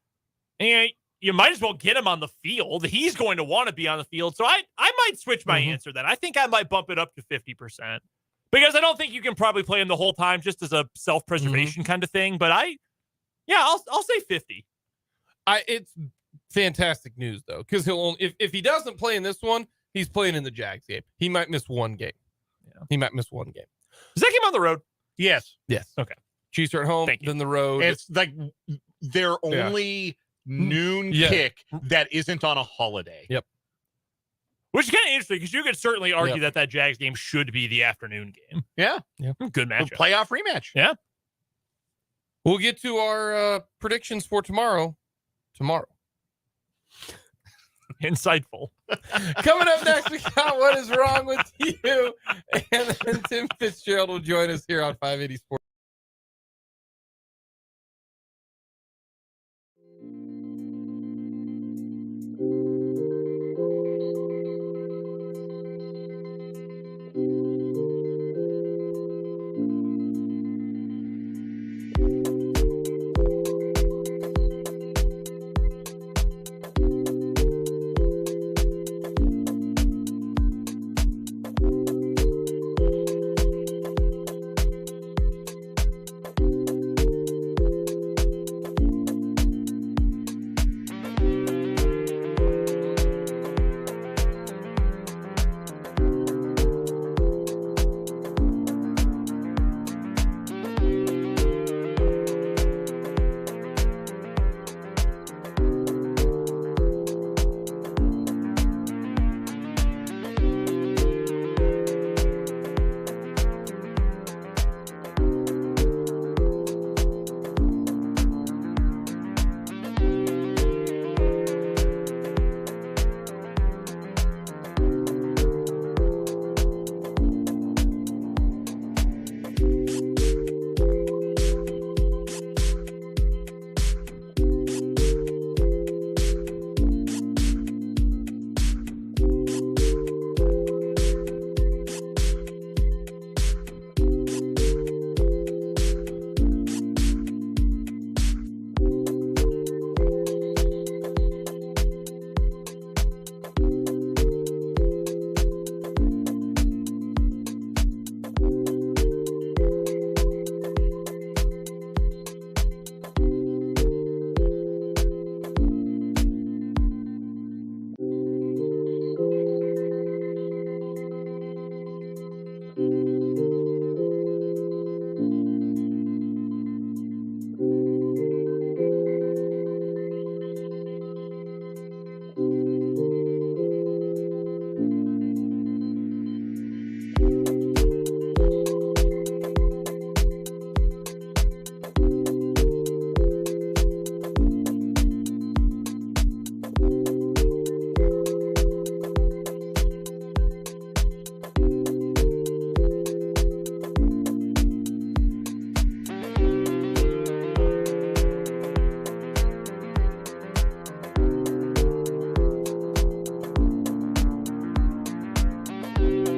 and you might as well get him on the field. He's going to want to be on the field. So I might switch my answer then. I think I might bump it up to 50%, because I don't think you can probably play him the whole time just as a self-preservation kind of thing. But I'll say 50. It's fantastic news though, because he'll if he doesn't play in this one, he's playing in the Jags game. He might miss one game. Yeah. He might miss one game. Is that game on the road? Yes. Okay. Chiefs are at home, then the road. It's like their only noon kick that isn't on a holiday. Yep. Which is kind of interesting, because you could certainly argue that Jags game should be the afternoon game. Yeah. Good matchup. Playoff rematch. Yeah. We'll get to our predictions for tomorrow. Insightful. Coming up next, we got What Is Wrong With You? And then Tim Fitzgerald will join us here on 580 Sports.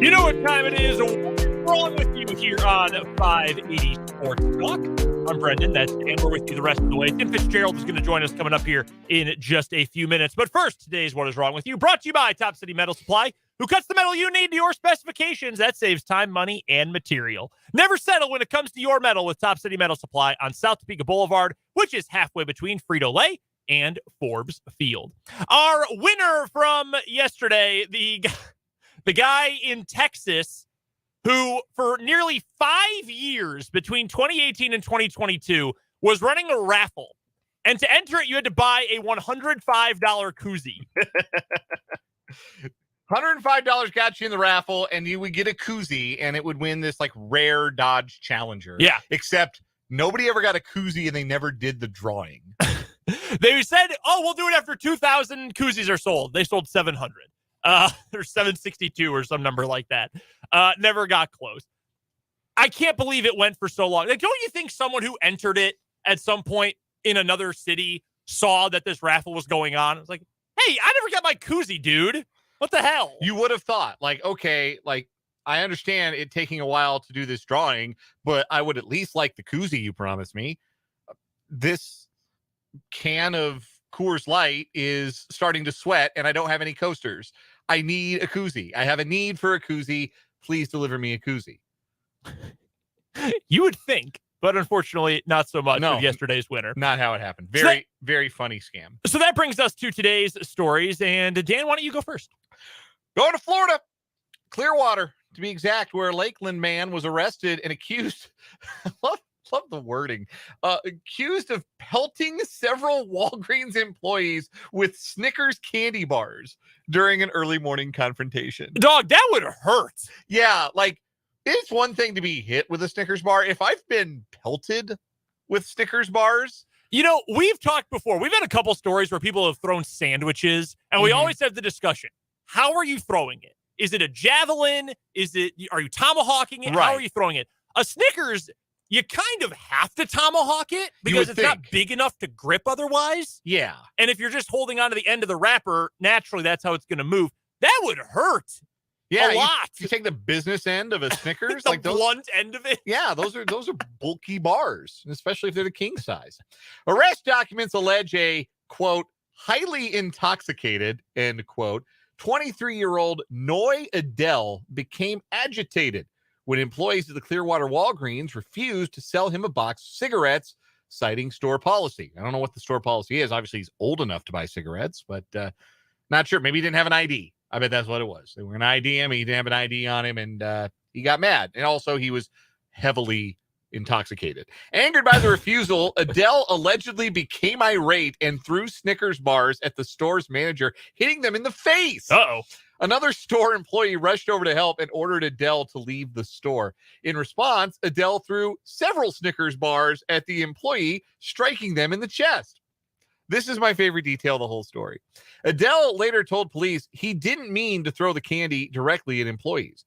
You know what time it is. What's wrong with you here on 580 Sports Talk? I'm Brendan, and we're with you the rest of the way. Tim Fitzgerald is going to join us coming up here in just a few minutes. But first, today's What Is Wrong With You, brought to you by Top City Metal Supply, who cuts the metal you need to your specifications. That saves time, money, and material. Never settle when it comes to your metal with Top City Metal Supply on South Topeka Boulevard, which is halfway between Frito-Lay and Forbes Field. Our winner from yesterday, the guy in Texas who for nearly 5 years between 2018 and 2022 was running a raffle. And to enter it, you had to buy a $105 koozie. $105 got you in the raffle, and you would get a koozie, and it would win this like rare Dodge Challenger. Yeah. Except nobody ever got a koozie, and they never did the drawing. They said, "Oh, we'll do it after 2,000 koozies are sold." They sold 700. Or 762 or some number like that. Never got close. I can't believe it went for so long. Like, don't you think someone who entered it at some point in another city saw that this raffle was going on? It was like, hey, I never got my koozie, dude. What the hell? You would have thought, like, okay, like, I understand it taking a while to do this drawing, but I would at least like the koozie you promised me. This can of Coors Light is starting to sweat, and I don't have any coasters. I need a koozie. I have a need for a koozie. Please deliver me a koozie. You would think, but unfortunately, not so much with yesterday's winner. Not how it happened. Very funny scam. So that brings us to today's stories. And Dan, why don't you go first? Going to Florida, Clearwater, to be exact, where a Lakeland man was arrested and accused. Love the wording. Accused of pelting several Walgreens employees with Snickers candy bars during an early morning confrontation. Dog, that would hurt. Yeah, like, it's one thing to be hit with a Snickers bar. If I've been pelted with Snickers bars. You know, we've talked before. We've had a couple stories where people have thrown sandwiches, and we always have the discussion. How are you throwing it? Is it a javelin? Are you tomahawking it? Right. How are you throwing it? A Snickers, you kind of have to tomahawk it because it's not big enough to grip otherwise. Yeah. And if you're just holding on to the end of the wrapper, naturally that's how it's going to move. That would hurt. Yeah, a lot. You take the business end of a Snickers, the like those blunt end of it. Yeah, those are bulky bars, especially if they're the king size. Arrest documents allege a, quote, highly intoxicated, end quote, 23-year-old Noy Adele became agitated when employees of the Clearwater Walgreens refused to sell him a box of cigarettes, citing store policy. I don't know what the store policy is. Obviously, he's old enough to buy cigarettes, but not sure. Maybe he didn't have an ID. I bet that's what it was. They were going to ID him. He didn't have an ID on him, and he got mad. And also, he was heavily intoxicated. Angered by the refusal, Adele allegedly became irate and threw Snickers bars at the store's manager, hitting them in the face. Uh-oh. Another store employee rushed over to help and ordered Adele to leave the store. In response, Adele threw several Snickers bars at the employee, striking them in the chest. This is my favorite detail of the whole story. Adele later told police he didn't mean to throw the candy directly at employees.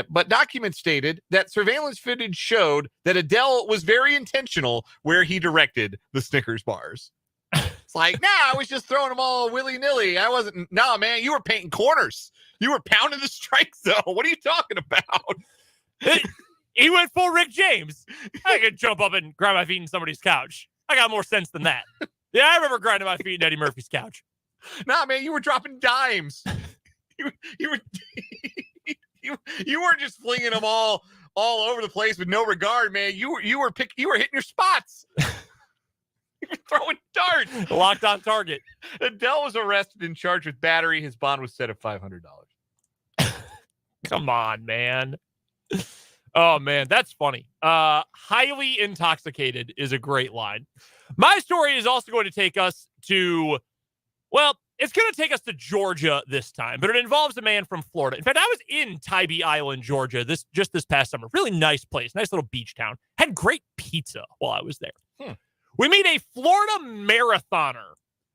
But documents stated that surveillance footage showed that Adele was very intentional where he directed the Snickers bars. It's like, nah, I was just throwing them all willy-nilly. I wasn't. Nah, man, you were painting corners. You were pounding the strike zone. What are you talking about? He went full Rick James. I could jump up and grab my feet in somebody's couch. I got more sense than that. Yeah, I remember grinding my feet in Eddie Murphy's couch. Nah, man, you were dropping dimes. You were you weren't just flinging them all over the place with no regard, man. You were hitting your spots. You were throwing darts. Locked on target. Adele was arrested and charged with battery. His bond was set at $500. Come on, man. Oh, man, that's funny. Highly intoxicated is a great line. My story is also going to take us to, well, it's going to take us to Georgia this time, but it involves a man from Florida. In fact, I was in Tybee Island, Georgia, this past summer. Really nice place, nice little beach town. Had great pizza while I was there. We meet a Florida marathoner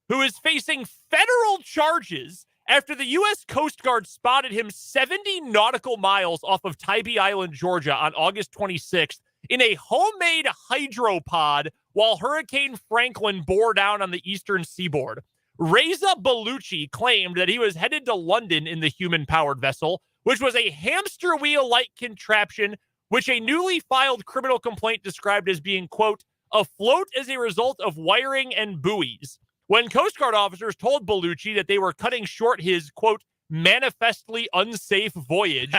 who is facing federal charges after the U.S. Coast Guard spotted him 70 nautical miles off of Tybee Island, Georgia on August 26th in a homemade hydropod while Hurricane Franklin bore down on the eastern seaboard. Reza Bellucci claimed that he was headed to London in the human-powered vessel, which was a hamster wheel-like contraption, which a newly filed criminal complaint described as being, quote, afloat as a result of wiring and buoys. When Coast Guard officers told Bellucci that they were cutting short his, quote, manifestly unsafe voyage,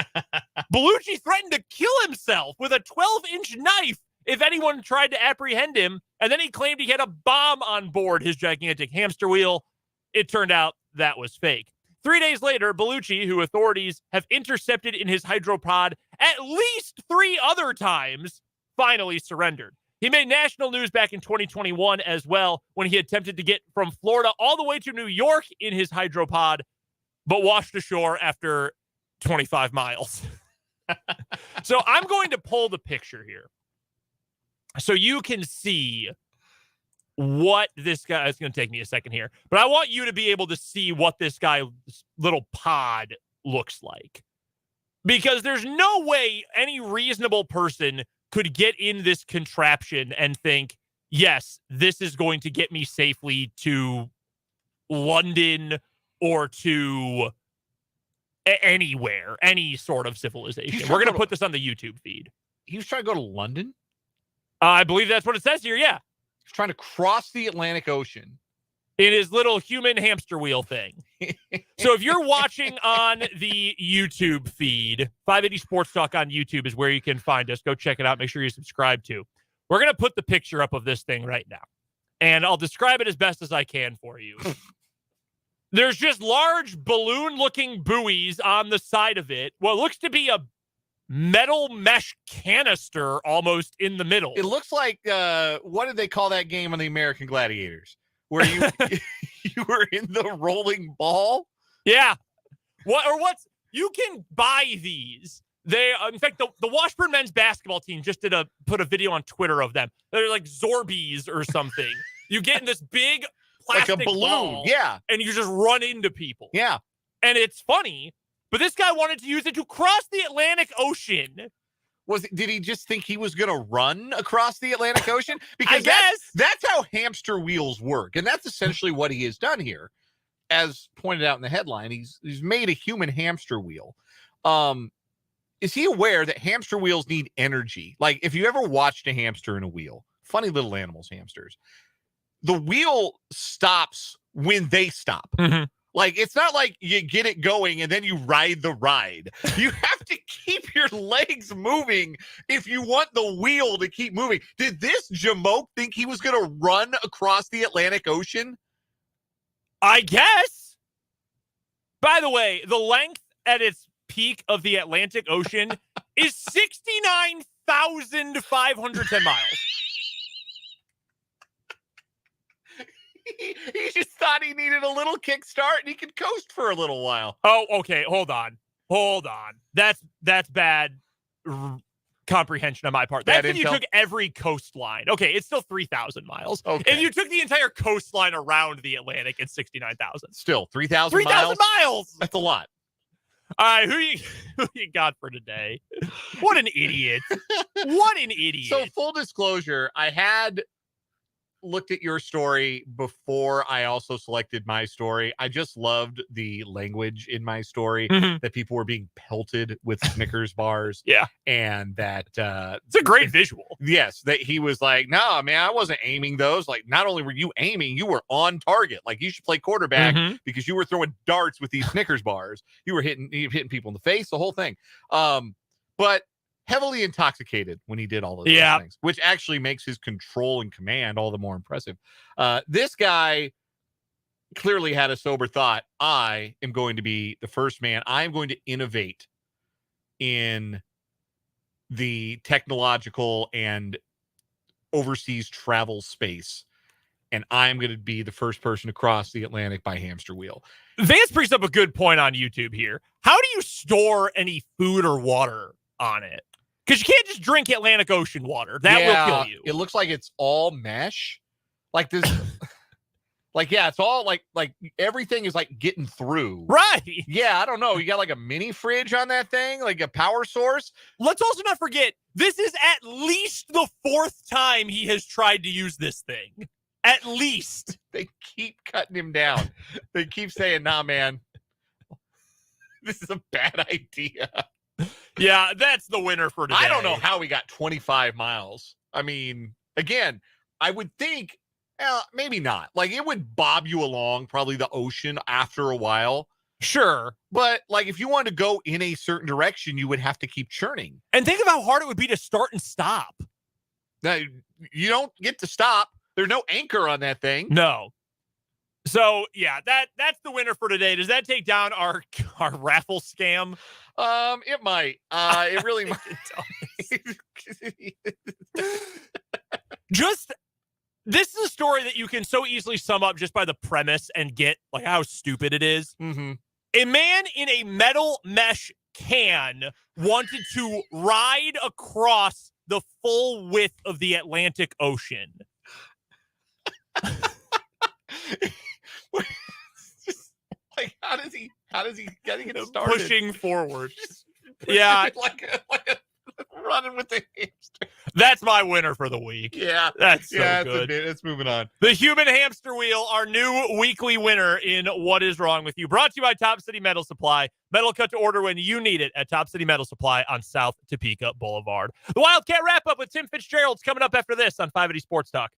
Bellucci threatened to kill himself with a 12-inch knife if anyone tried to apprehend him, and then he claimed he had a bomb on board his gigantic hamster wheel. It turned out that was fake. 3 days later, Bellucci, who authorities have intercepted in his hydropod at least 3 other times, finally surrendered. He made national news back in 2021 as well when he attempted to get from Florida all the way to New York in his hydropod, but washed ashore after 25 miles. So I'm going to pull the picture here so you can see what this guy, it's going to take me a second here, but I want you to be able to see what this guy's little pod looks like, because there's no way any reasonable person could get in this contraption and think, yes, this is going to get me safely to London or to anywhere, any sort of civilization. We're going to put this on the YouTube feed. He was trying to go to London? I believe that's what it says here, yeah. He's trying to cross the Atlantic Ocean. In his little human hamster wheel thing. So if you're watching on the YouTube feed, 580 Sports Talk on YouTube is where you can find us. Go check it out. Make sure you subscribe to. We're going to put the picture up of this thing right now, and I'll describe it as best as I can for you. There's just large balloon-looking buoys on the side of it. What looks to be a metal mesh canister almost in the middle. It looks like, what did they call that game on the American Gladiators? Where you you were in the rolling ball? Yeah. You can buy these. They, in fact, the Washburn men's basketball team just put a video on Twitter of them. They're like Zorbies or something. You get in this big plastic like a balloon, ball, yeah, and you just run into people. Yeah. And it's funny, but this guy wanted to use it to cross the Atlantic Ocean. Did he just think he was going to run across the Atlantic Ocean? Because I guess that's how hamster wheels work. And that's essentially what he has done here. As pointed out in the headline, he's made a human hamster wheel. Is he aware that hamster wheels need energy? Like, if you ever watched a hamster in a wheel, funny little animals, hamsters, the wheel stops when they stop. Mm-hmm. Like, it's not like you get it going and then you ride the ride. You have to keep your legs moving if you want the wheel to keep moving. Did this jamoke think he was going to run across the Atlantic Ocean? I guess. By the way, the length at its peak of the Atlantic Ocean is 69,510 miles. He just thought he needed a little kickstart and he could coast for a little while. Oh, okay. Hold on. That's bad comprehension on my part. That's if you took every coastline. Okay, it's still 3,000 miles. Okay. If you took the entire coastline around the Atlantic, it's 69,000. Still 3,000 miles? 3,000 miles! That's a lot. All right, who you got for today? What an idiot. What an idiot. So, full disclosure, I had looked at your story before I also selected my story. I just loved the language in my story, that people were being pelted with Snickers bars. Yeah. And that it's a great visual. Yes, that he was like, no, man, I wasn't aiming those. Like, not only were you aiming, you were on target. Like, you should play quarterback because you were throwing darts with these Snickers bars. You were hitting people in the face, the whole thing. But heavily intoxicated when he did all of those things, which actually makes his control and command all the more impressive. This guy clearly had a sober thought. I am going to be the first man. I'm going to innovate in the technological and overseas travel space, and I'm going to be the first person to cross the Atlantic by hamster wheel. Vance brings up a good point on YouTube here. How do you store any food or water on it? Because you can't just drink Atlantic Ocean water. That will kill you. It looks like it's all mesh. Like this. It's all like everything is like getting through. Right. Yeah, I don't know. You got like a mini fridge on that thing, like a power source. Let's also not forget, this is at least the 4th time he has tried to use this thing. At least. They keep cutting him down. They keep saying, nah, man, this is a bad idea. Yeah, that's the winner for today. I don't know how he got 25 miles. I mean, again, I would think, maybe not. Like, it would bob you along probably the ocean after a while. Sure. But, like, if you wanted to go in a certain direction, you would have to keep churning. And think of how hard it would be to start and stop. Now, you don't get to stop. There's no anchor on that thing. No. So, yeah, that's the winner for today. Does that take down our raffle scam? It might. It really might. This is a story that you can so easily sum up just by the premise and get like how stupid it is. Mm-hmm. A man in a metal mesh can wanted to ride across the full width of the Atlantic Ocean. Like, how does he getting it started? Pushing forward. Yeah. like a running with the hamster. That's my winner for the week. Yeah. That's so good. Let's moving on. The human hamster wheel, our new weekly winner in What Is Wrong With You. Brought to you by Top City Metal Supply. Metal cut to order when you need it at Top City Metal Supply on South Topeka Boulevard. The Wildcat wrap-up with Tim Fitzgerald's coming up after this on 580 Sports Talk.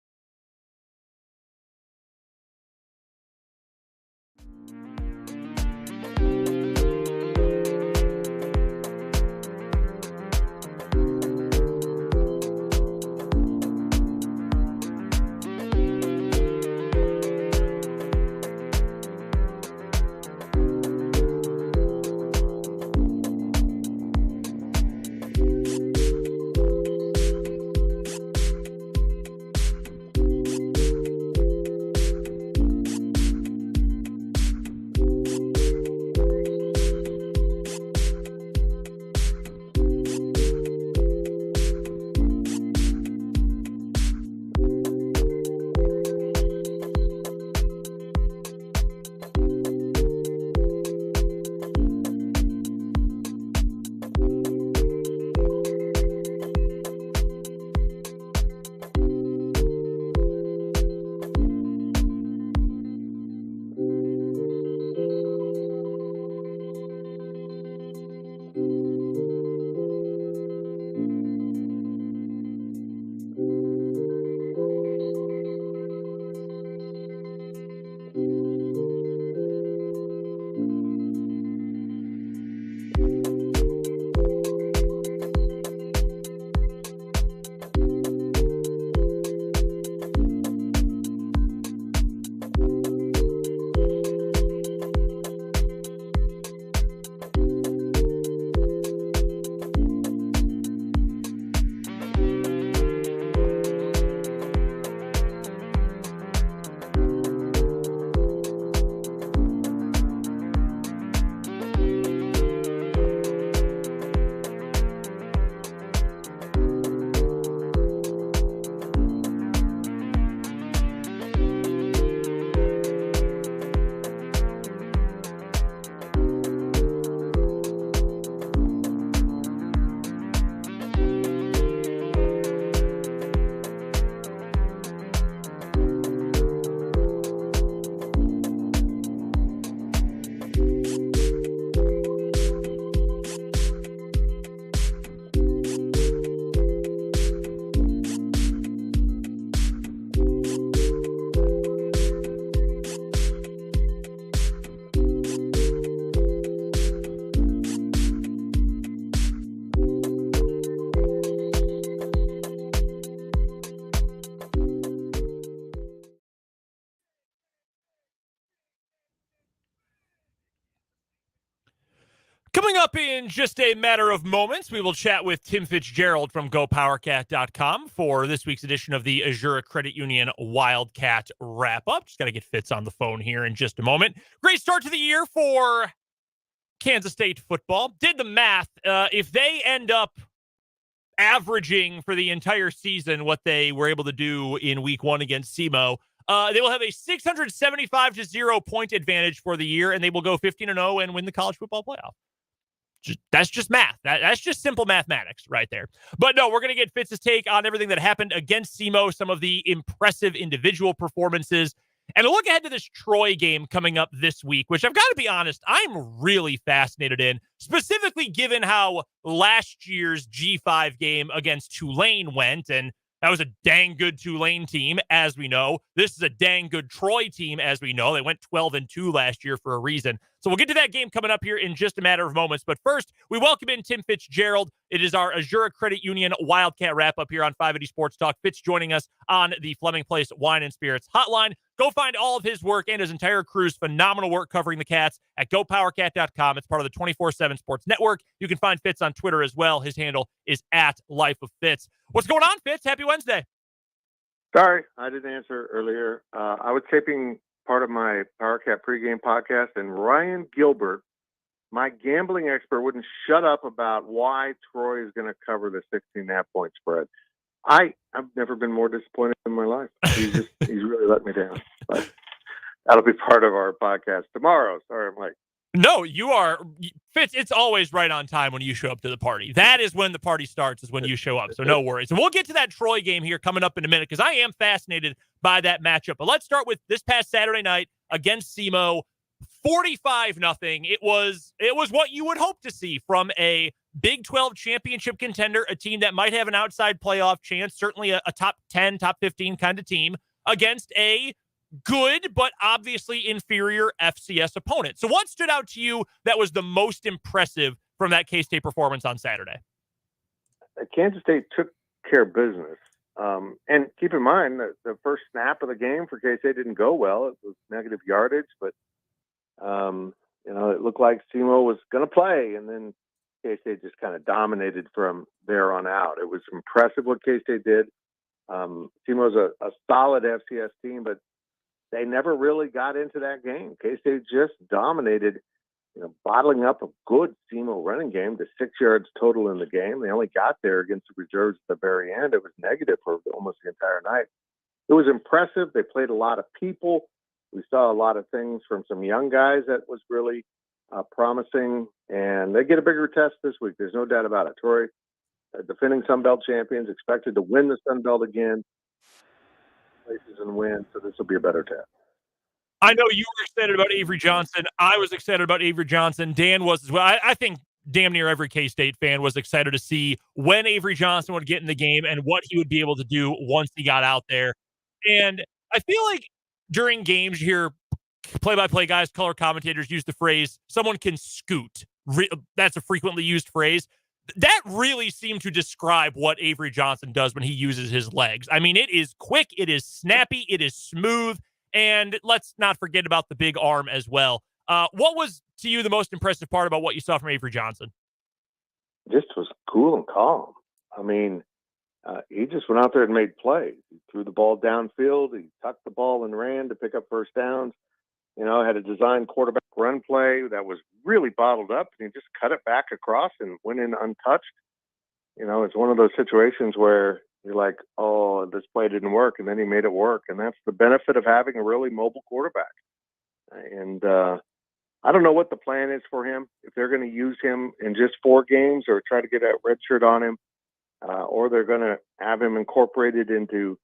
Coming up in just a matter of moments, we will chat with Tim Fitzgerald from GoPowerCat.com for this week's edition of the Azura Credit Union Wildcat Wrap-Up. Just got to get Fitz on the phone here in just a moment. Great start to the year for Kansas State football. Did the math. If they end up averaging for the entire season what they were able to do in week one against SEMO, they will have a 675-0 point advantage for the year, and they will go 15-0 and win the college football playoff. That's just math. That's just simple mathematics right there. But no, we're going to get Fitz's take on everything that happened against SEMO, some of the impressive individual performances, and a look ahead to this Troy game coming up this week, which I've got to be honest, I'm really fascinated in, specifically given how last year's G5 game against Tulane went, and that was a dang good Tulane team, as we know. This is a dang good Troy team, as we know. They went 12-2 last year for a reason. So we'll get to that game coming up here in just a matter of moments. But first, we welcome in Tim Fitzgerald. It is our Azura Credit Union Wildcat wrap-up here on 580 Sports Talk. Fitz joining us on the Fleming Place Wine and Spirits hotline. Go find all of his work and his entire crew's phenomenal work covering the Cats at GoPowerCat.com. It's part of the 24/7 Sports Network. You can find Fitz on Twitter as well. His handle is @LifeOfFitz. What's going on, Fitz? Happy Wednesday. Sorry, I didn't answer earlier. I was taping part of my PowerCat pregame podcast, and Ryan Gilbert, my gambling expert, wouldn't shut up about why Troy is going to cover the 16.5-point spread. I've never been more disappointed in my life. He's really let me down. But that'll be part of our podcast tomorrow. Sorry, I'm late. No, you are, Fitz. It's always right on time when you show up to the party. That is when the party starts, is when you show up. So no worries. And we'll get to that Troy game here coming up in a minute, because I am fascinated by that matchup. But let's start with this past Saturday night against SEMO, 45-0. It was what you would hope to see from a Big 12 championship contender, a team that might have an outside playoff chance, certainly a top 10, top 15 kind of team, against a good but obviously inferior FCS opponent. So what stood out to you that was the most impressive from that K-State performance on Saturday? Kansas State took care of business. And keep in mind that the first snap of the game for K-State didn't go well. It was negative yardage, but it looked like SEMO was going to play, and then K-State just kind of dominated from there on out. It was impressive what K-State did. SEMO's a solid FCS team, but they never really got into that game. K-State just dominated, bottling up a good SEMO running game to 6 yards total in the game. They only got there against the reserves at the very end. It was negative for almost the entire night. It was impressive. They played a lot of people. We saw a lot of things from some young guys that was really promising, and they get a bigger test this week. There's no doubt about it. Troy, defending Sun Belt champions, expected to win the Sun Belt again. Places and win, so this will be a better test. I know you were excited about Avery Johnson. I was excited about Avery Johnson. Dan was as well. I think damn near every K-State fan was excited to see when Avery Johnson would get in the game and what he would be able to do once he got out there. And I feel like during games, you hear play-by-play guys, color commentators use the phrase, someone can scoot. That's a frequently used phrase. That really seemed to describe what Avery Johnson does when he uses his legs. I mean, it is quick, it is snappy, it is smooth, and let's not forget about the big arm as well. What was, to you, the most impressive part about what you saw from Avery Johnson? Just was cool and calm. I mean, he just went out there and made plays. He threw the ball downfield. He tucked the ball and ran to pick up first downs. Had a designed quarterback run play that was really bottled up, and he just cut it back across and went in untouched. It's one of those situations where you're like, oh, this play didn't work, and then he made it work. And that's the benefit of having a really mobile quarterback. And I don't know what the plan is for him, if they're going to use him in just 4 games or try to get a red shirt on him, or they're going to have him incorporated into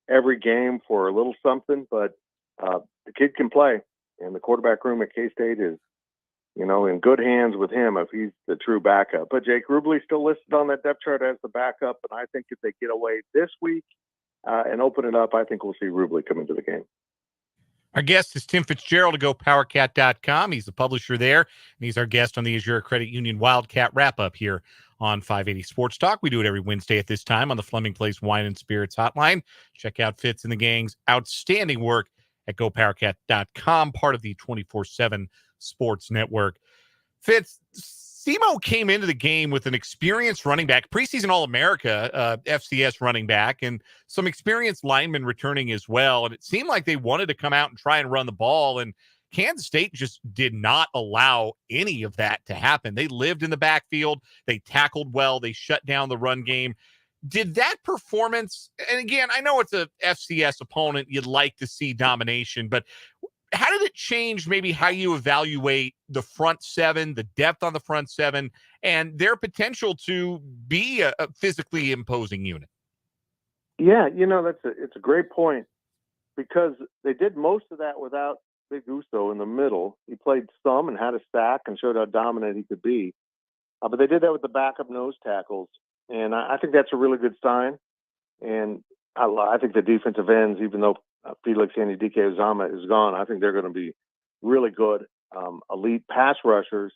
every game for a little something. But the kid can play. And the quarterback room at K-State is, in good hands with him if he's the true backup. But Jake Rubley's still listed on that depth chart as the backup, and I think if they get away this week and open it up, I think we'll see Rubley come into the game. Our guest is Tim Fitzgerald to GoPowerCat.com. He's the publisher there, and he's our guest on the Azure Credit Union Wildcat Wrap-Up here on 580 Sports Talk. We do it every Wednesday at this time on the Fleming Place Wine and Spirits Hotline. Check out Fitz and the gang's outstanding work at GoPowerCat.com, part of the 24/7 Sports Network. Fitz, SEMO came into the game with an experienced running back, preseason All-America, FCS running back, and some experienced linemen returning as well. And it seemed like they wanted to come out and try and run the ball, and Kansas State just did not allow any of that to happen. They lived in the backfield. They tackled well. They shut down the run game. Did that performance, and again, I know it's a FCS opponent, you'd like to see domination, but how did it change maybe how you evaluate the front seven, the depth on the front seven, and their potential to be a physically imposing unit? Yeah, it's a great point, because they did most of that without Big Uso in the middle. He played some and had a sack and showed how dominant he could be. But they did that with the backup nose tackles. And I think that's a really good sign. And I think the defensive ends, even though Felix Anudike-Uzama is gone, I think they're going to be really good, elite pass rushers.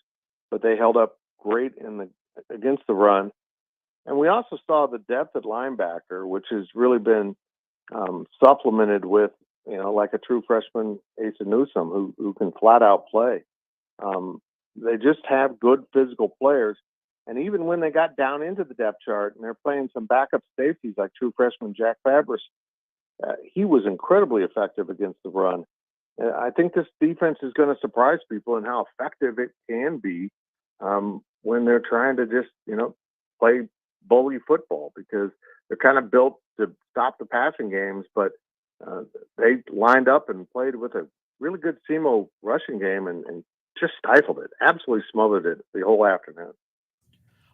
But they held up great against the run. And we also saw the depth at linebacker, which has really been supplemented with, like a true freshman, Asa Newsome, who can flat out play. They just have good physical players. And even when they got down into the depth chart and they're playing some backup safeties like true freshman Jack Fabris, he was incredibly effective against the run. I think this defense is going to surprise people in how effective it can be when they're trying to just, play bully football, because they're kind of built to stop the passing games, but they lined up and played with a really good SEMO rushing game and just stifled it, absolutely smothered it the whole afternoon.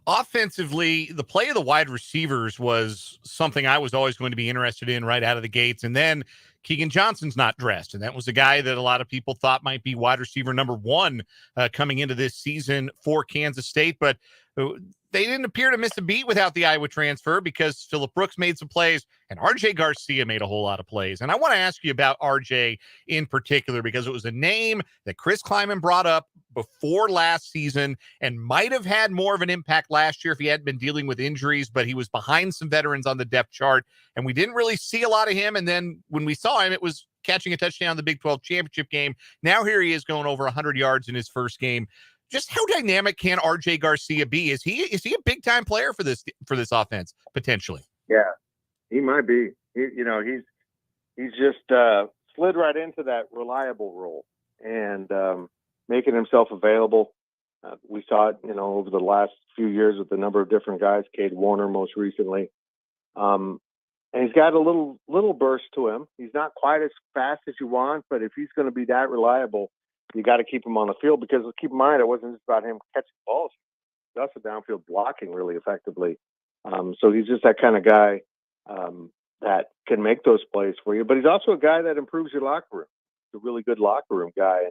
Offensively, the play of the wide receivers was something I was always going to be interested in right out of the gates. And then Keegan Johnson's not dressed. And that was the guy that a lot of people thought might be wide receiver number one coming into this season for Kansas State. But they didn't appear to miss a beat without the Iowa transfer, because Phillip Brooks made some plays and RJ Garcia made a whole lot of plays. And I want to ask you about RJ in particular, because it was a name that Chris Kleiman brought up before last season and might have had more of an impact last year if he hadn't been dealing with injuries, but he was behind some veterans on the depth chart and we didn't really see a lot of him. And then when we saw him, it was catching a touchdown in the Big 12 championship game. Now here he is going over 100 yards in his first game. Just how dynamic can RJ Garcia be? Is he a big time player for this offense potentially? Yeah, he might be. He's just slid right into that reliable role and making himself available. We saw it, over the last few years with a number of different guys. Cade Warner most recently, and he's got a little burst to him. He's not quite as fast as you want, but if he's going to be that reliable, you got to keep him on the field, because keep in mind, it wasn't just about him catching balls. He's also downfield blocking really effectively. So he's just that kind of guy that can make those plays for you. But he's also a guy that improves your locker room. He's a really good locker room guy.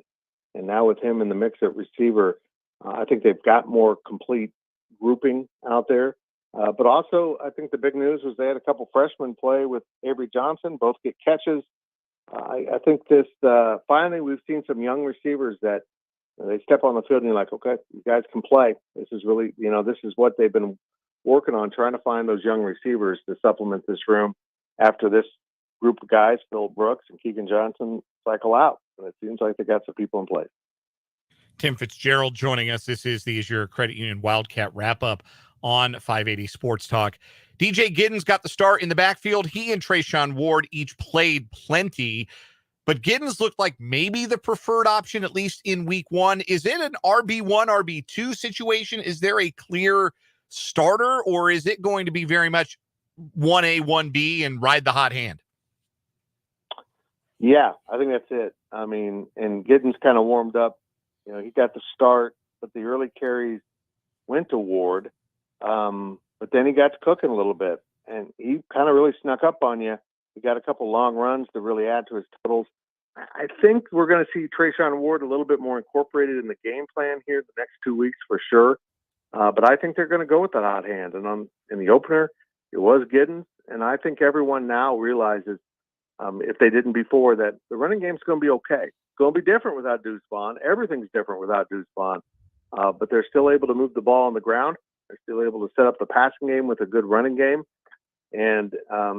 And now with him in the mix at receiver, I think they've got more complete grouping out there. But also, I think the big news was they had a couple freshmen play with Avery Johnson, both get catches. I think this finally we've seen some young receivers that they step on the field and you're like, okay, you guys can play. This is really, this is what they've been working on, trying to find those young receivers to supplement this room after this group of guys, Phil Brooks and Keegan Johnson, cycle out. And it seems like they got some people in place. Tim Fitzgerald joining us. This is the Azure Credit Union Wildcat wrap-up on 580 Sports Talk. DJ Giddens got the start in the backfield. He and Trayshawn Ward each played plenty, but Giddens looked like maybe the preferred option, at least in week one. Is it an RB1, RB2 situation? Is there a clear starter, or is it going to be very much 1A, 1B and ride the hot hand? Yeah, I think that's it. I mean, and Giddens kind of warmed up. He got the start, but the early carries went to Ward. But then he got to cooking a little bit, and he kind of really snuck up on you. He got a couple long runs to really add to his totals. I think we're going to see Trayshawn Ward a little bit more incorporated in the game plan here the next 2 weeks for sure. But I think they're going to go with that hot hand. And in the opener, it was Giddens. And I think everyone now realizes, if they didn't before, that the running game's going to be okay. It's going to be different without Deuce Vaughn. Everything's different without Deuce Vaughn. But they're still able to move the ball on the ground. They're still able to set up the passing game with a good running game. And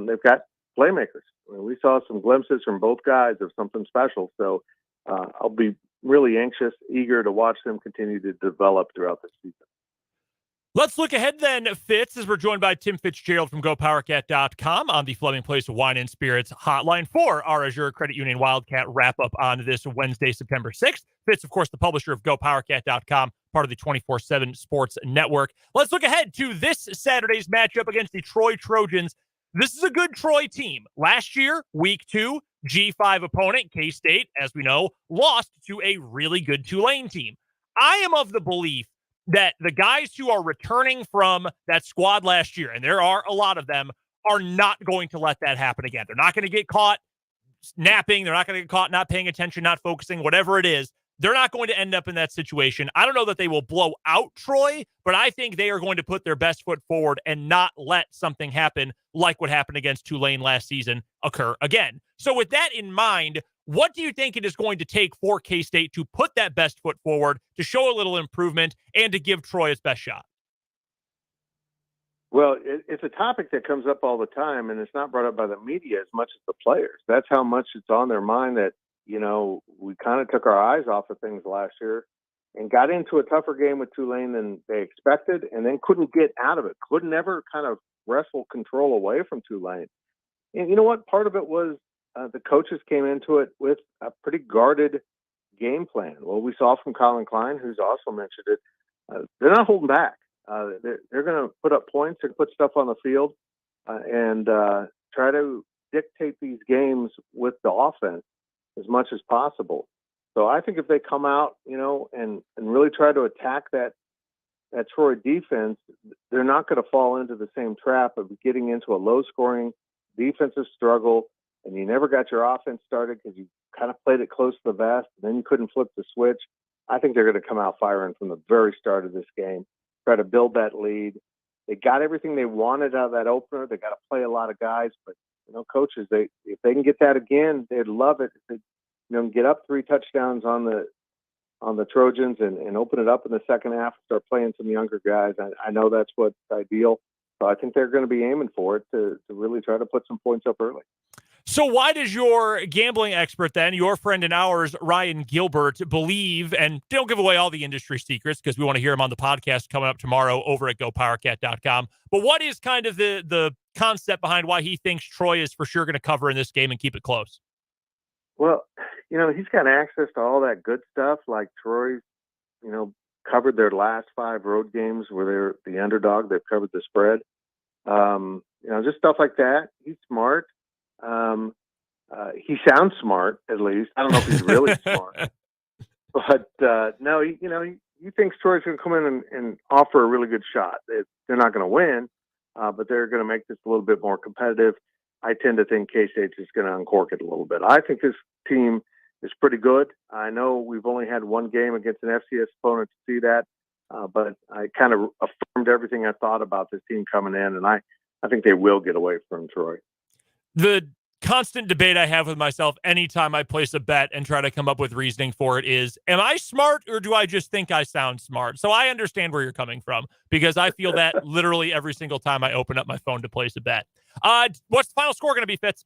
they've got playmakers. I mean, we saw some glimpses from both guys of something special. So I'll be really anxious, eager to watch them continue to develop throughout the season. Let's look ahead then, Fitz, as we're joined by Tim Fitzgerald from GoPowerCat.com on the Fleming Place Wine and Spirits hotline for our Azure Credit Union Wildcat wrap-up on this Wednesday, September 6th. Fitz, of course, the publisher of GoPowerCat.com, part of the 24/7 Sports Network. Let's look ahead to this Saturday's matchup against the Troy Trojans. This is a good Troy team. Last year, week 2, G5 opponent, K-State, as we know, lost to a really good Tulane team. I am of the belief that the guys who are returning from that squad last year, and there are a lot of them, are not going to let that happen again. They're not going to get caught napping. They're not going to get caught not paying attention, not focusing, whatever it is. They're not going to end up in that situation. I don't know that they will blow out Troy, but I think they are going to put their best foot forward and not let something happen like what happened against Tulane last season occur again. So with that in mind, what do you think it is going to take for K-State to put that best foot forward, to show a little improvement, and to give Troy its best shot? Well, it's a topic that comes up all the time, and it's not brought up by the media as much as the players. That's how much it's on their mind that, we kind of took our eyes off of things last year and got into a tougher game with Tulane than they expected, and then couldn't get out of it, couldn't ever kind of wrestle control away from Tulane. And you know what? Part of it was the coaches came into it with a pretty guarded game plan. Well, we saw from Colin Klein, who's also mentioned it, they're not holding back. They're going to put up points and put stuff on the field and try to dictate these games with the offense as much as possible. So I think if they come out, and really try to attack that Troy defense, they're not going to fall into the same trap of getting into a low-scoring defensive struggle, and you never got your offense started because you kind of played it close to the vest, and then you couldn't flip the switch. I think they're going to come out firing from the very start of this game, try to build that lead. They got everything they wanted out of that opener. They got to play a lot of guys, but coaches, if they can get that again, they'd love it. If they get up 3 touchdowns on the Trojans and open it up in the second half, start playing some younger guys. I know that's what's ideal. So I think they're going to be aiming for it to really try to put some points up early. So why does your gambling expert then, your friend and ours, Ryan Gilbert, believe, and don't give away all the industry secrets because we want to hear him on the podcast coming up tomorrow over at GoPowerCat.com. But what is kind of the concept behind why he thinks Troy is for sure going to cover in this game and keep it close? Well, he's got access to all that good stuff. Like Troy's, covered their last 5 road games where they're the underdog. They've covered the spread. Just stuff like that. He's smart. He sounds smart, at least. I don't know if he's really smart, but no, he thinks Troy's going to come in and offer a really good shot. They're not going to win, but they're going to make this a little bit more competitive. I tend to think K-State's is going to uncork it a little bit. I think this team is pretty good. I know we've only had 1 game against an FCS opponent to see that, but I kind of affirmed everything I thought about this team coming in, and I think they will get away from Troy. The constant debate I have with myself anytime I place a bet and try to come up with reasoning for it is, am I smart or do I just think I sound smart? So I understand where you're coming from because I feel that literally every single time I open up my phone to place a bet. What's the final score going to be, Fitz?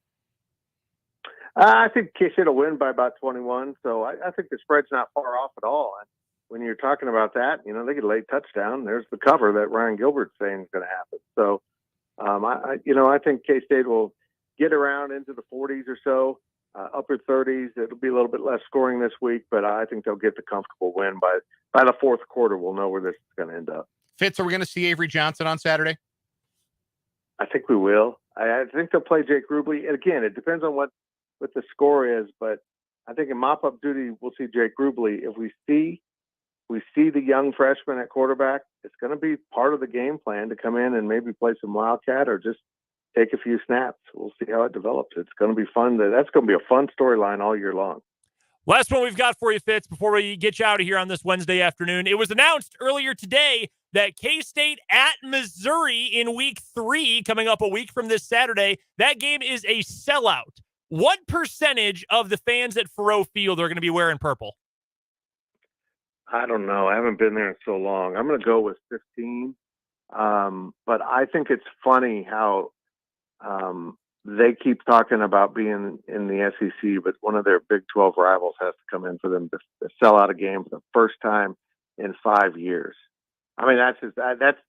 I think K-State will win by about 21. So I think the spread's not far off at all. And when you're talking about that, they get a late touchdown. There's the cover that Ryan Gilbert's saying is going to happen. So, I think K-State will get around into the 40s or so, upper 30s. It'll be a little bit less scoring this week, but I think they'll get the comfortable win. By the fourth quarter, we'll know where this is going to end up. Fitz, are we going to see Avery Johnson on Saturday? I think we will. I think they'll play Jake Rubley. Again, it depends on what the score is, but I think in mop-up duty, we'll see Jake Rubley. If we see the young freshman at quarterback, it's going to be part of the game plan to come in and maybe play some Wildcat or just take a few snaps. We'll see how it develops. It's going to be fun. That's going to be a fun storyline all year long. Last one we've got for you, Fitz, before we get you out of here on this Wednesday afternoon. It was announced earlier today that K-State at Missouri in week 3, coming up a week from this Saturday, that game is a sellout. What percentage of the fans at Faurot Field are going to be wearing purple? I don't know. I haven't been there in so long. I'm going to go with 15. But I think it's funny how they keep talking about being in the SEC, but one of their Big 12 rivals has to come in for them to sell out a game for the first time in 5 years. I mean, that's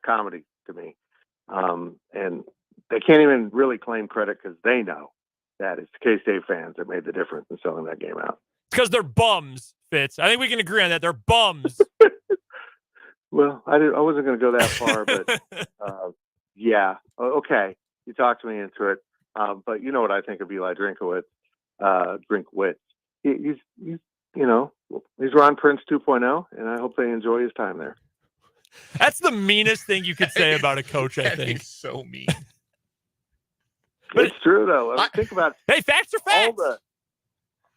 comedy to me. And they can't even really claim credit because they know that it's the K-State fans that made the difference in selling that game out. Because they're bums, Fitz. I think we can agree on that. They're bums. Well, I wasn't going to go that far, but yeah. Okay. You talked me into it. But you know what I think of Eli Drinkowitz. He's Ron Prince 2.0, and I hope they enjoy his time there. That's the meanest thing you could say about a coach, I think. So mean. But it's true, though. Think about hey, facts are facts.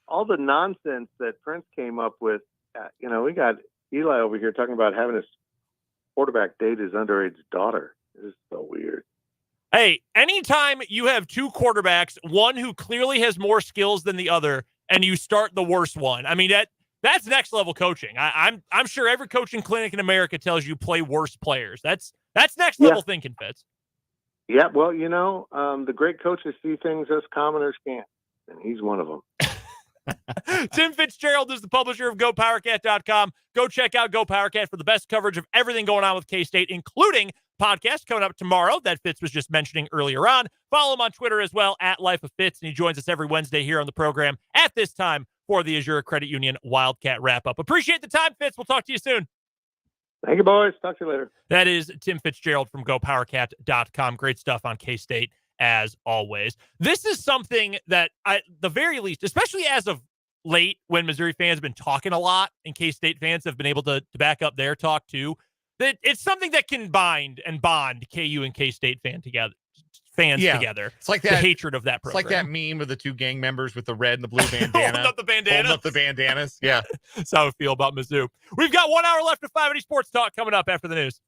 All the nonsense that Prince came up with. We got Eli over here talking about having his quarterback date his underage daughter. This is so weird. Hey, anytime you have 2 quarterbacks, one who clearly has more skills than the other, and you start the worst one, I mean that's next level coaching. I'm sure every coaching clinic in America tells you play worse players. That's next level thinking, Fitz. Yeah, well, the great coaches see things us commoners can't, and he's one of them. Tim Fitzgerald is the publisher of GoPowerCat.com. Go check out GoPowerCat for the best coverage of everything going on with K-State, including podcast coming up tomorrow that Fitz was just mentioning earlier on. Follow him on Twitter as well, at Life of Fitz, and he joins us every Wednesday here on the program at this time for the Azure Credit Union Wildcat Wrap-Up. Appreciate the time, Fitz. We'll talk to you soon. Thank you, boys. Talk to you later. That is Tim Fitzgerald from GoPowerCat.com. Great stuff on K-State, as always. This is something that, the very least, especially as of late, when Missouri fans have been talking a lot and K-State fans have been able to back up their talk too, that it's something that can bind and bond KU and K-State fans together. It's like that, the hatred of that program. It's like that meme of the two gang members with the red and the blue bandana. Holding up the bandanas. Holding up the bandanas. Yeah. That's how I feel about Mizzou. We've got 1 hour left of 580 Sports Talk coming up after the news.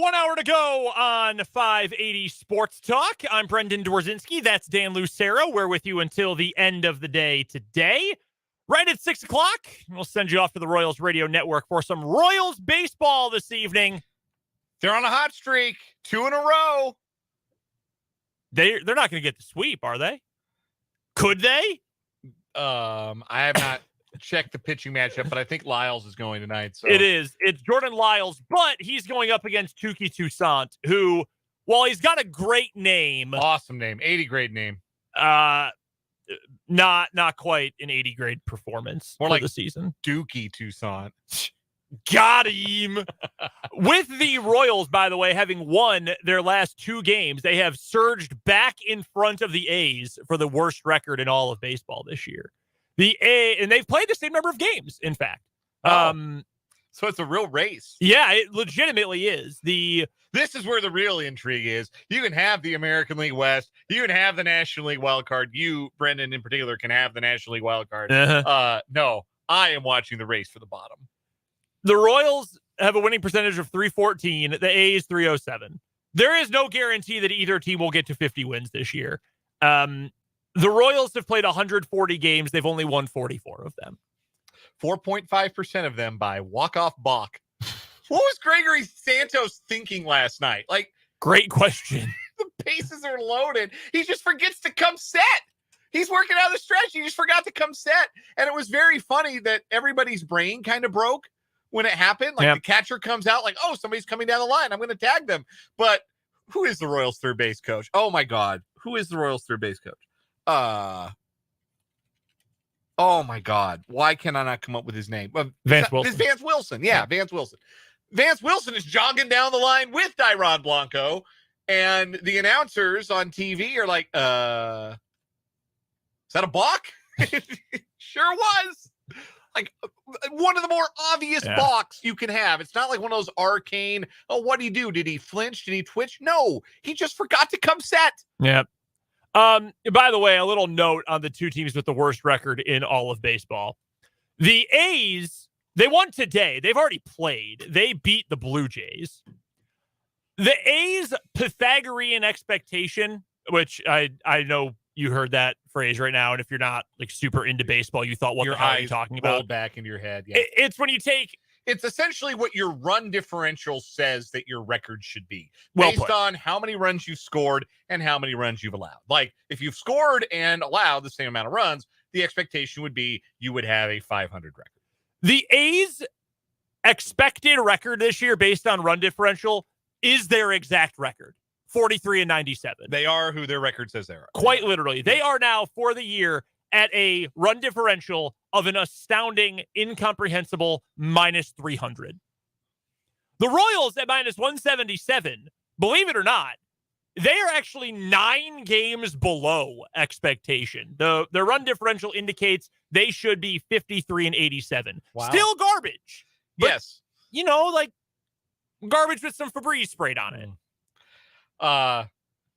1 hour to go on 580 Sports Talk. I'm Brendan Dworzynski. That's Dan Lucero. We're with you until the end of the day today. Right at 6 o'clock, we'll send you off to the Royals Radio Network for some Royals baseball this evening. They're on a hot streak, 2 in a row. They're not going to get the sweep, are they? Could they? I have not checked the pitching matchup, but I think Lyles is going tonight. So It is. It's Jordan Lyles, but he's going up against Touki Toussaint, who, while he's got a great name, awesome name, 80 grade name. Not quite an 80 grade performance More for like the season. Dookie Toussaint. Got him. With the Royals, by the way, having won their last 2 games, they have surged back in front of the A's for the worst record in all of baseball this year. And they've played the same number of games, in fact. So it's a real race. Yeah, it legitimately is. This is where the real intrigue is. You can have the American League West. You can have the National League wild card. You, Brendan, in particular, can have the National League wild card. No, I am watching the race for the bottom. The Royals have a winning percentage of .314. The A's .307. There is no guarantee that either team will get to 50 wins this year. The Royals have played 140 games. They've only won 44 of them. 4.5% of them by walk-off balk. What was Gregory Santos thinking last night? Like, great question. The bases are loaded. He just forgets to come set. He's working out of the stretch. He just forgot to come set. And it was very funny that everybody's brain kind of broke when it happened. Like, the catcher comes out like, oh, somebody's coming down the line. I'm going to tag them. But who is the Royals third base coach? Oh, my God. Who is the Royals third base coach? Oh, my God. Why can I not come up with his name? Vance Wilson. It's Vance Wilson. Yeah, Vance Wilson. Vance Wilson is jogging down the line with Dairon Blanco, and the announcers on TV are like, is that a balk? It sure was. Like, one of the more obvious balks you can have. It's not like one of those arcane, oh, what did he do? Did he flinch? Did he twitch? No, he just forgot to come set. Yep. By the way, a little note on the 2 teams with the worst record in all of baseball. The A's, they won today. They've already played. They beat the Blue Jays. The A's Pythagorean expectation, which I know you heard that phrase right now, and if you're not like super into baseball, you thought, what your the hell eyes are you talking rolled about? back into your head. Yeah. It's when you take... It's essentially what your run differential says that your record should be, Well based put. on how many runs you've scored and how many runs you've allowed. Like, if you've scored and allowed the same amount of runs, the expectation would be you would have a 500 record. The A's expected record this year based on run differential is their exact record, 43-97. They are who their record says they are. Quite literally. They are now, for the year, at a run differential of an astounding, incomprehensible -300. The Royals at -177, believe it or not, they are actually 9 games below expectation. The run differential indicates they should be 53-87. Wow. Still garbage. But, Yes. you know, like garbage with some Febreze sprayed on it.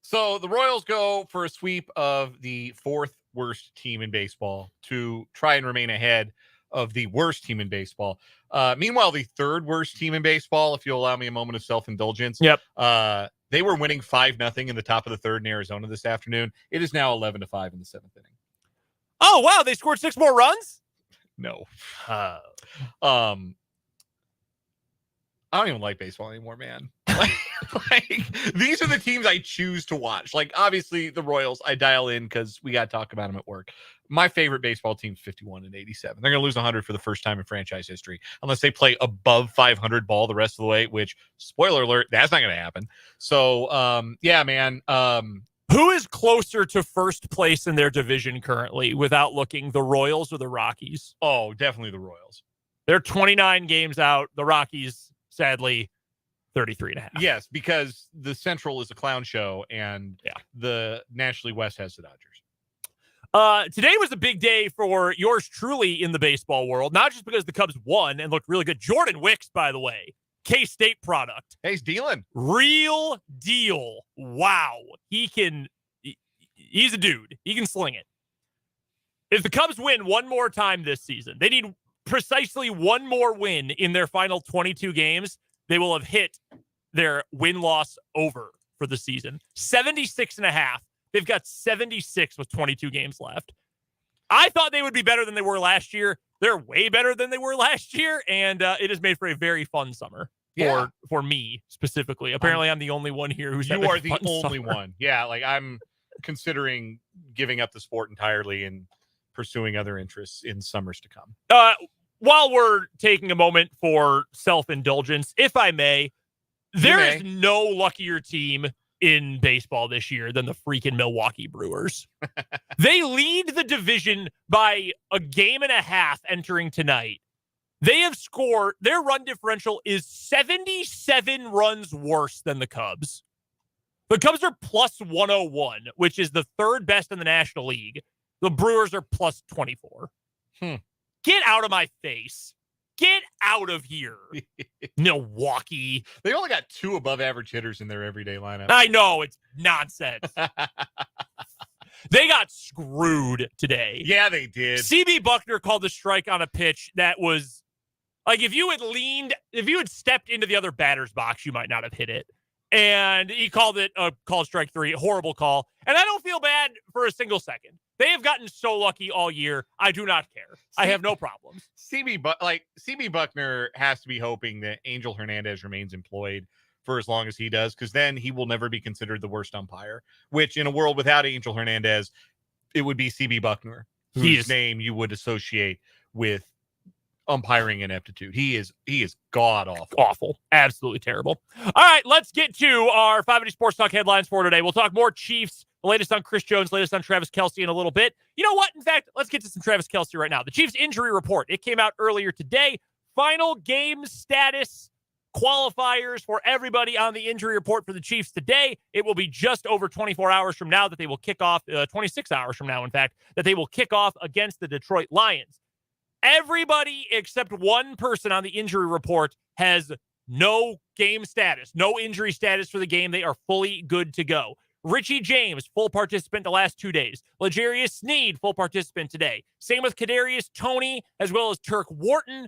So the Royals go for a sweep of the 4th worst team in baseball to try and remain ahead of the worst team in baseball. Meanwhile, the 3rd worst team in baseball, if you'll allow me a moment of self-indulgence. Yep. They were winning 5-0 in the top of the 3rd in Arizona this afternoon. It is now 11-5 in the 7th inning. Oh, wow. They scored 6 more runs? No. I don't even like baseball anymore, man. Like, these are the teams I choose to watch. Like, obviously, the Royals, I dial in because we got to talk about them at work. My favorite baseball team's 51-87. They're going to lose 100 for the first time in franchise history, unless they play above 500 ball the rest of the way, which, spoiler alert, that's not going to happen. So, yeah, man. Who is closer to first place in their division currently without looking, the Royals or the Rockies? Oh, definitely the Royals. They're 29 games out. The Rockies, sadly, 33.5. Yes, because the Central is a clown show, and the National League West has the Dodgers. Today was a big day for yours truly in the baseball world, not just because the Cubs won and looked really good. Jordan Wicks, by the way, K-State product. Hey, he's dealing. Real deal. Wow. He's a dude. He can sling it. If the Cubs win one more time this season, they need precisely one more win in their final 22 games. They will have hit their win-loss over for the season. 76.5. They've got 76 with 22 games left. I thought they would be better than they were last year. They're way better than they were last year, and it has made for a very fun summer for me specifically. Apparently, I'm the only one here who's you having are a the fun only summer. one. Yeah, like I'm considering giving up the sport entirely and pursuing other interests in summers to come. While we're taking a moment for self-indulgence, if I may, there is no luckier team in baseball this year than the freaking Milwaukee Brewers. They lead the division by a game and a half entering tonight. They have scored, their run differential is 77 runs worse than the Cubs. The Cubs are plus 101, which is the third best in the National League. The Brewers are plus 24. Get out of my face. Get out of here, Milwaukee. They only got 2 above average hitters in their everyday lineup. I know, it's nonsense. They got screwed today. Yeah, they did. CB Buckner called the strike on a pitch that was like, if you had stepped into the other batter's box, you might not have hit it. And he called it a call strike 3, horrible call. And I don't feel bad for a single second. They have gotten so lucky all year. I do not care. I have no problems. CB Buckner has to be hoping that Angel Hernandez remains employed for as long as he does, because then he will never be considered the worst umpire, which in a world without Angel Hernandez, it would be CB Buckner, whose name you would associate with umpiring ineptitude. He is god awful, absolutely terrible. All right, let's get to our 580 Sports Talk headlines for today. We'll talk more Chiefs, the latest on Chris Jones, latest on Travis Kelce in a little bit. You know what? In fact, let's get to some Travis Kelce right now. The Chiefs injury report, it came out earlier today. Final game status qualifiers for everybody on the injury report for the Chiefs today. It will be just over 24 hours from now that they will kick off, 26 hours from now, in fact, that they will kick off against the Detroit Lions. Everybody except one person on the injury report has no game status, no injury status for the game. They are fully good to go. Richie James, full participant the last 2 days. L'Jarius Sneed, full participant today. Same with Kadarius Toney, as well as Turk Wharton,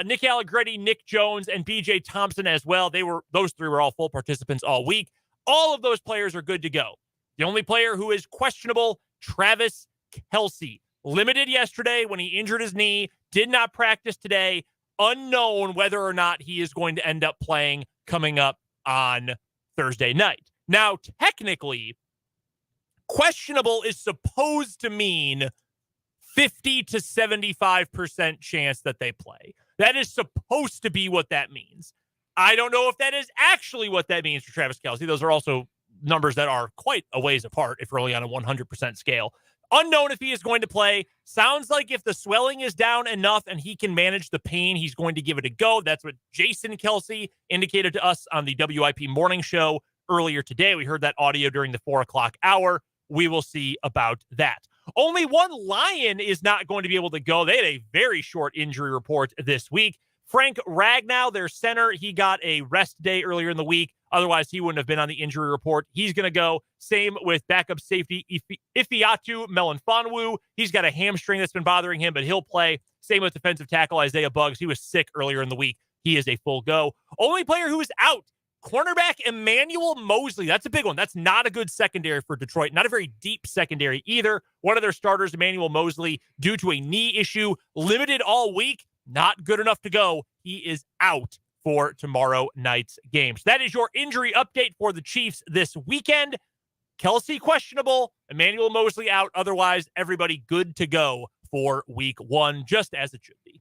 Nick Allegretti, Nick Jones, and B.J. Thompson as well. Those 3 were all full participants all week. All of those players are good to go. The only player who is questionable, Travis Kelce. Limited yesterday when he injured his knee, did not practice today. Unknown whether or not he is going to end up playing coming up on Thursday night. Now, technically, questionable is supposed to mean 50 to 75% chance that they play. That is supposed to be what that means. I don't know if that is actually what that means for Travis Kelce. Those are also numbers that are quite a ways apart if we're only on a 100% scale. Unknown if he is going to play. Sounds like if the swelling is down enough and he can manage the pain, he's going to give it a go. That's what Jason Kelce indicated to us on the WIP morning show earlier today. We heard that audio during the 4 o'clock hour. We will see about that. Only one Lion is not going to be able to go. They had a very short injury report this week. Frank Ragnow, their center, he got a rest day earlier in the week. Otherwise, he wouldn't have been on the injury report. He's going to go. Same with backup safety Ifiatu Melanfonwu. He's got a hamstring that's been bothering him, but he'll play. Same with defensive tackle Isaiah Buggs. He was sick earlier in the week. He is a full go. Only player who is out, cornerback Emmanuel Mosley. That's a big one. That's not a good secondary for Detroit. Not a very deep secondary either. One of their starters, Emmanuel Mosley, due to a knee issue, limited all week. Not good enough to go. He is out for tomorrow night's game. So that is your injury update for the Chiefs this weekend. Kelce questionable, Emmanuel Mosley out. Otherwise, everybody good to go for week 1, just as it should be.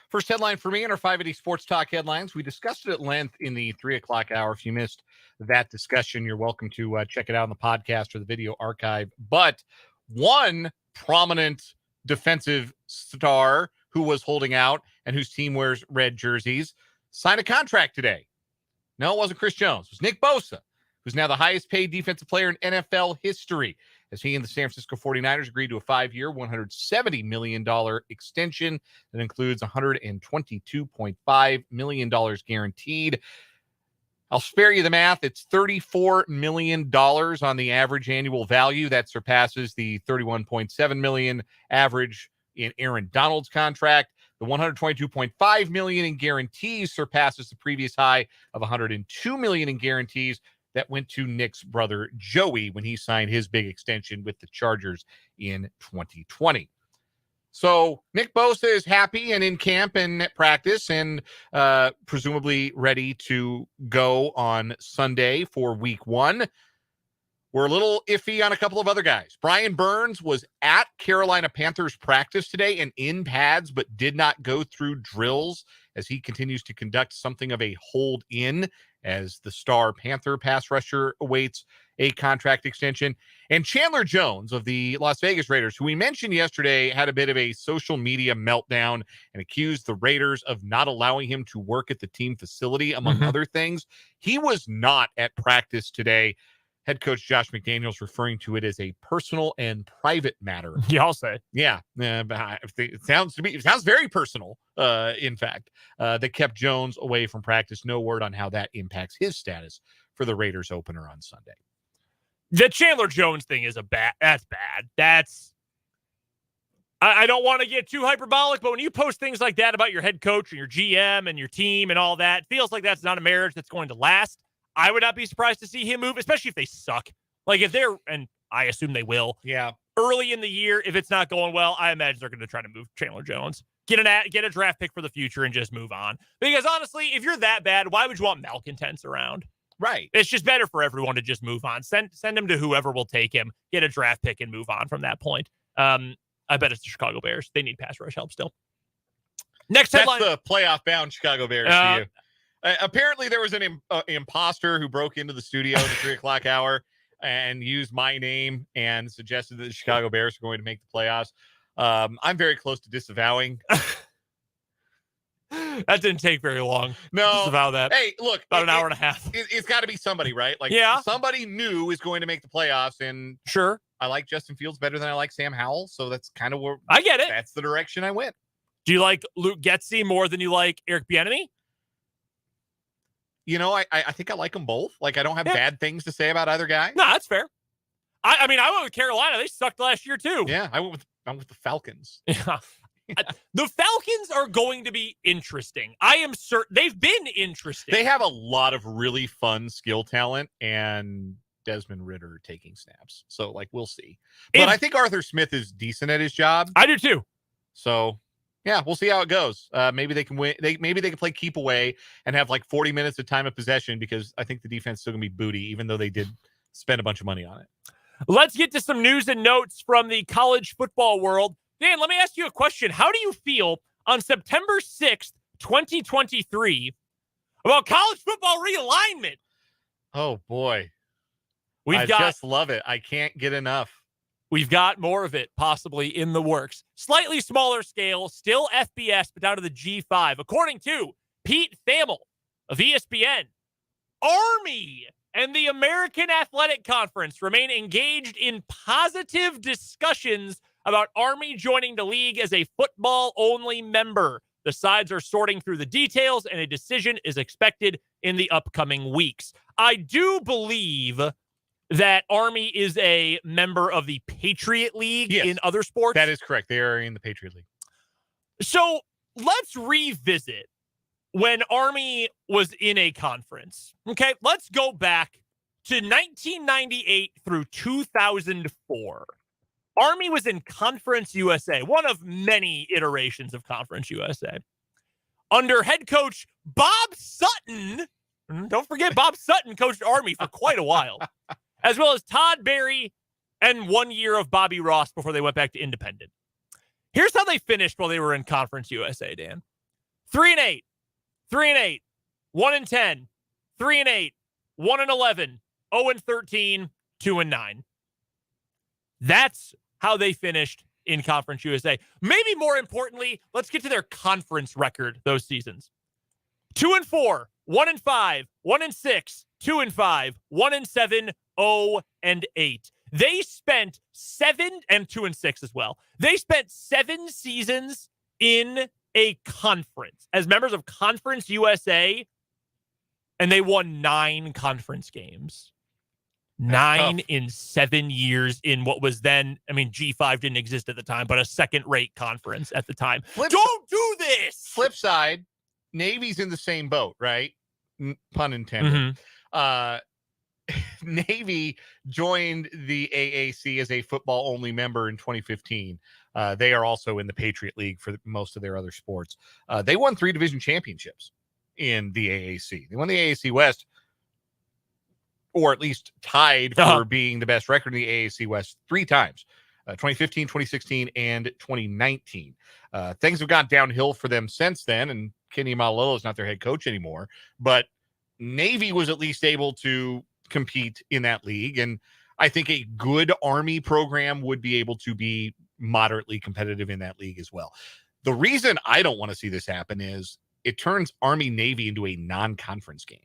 First headline for me in our 580 Sports Talk headlines. We discussed it at length in the 3 o'clock hour. If you missed that discussion, you're welcome to check it out on the podcast or the video archive. But one prominent defensive star who was holding out and whose team wears red jerseys signed a contract today. No, it wasn't Chris Jones. It was Nick Bosa, who's now the highest paid defensive player in NFL history, as he and the San Francisco 49ers agreed to a 5-year, $170 million extension that includes $122.5 million guaranteed. I'll spare you the math. It's $34 million on the average annual value. That surpasses the $31.7 million average in Aaron Donald's contract. The $122.5 million in guarantees surpasses the previous high of $102 million in guarantees that went to Nick's brother Joey when he signed his big extension with the Chargers in 2020. So Nick Bosa is happy and in camp and at practice and presumably ready to go on Sunday for week 1. We're a little iffy on a couple of other guys. Brian Burns was at Carolina Panthers practice today and in pads, but did not go through drills as he continues to conduct something of a hold in as the star Panther pass rusher awaits a contract extension. And Chandler Jones of the Las Vegas Raiders, who we mentioned yesterday, had a bit of a social media meltdown and accused the Raiders of not allowing him to work at the team facility, among other things. He was not at practice today. Head coach Josh McDaniels referring to it as a personal and private matter. Yeah, I'll say. Yeah, it sounds very personal. In fact, that kept Jones away from practice. No word on how that impacts his status for the Raiders opener on Sunday. The Chandler Jones thing is that's bad. I don't want to get too hyperbolic, but when you post things like that about your head coach and your GM and your team and all that, it feels like that's not a marriage that's going to last. I would not be surprised to see him move, especially if they suck. Like if they're, and I assume they will. Yeah. Early in the year, if it's not going well, I imagine they're going to try to move Chandler Jones. Get a draft pick for the future and just move on. Because honestly, if you're that bad, why would you want malcontents around? Right. It's just better for everyone to just move on. Send him to whoever will take him, get a draft pick and move on from that point. I bet it's the Chicago Bears. They need pass rush help still. Next headline. That's the playoff bound Chicago Bears for you. Apparently, there was an imposter who broke into the studio at the 3 o'clock hour and used my name and suggested that the Chicago Bears are going to make the playoffs. I'm very close to disavowing. That didn't take very long. No. Disavow that. Hey, look. About an hour and a half. It's got to be somebody, right? Like, yeah. Somebody new is going to make the playoffs. And sure, I like Justin Fields better than I like Sam Howell. So that's kind of where I get it. That's the direction I went. Do you like Luke Getsy more than you like Eric Bieniemy? You know, I think I like them both. Like, I don't have bad things to say about either guy. No, that's fair. I mean, I went with Carolina. They sucked last year, too. Yeah, I went with the Falcons. Yeah. The Falcons are going to be interesting. I am certain they've been interesting. They have a lot of really fun skill talent and Desmond Ridder taking snaps. So, like, we'll see. But I think Arthur Smith is decent at his job. I do, too. So, yeah, we'll see how it goes. Maybe they can win. Maybe they can play keep away and have like 40 minutes of time of possession because I think the defense is still going to be booty, even though they did spend a bunch of money on it. Let's get to some news and notes from the college football world. Dan, let me ask you a question. How do you feel on September 6th, 2023 about college football realignment? Oh, boy. I got just love it. I can't get enough. We've got more of it possibly in the works. Slightly smaller scale, still FBS, but down to the G5. According to Pete Thamel of ESPN, Army and the American Athletic Conference remain engaged in positive discussions about Army joining the league as a football-only member. The sides are sorting through the details, and a decision is expected in the upcoming weeks. I do believe that Army is a member of the Patriot League in other sports. That is correct. They are in the Patriot League. So let's revisit when Army was in a conference. Okay, let's go back to 1998 through 2004. Army was in Conference USA, one of many iterations of Conference USA. Under head coach Bob Sutton, don't forget Bob Sutton coached Army for quite a while, as well as Todd Berry and 1 year of Bobby Ross before they went back to independent. Here's how they finished while they were in Conference USA, Dan. 3-8, 3-8, 1-10, 3-8, 1-11, 0-13, 2-9. That's how they finished in Conference USA. Maybe more importantly, let's get to their conference record those seasons. 2-4, 1-5, 1-6, 2-5, 1-7, 0-8. They spent 2-6 as well. They spent 7 seasons in a conference as members of Conference USA, and they won 9 conference games. 9 in 7 years in what was then, I mean, G5 didn't exist at the time, but a second-rate conference at the time. Don't do this! Flip side, Navy's in the same boat, right? Pun intended. Navy joined the AAC as a football-only member in 2015. They are also in the Patriot League for most of their other sports. They won 3 division championships in the AAC. They won the AAC West, or at least tied for being the best record in the AAC West 3 times, 2015, 2016, and 2019. Things have gone downhill for them since then, and Kenny Malillo is not their head coach anymore, but Navy was at least able to compete in that league, and I think a good Army program would be able to be moderately competitive in that league as well. The reason I don't want to see this happen is it turns Army-Navy into a non-conference game.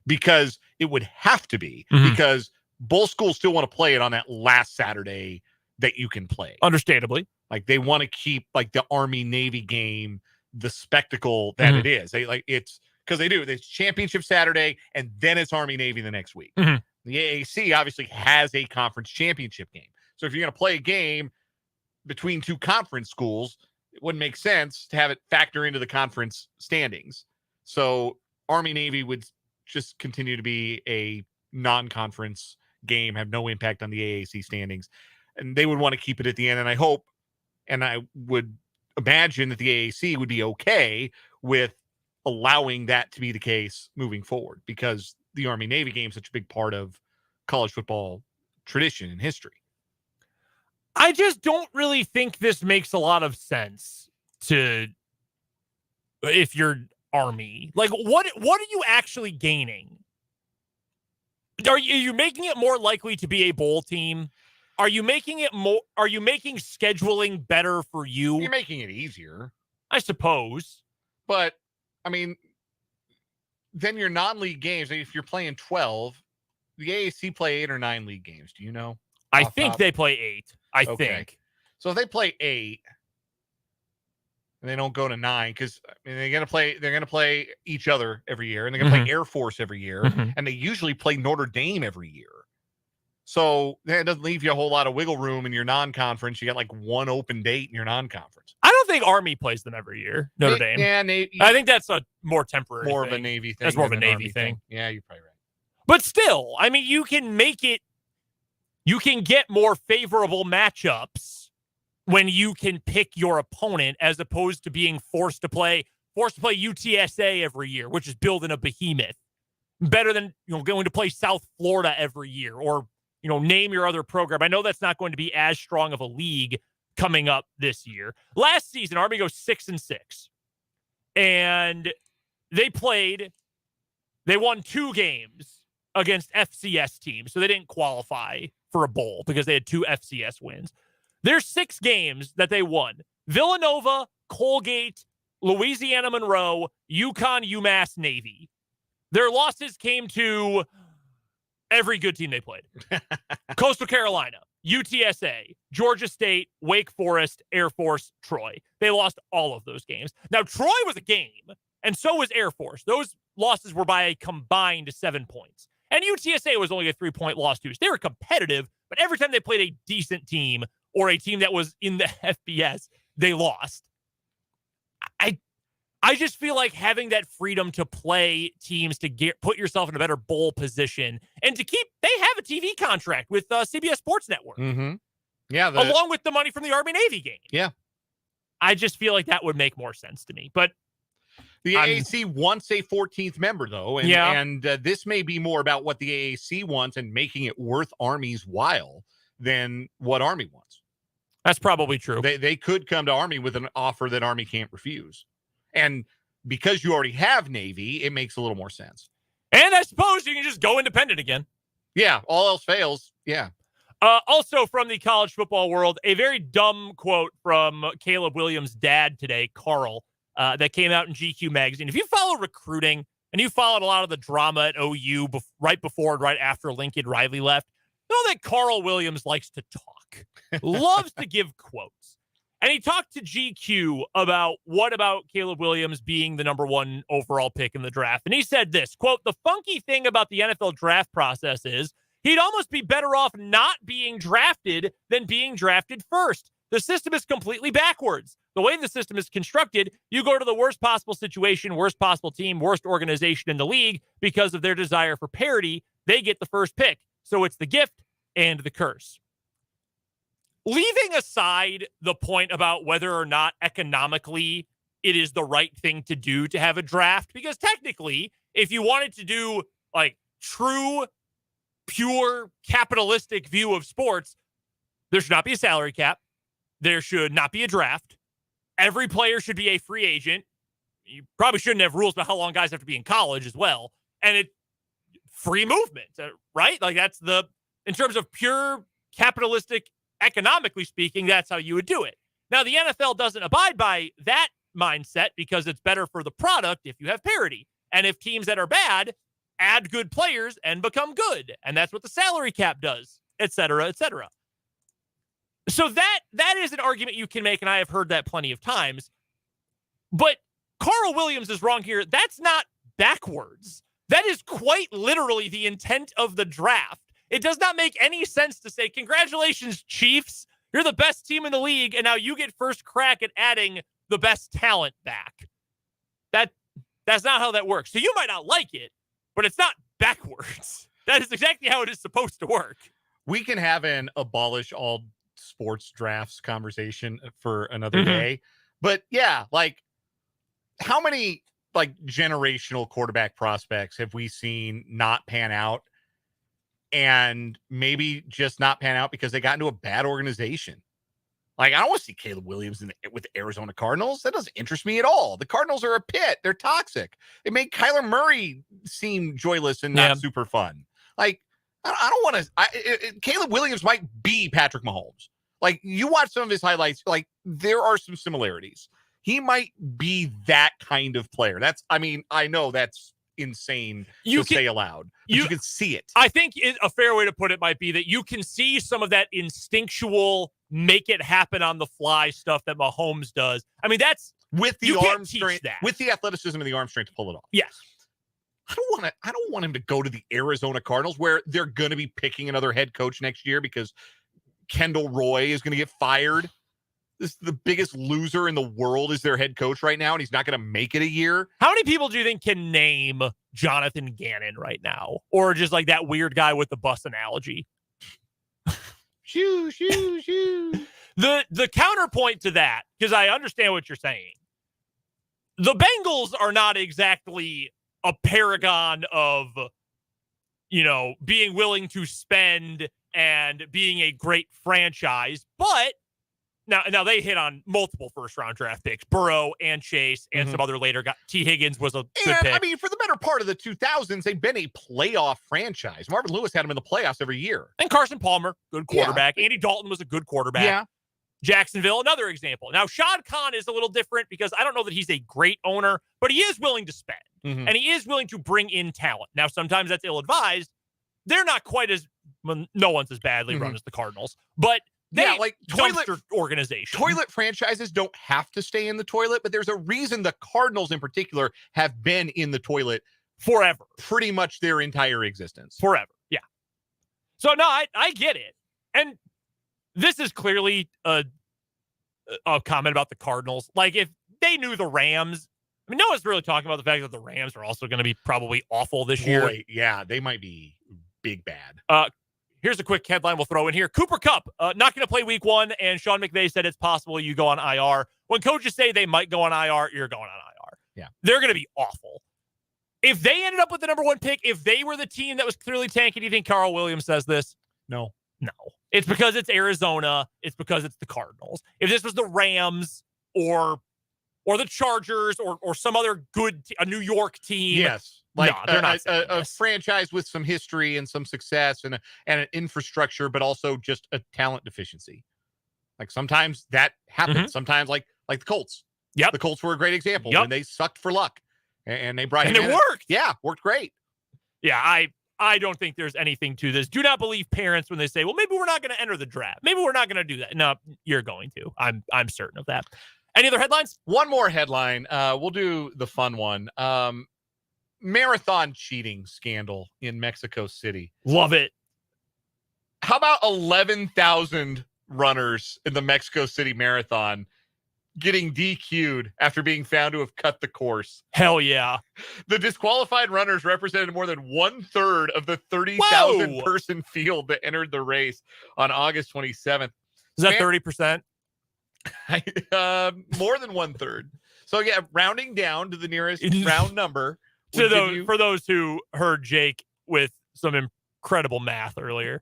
Because it would have to be, because both schools still want to play it on that last Saturday that you can play. Understandably. Like they want to keep like the Army-Navy game, the spectacle that it is. It's because they do. It's championship Saturday, and then it's Army-Navy the next week. The AAC obviously has a conference championship game. So if you're going to play a game between 2 conference schools, it wouldn't make sense to have it factor into the conference standings. So Army-Navy would just continue to be a non-conference game, have no impact on the AAC standings. And they would want to keep it at the end. And I hope, and I would imagine that the AAC would be okay with allowing that to be the case moving forward, because the Army-Navy game is such a big part of college football tradition and history. I just don't really think this makes a lot of sense if you're Army. Like, what are you actually gaining? Are you making it more likely to be a bowl team? Are you making scheduling better for you? You're making it easier, I suppose. But I mean, then your non-league games, if you're playing 12, the AAC play 8 or 9 league games. Do you know? I think they play 8. I think. So if they play 8, and they don't go to 9, because they're gonna play each other every year, and they're gonna play Air Force every year, and they usually play Notre Dame every year. So that doesn't leave you a whole lot of wiggle room in your non-conference. You got like 1 open date in your non-conference. I don't think Army plays them every year. Notre Dame. Yeah, I think that's a more temporary, of a Navy thing. That's more of a Navy thing. Yeah, you're probably right. But still, I mean, you can get more favorable matchups when you can pick your opponent, as opposed to being forced to play UTSA every year, which is building a behemoth. Better than going to play South Florida every year, or name your other program. I know that's not going to be as strong of a league coming up this year. Last season, Army goes 6-6, and they won 2 games against FCS teams, so they didn't qualify for a bowl because they had 2 FCS wins. There's 6 games that they won: Villanova, Colgate, Louisiana Monroe, UConn, UMass, Navy. Their losses came to every good team they played. Coastal Carolina, UTSA, Georgia State, Wake Forest, Air Force, Troy. They lost all of those games. Now, Troy was a game, and so was Air Force. Those losses were by a combined 7 points. And UTSA was only a 3-point loss too. So they were competitive, but every time they played a decent team or a team that was in the FBS, they lost. I just feel like having that freedom to play teams, to put yourself in a better bowl position, and they have a TV contract with CBS Sports Network. Yeah. Along with the money from the Army-Navy game. Yeah. I just feel like that would make more sense to me. But the AAC wants a 14th member, though. And this may be more about what the AAC wants and making it worth Army's while than what Army wants. That's probably true. They could come to Army with an offer that Army can't refuse. And because you already have Navy, it makes a little more sense. And I suppose you can just go independent again. Yeah, all else fails. Yeah. Also from the college football world, a very dumb quote from Caleb Williams' dad today, Carl, that came out in GQ magazine. If you follow recruiting and you followed a lot of the drama at OU right before and right after Lincoln Riley left, know that Carl Williams likes to talk, loves to give quotes. And he talked to GQ about Caleb Williams being the number 1 overall pick in the draft. And he said this, quote, "The funky thing about the NFL draft process is He'd almost be better off not being drafted than being drafted first. The system is completely backwards. The way the system is constructed, you go to the worst possible situation, worst possible team, worst organization in the league because of their desire for parity. They get the first pick. So it's the gift and the curse. Leaving aside the point about whether or not economically it is the right thing to do to have a draft, because technically, if you wanted to do like true, pure capitalistic view of sports, there should not be a salary cap. There should not be a draft. Every player should be a free agent. You probably shouldn't have rules about how long guys have to be in college as well. And it free movement, right? Like that's in terms of pure capitalistic, economically speaking, that's how you would do it. Now, the NFL doesn't abide by that mindset because it's better for the product if you have parity. And if teams that are bad add good players and become good. And that's what the salary cap does, et cetera, et cetera. So that is an argument you can make, and I have heard that plenty of times. But Carl Williams is wrong here. That's not backwards. That is quite literally the intent of the draft. It does not make any sense to say, congratulations, Chiefs. You're the best team in the league, and now you get first crack at adding the best talent back. That's not how that works. So you might not like it, but it's not backwards. That is exactly how it is supposed to work. We can have an abolish all sports drafts conversation for another day. But yeah, like how many like generational quarterback prospects have we seen not pan out and maybe just not pan out because they got into a bad organization? Like, I don't want to see Caleb Williams with the Arizona Cardinals. That doesn't interest me at all. The Cardinals are a pit. They're toxic. They made Kyler Murray seem joyless and not super fun. Like, I don't want to. Caleb Williams might be Patrick Mahomes. Like, you watch some of his highlights, like, there are some similarities. He might be that kind of player. I know that's insane to say aloud. But you can see it. I think a fair way to put it might be that you can see some of that instinctual, make it happen on the fly stuff that Mahomes does. I mean, that's with the arm strength, with the athleticism and the arm strength to pull it off. Yes. I don't want him to go to the Arizona Cardinals where they're going to be picking another head coach next year because Kendall Roy is going to get fired. This is the biggest loser in the world is their head coach right now, and he's not going to make it a year. How many people do you think can name Jonathan Gannon right now? Or just like that weird guy with the bus analogy? Shoo. The counterpoint to that, because I understand what you're saying, the Bengals are not exactly a paragon of, being willing to spend and being a great franchise, but now they hit on multiple first-round draft picks, Burrow and Chase and some other later guys. T. Higgins was a good pick. I mean, for the better part of the 2000s, they've been a playoff franchise. Marvin Lewis had them in the playoffs every year. And Carson Palmer, good quarterback. Yeah. Andy Dalton was a good quarterback. Yeah. Jacksonville, another example. Now, Shad Khan is a little different because I don't know that he's a great owner, but he is willing to spend. And he is willing to bring in talent. Now, sometimes that's ill-advised. They're not quite as no one's as badly run as the Cardinals, but like toilet organization. Toilet franchises don't have to stay in the toilet, but there's a reason the Cardinals in particular have been in the toilet forever, pretty much their entire existence. Forever. Yeah. So no, I get it. And this is clearly a comment about the Cardinals. Like if they knew the Rams, I mean, no one's really talking about the fact that the Rams are also going to be probably awful this year. Yeah, they might be big bad. Here's a quick headline we'll throw in here. Cooper Kupp, not going to play week 1, and Sean McVay said it's possible you go on IR. When coaches say they might go on IR, you're going on IR. Yeah. They're going to be awful. If they ended up with the number 1 pick, if they were the team that was clearly tanking, do you think Carl Williams says this? No. It's because it's Arizona. It's because it's the Cardinals. If this was the Rams or the Chargers or some other a New York team. Yes. Like they're not a franchise with some history and some success and an infrastructure, but also just a talent deficiency. Like sometimes that happens. Sometimes like the Colts. Yep. The Colts were a great example when they sucked for luck and they brought and it worked. Yeah, worked great. Yeah, I don't think there's anything to this. Do not believe parents when they say, well, maybe we're not going to enter the draft. Maybe we're not going to do that. No, you're going to. I'm certain of that. Any other headlines? One more headline. We'll do the fun one. Marathon cheating scandal in Mexico City. Love it. How about 11,000 runners in the Mexico City Marathon getting DQ'd after being found to have cut the course? Hell yeah. The disqualified runners represented more than 1/3 of the 30,000 person field that entered the race on August 27th. Is that 30%? More than 1/3. So yeah, rounding down to the nearest round number. For those who heard Jake with some incredible math earlier.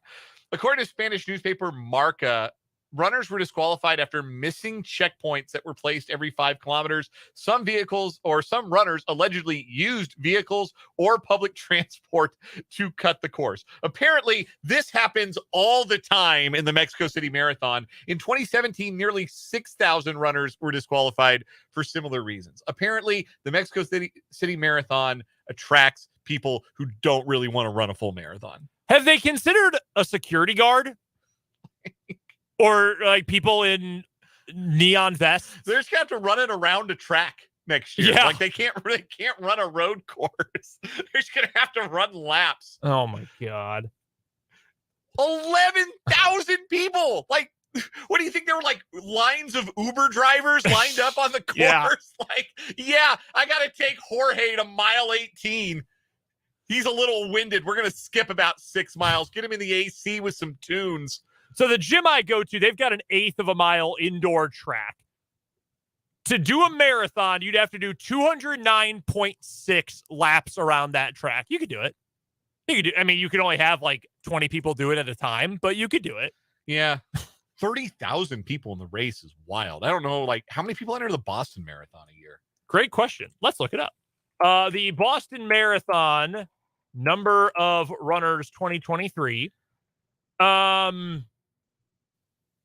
According to Spanish newspaper Marca, runners were disqualified after missing checkpoints that were placed every 5 kilometers. Some runners allegedly used vehicles or public transport to cut the course. Apparently, this happens all the time in the Mexico City Marathon. In 2017, nearly 6,000 runners were disqualified for similar reasons. Apparently, the Mexico City Marathon attracts people who don't really want to run a full marathon. Have they considered a security guard? Or like people in neon vests? They're just gonna have to run it around a track next year. Yeah. Like they can't run a road course. They're just gonna have to run laps. Oh my God. 11,000 people. Like, what do you think? There were like lines of Uber drivers lined up on the course. Yeah. Like, yeah, I gotta take Jorge to mile 18. He's a little winded. We're gonna skip about 6 miles. Get him in the AC with some tunes. So the gym I go to, they've got an 1/8 of a mile indoor track. To do a marathon, you'd have to do 209.6 laps around that track. You could do it. You could only have like 20 people do it at a time, but you could do it. Yeah. 30,000 people in the race is wild. I don't know, like, how many people enter the Boston Marathon a year? Great question. Let's look it up. The Boston Marathon number of runners 2023.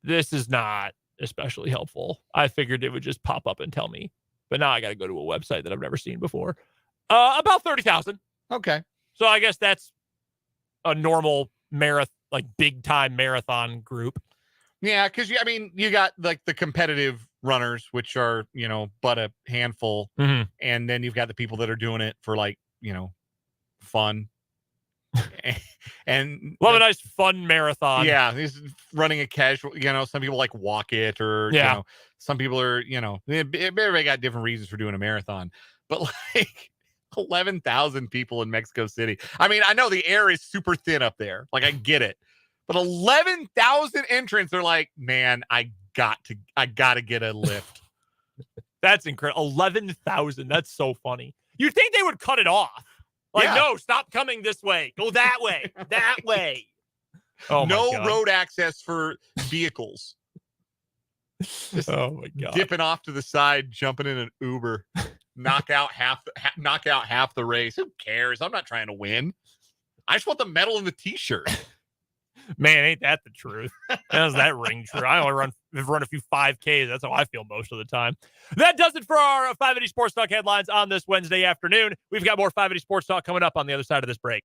This is not especially helpful. I figured it would just pop up and tell me, but now I got to go to a website that I've never seen before. About 30,000. Okay. So I guess that's a normal marathon, like big time marathon group. Yeah, because you got like the competitive runners, which are, but a handful. Mm-hmm. And then you've got the people that are doing it for like, fun. And love a nice fun marathon. Yeah, he's running a casual, some people like walk it, or some people are, everybody got different reasons for doing a marathon. But like 11,000 people in Mexico City. I know the air is super thin up there. Like, I get it. But 11,000 entrants are like, man, I got to get a lift. That's incredible. 11,000. That's so funny. You'd think they would cut it off. Like, no, stop coming this way. Go that way. That way. Oh, no road access for vehicles. Just oh my God. Dipping off to the side, jumping in an Uber, knock out half the race. Who cares? I'm not trying to win. I just want the medal and the T-shirt. Man, ain't that the truth? Does that ring true? I only run a few 5Ks. That's how I feel most of the time. That does it for our 580 Sports Talk headlines on this Wednesday afternoon. We've got more 580 Sports Talk coming up on the other side of this break.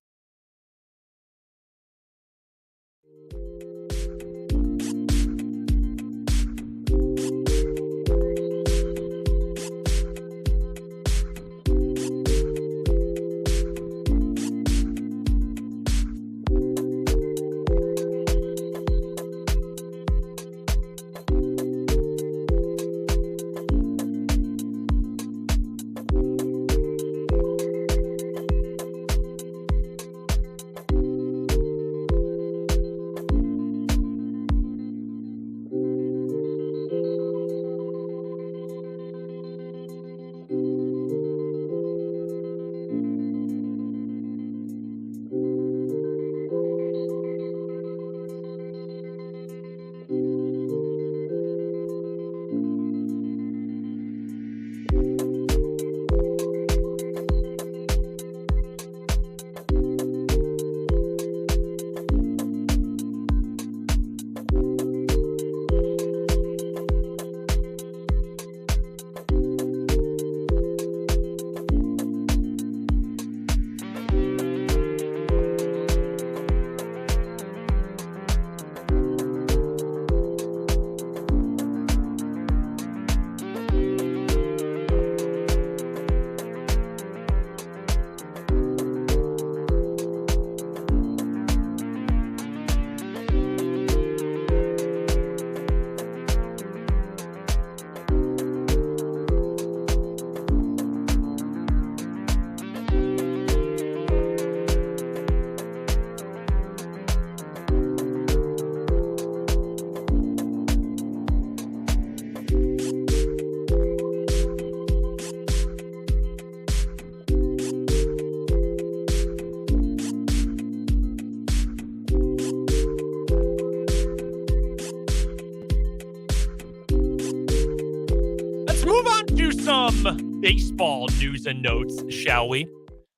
baseball news and notes, shall we?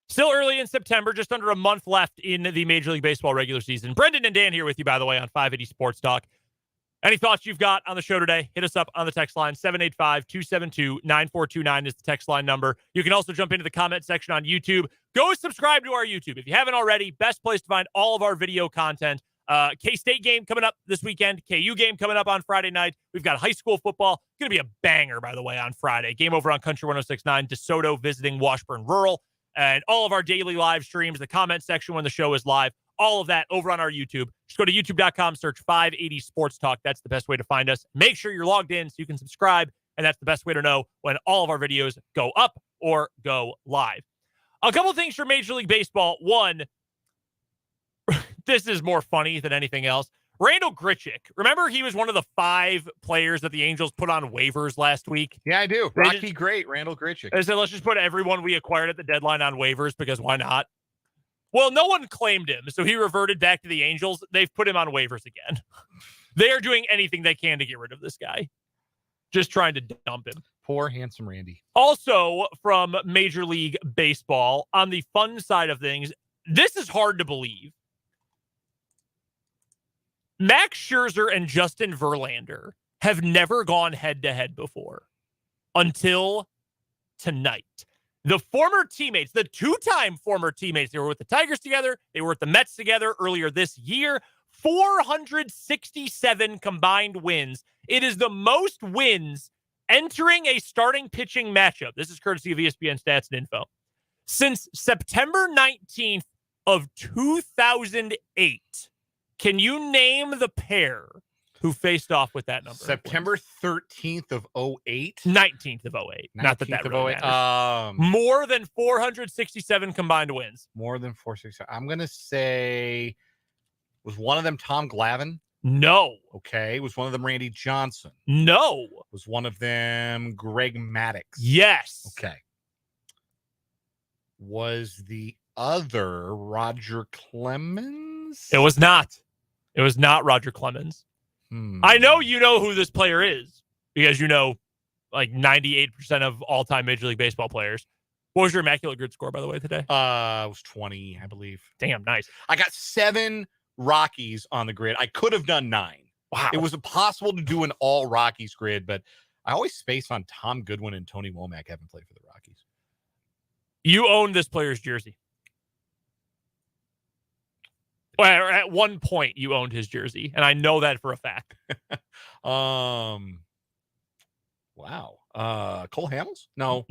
Still early in September, just under a month left in the Major League Baseball regular season. Brendan and Dan here with you, by the way, on 580 Sports Talk. Any thoughts you've got on the show today, hit us up on the text line. 785-272-9429 is the text line number. You can also jump into the comment section on YouTube. Go subscribe to our YouTube. If you haven't already, best place to find all of our video content. K-State game coming up this weekend. KU game coming up on Friday night. We've got high school football. Going to be a banger, by the way, on Friday. Game over on Country 106.9. DeSoto visiting Washburn Rural. And all of our daily live streams, the comment section when the show is live. All of that over on our YouTube. Just go to youtube.com, search 580 Sports Talk. That's the best way to find us. Make sure you're logged in so you can subscribe, and that's the best way to know when all of our videos go up or go live. A couple things for Major League Baseball. One, this is more funny than anything else. Randall Grichuk. Remember he was one of the 5 players that the Angels put on waivers last week? Yeah, I do. Rocky Great, Randall Grichuk. They said, let's just put everyone we acquired at the deadline on waivers because why not? Well, no one claimed him, so he reverted back to the Angels. They've put him on waivers again. They are doing anything they can to get rid of this guy. Just trying to dump him. Poor, handsome Randy. Also, from Major League Baseball, on the fun side of things, this is hard to believe. Max Scherzer and Justin Verlander have never gone head-to-head before until tonight. The former teammates, the 2-time former teammates, they were with the Tigers together. They were with the Mets together earlier this year. 467 combined wins. It is the most wins entering a starting pitching matchup. This is courtesy of ESPN Stats and Info. Since September 19th of 2008. Can you name the pair who faced off with that number? September 13th of 08? 19th of 08. Not that really matters. More than 467 combined wins. More than 467. I'm going to say, was one of them Tom Glavine? No. Okay. Was one of them Randy Johnson? No. Was one of them Greg Maddux? Yes. Okay. Was the other Roger Clemens? It was not. It was not Roger Clemens. I know you know who this player is because you know like 98% of all-time Major League Baseball players. What was your Immaculate Grid score, by the way, today? It was 20, I believe. Damn, nice. I got 7 Rockies on the grid. I could have done 9. Wow. It was impossible to do an all Rockies grid, but I always space on Tom Goodwin and Tony Womack having played for the Rockies. You own this player's jersey. Well, at one point, you owned his jersey, and I know that for a fact. Wow. Cole Hamels? No.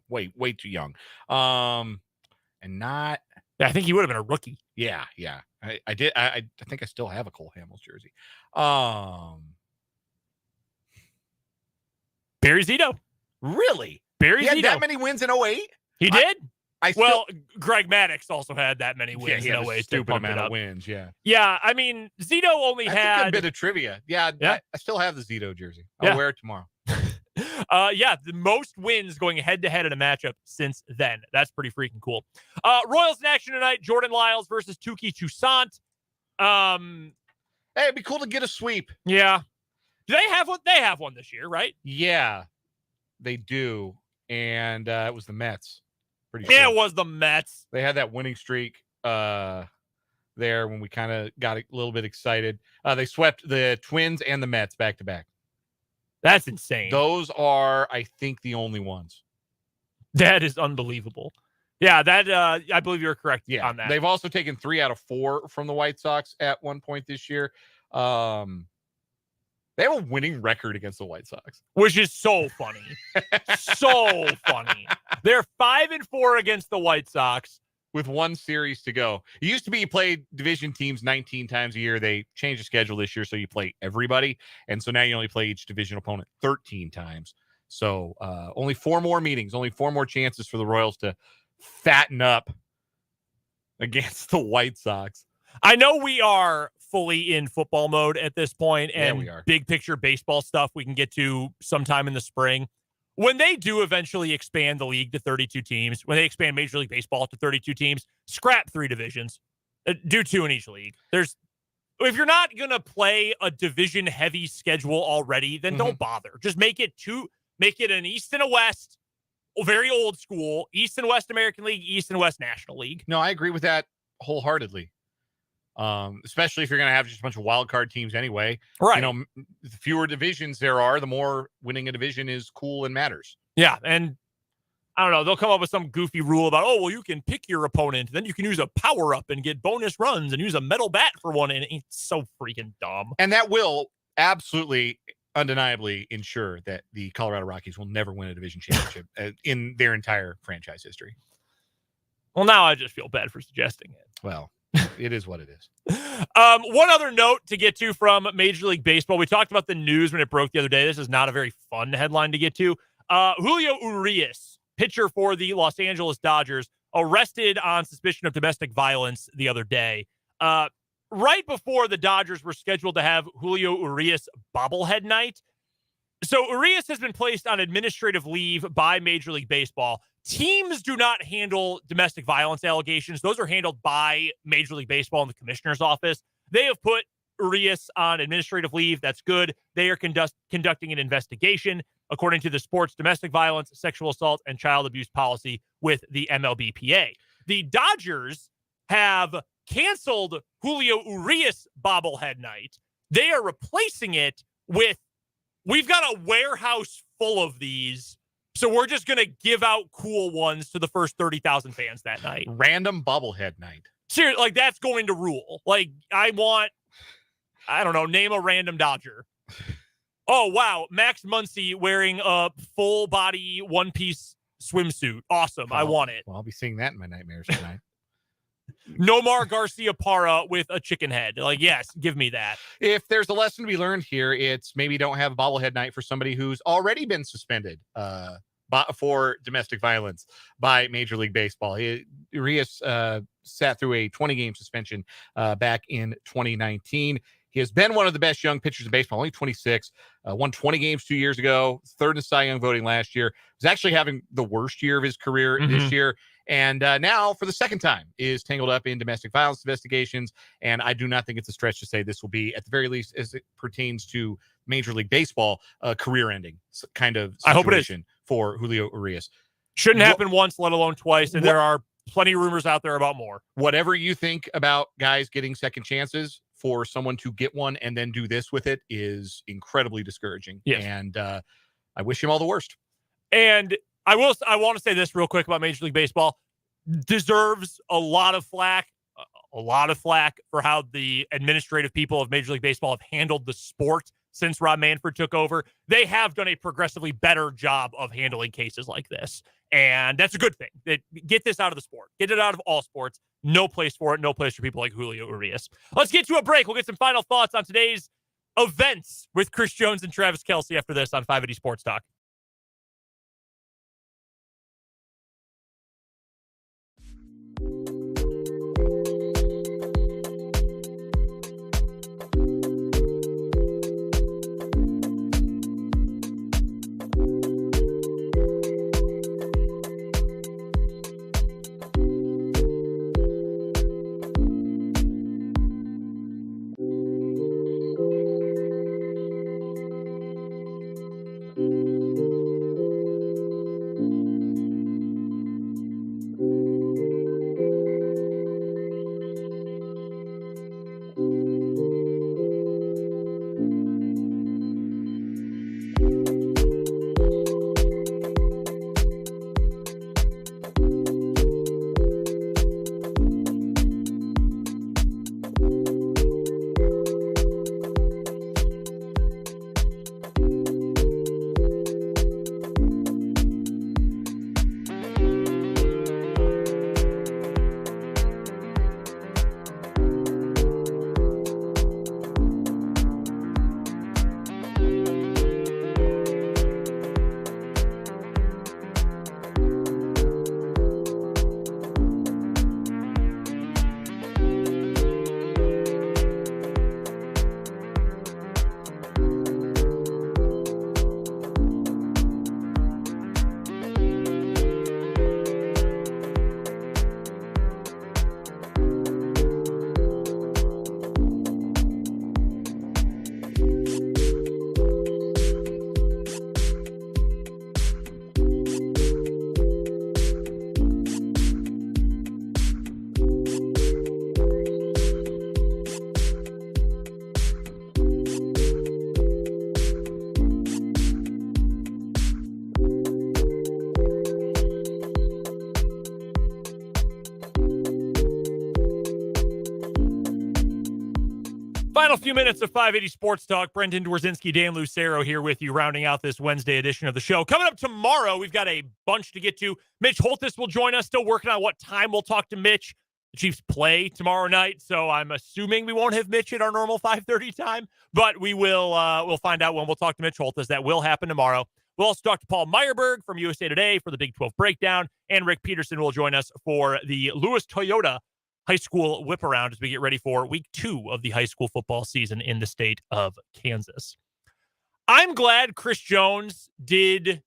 Way too young. And not. I think he would have been a rookie. Yeah. I did. I think I still have a Cole Hamels jersey. Barry Zito. Really? Barry He had Zito. that many wins in 08? He did? Well, Greg Maddux also had that many wins he had in 08. a stupid amount of wins, yeah. Yeah, I mean, Zito only That's had... a good bit of trivia. Yeah. I still have the Zito jersey. I'll wear it tomorrow. The most wins going head-to-head in a matchup since then. That's pretty freaking cool. Royals in action tonight. Jordan Lyles versus Touki Toussaint. Hey, it'd be cool to get a sweep. Yeah. Do they have one? They have one this year, right? Yeah, they do. And it was the Mets. It was the Mets. They had that winning streak there when we kind of got a little bit excited. They swept the Twins and the Mets back-to-back. That's insane. Those are, I think, the only ones. That is unbelievable. Yeah, that I believe you're correct on that. They've also taken 3 out of 4 from the White Sox at one point this year. They have a winning record against the White Sox, which is so funny. So funny. They're 5-4 against the White Sox with 1 series to go. It used to be you played division teams 19 times a year. They changed the schedule this year, so you play everybody. And so now you only play each division opponent 13 times. So only 4 more meetings, only 4 more chances for the Royals to fatten up against the White Sox. I know we are fully in football mode at this point, and we are. Big picture baseball stuff we can get to sometime in the spring. When they do eventually expand the league to 32 teams, when they expand Major League Baseball to 32 teams, scrap 3 divisions. Do 2 in each league. If you're not going to play a division-heavy schedule already, then don't bother. Just make it 2, make it an East and a West, very old school, East and West American League, East and West National League. No, I agree with that wholeheartedly. Especially if you're going to have just a bunch of wild card teams anyway. Right. The fewer divisions there are, the more winning a division is cool and matters. Yeah, and I don't know, they'll come up with some goofy rule about, oh, well, you can pick your opponent, then you can use a power-up and get bonus runs and use a metal bat for one, and it's so freaking dumb. And that will absolutely, undeniably ensure that the Colorado Rockies will never win a division championship in their entire franchise history. Well, now I just feel bad for suggesting it. Well, it is what it is. One other note to get to from Major League Baseball. We talked about the news when it broke the other day. This is not a very fun headline to get to. Julio Urias, pitcher for the Los Angeles Dodgers, arrested on suspicion of domestic violence the other day. Right before the Dodgers were scheduled to have Julio Urias bobblehead night. So Urias has been placed on administrative leave by Major League Baseball. Teams do not handle domestic violence allegations. Those are handled by Major League Baseball and the commissioner's office. They have put Urias on administrative leave. That's good. They are conducting an investigation according to the sports domestic violence, sexual assault, and child abuse policy with the MLBPA. The Dodgers have canceled Julio Urias bobblehead night. They are replacing it with, we've got a warehouse full of these, so we're just going to give out cool ones to the first 30,000 fans that night. Random bobblehead night. Seriously, like, that's going to rule. Like, I don't know, name a random Dodger. Oh, wow. Max Muncy wearing a full-body one-piece swimsuit. Awesome. I want it. Well, I'll be seeing that in my nightmares tonight. Nomar Garcia Parra with a chicken head. Like, yes, give me that. If there's a lesson to be learned here, it's maybe don't have a bobblehead night for somebody who's already been suspended for domestic violence by Major League Baseball. Urias sat through a 20-game suspension back in 2019. He has been one of the best young pitchers in baseball, only 26, won 20 games 2 years ago, third in Cy Young voting last year. Was actually having the worst year of his career this year. And now, for the second time, is tangled up in domestic violence investigations. And I do not think it's a stretch to say this will be, at the very least, as it pertains to Major League Baseball, a career-ending kind of situation I hope it is. For Julio Urias. Shouldn't happen once, let alone twice. And there are plenty of rumors out there about more. Whatever you think about guys getting second chances, for someone to get one and then do this with it is incredibly discouraging. Yes. And I wish him all the worst. And I want to say this real quick about Major League Baseball. Deserves a lot of flack for how the administrative people of Major League Baseball have handled the sport since Rob Manfred took over. They have done a progressively better job of handling cases like this. And that's a good thing. Get this out of the sport. Get it out of all sports. No place for it. No place for people like Julio Urias. Let's get to a break. We'll get some final thoughts on today's events with Chris Jones and Travis Kelce after this on 580 Sports Talk. Final few minutes of 580 Sports Talk. Brendan Dworzinski, Dan Lucero here with you, rounding out this Wednesday edition of the show. Coming up tomorrow, we've got a bunch to get to. Mitch Holthus will join us, still working on what time we'll talk to Mitch. The Chiefs play tomorrow night, so I'm assuming we won't have Mitch at our normal 5:30 time, but we will. We'll find out when we'll talk to Mitch Holthus. That will happen tomorrow. We'll also talk to Paul Meyerberg from USA Today for the Big 12 breakdown, and Rick Peterson will join us for the Lewis Toyota high school whip around as we get ready for week 2 of the high school football season in the state of Kansas. I'm glad Chris Jones did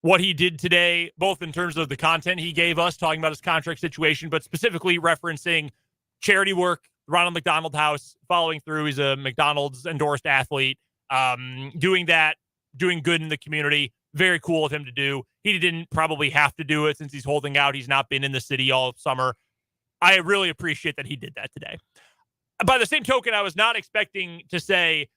what he did today, both in terms of the content he gave us, talking about his contract situation, but specifically referencing charity work, Ronald McDonald House, following through. He's a McDonald's endorsed athlete, doing that, doing good in the community. Very cool of him to do. He didn't probably have to do it since he's holding out. He's not been in the city all summer. I really appreciate that he did that today. By the same token, I was not expecting to say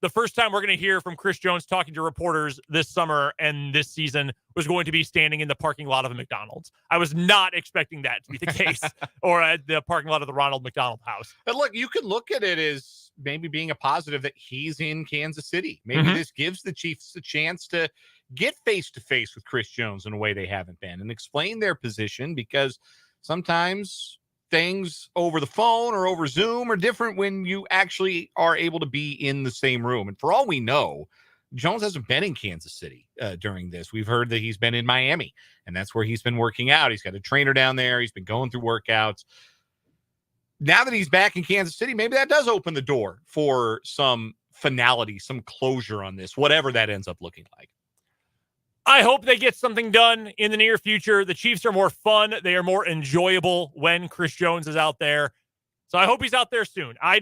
the first time we're going to hear from Chris Jones talking to reporters this summer and this season was going to be standing in the parking lot of a McDonald's. I was not expecting that to be the case, or at the parking lot of the Ronald McDonald House. But look, you could look at it as maybe being a positive that he's in Kansas City. Maybe this gives the Chiefs a chance to get face-to-face with Chris Jones in a way they haven't been and explain their position, because sometimes things over the phone or over Zoom are different when you actually are able to be in the same room. And for all we know, Jones hasn't been in Kansas City during this. We've heard that he's been in Miami, and that's where he's been working out. He's got a trainer down there. He's been going through workouts. Now that he's back in Kansas City, maybe that does open the door for some finality, some closure on this, whatever that ends up looking like. I hope they get something done in the near future. The Chiefs are more fun. They are more enjoyable when Chris Jones is out there. So I hope he's out there soon. I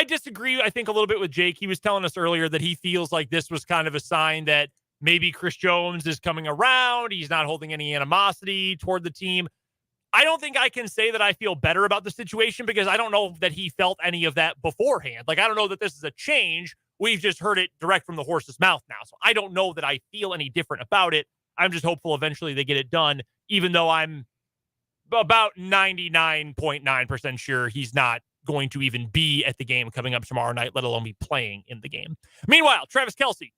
disagree, I think, a little bit with Jake. He was telling us earlier that he feels like this was kind of a sign that maybe Chris Jones is coming around. He's not holding any animosity toward the team. I don't think I can say that I feel better about the situation because I don't know that he felt any of that beforehand. Like, I don't know that this is a change. We've just heard it direct from the horse's mouth now. So I don't know that I feel any different about it. I'm just hopeful eventually they get it done, even though I'm about 99.9% sure he's not going to even be at the game coming up tomorrow night, let alone be playing in the game. Meanwhile, Travis Kelce,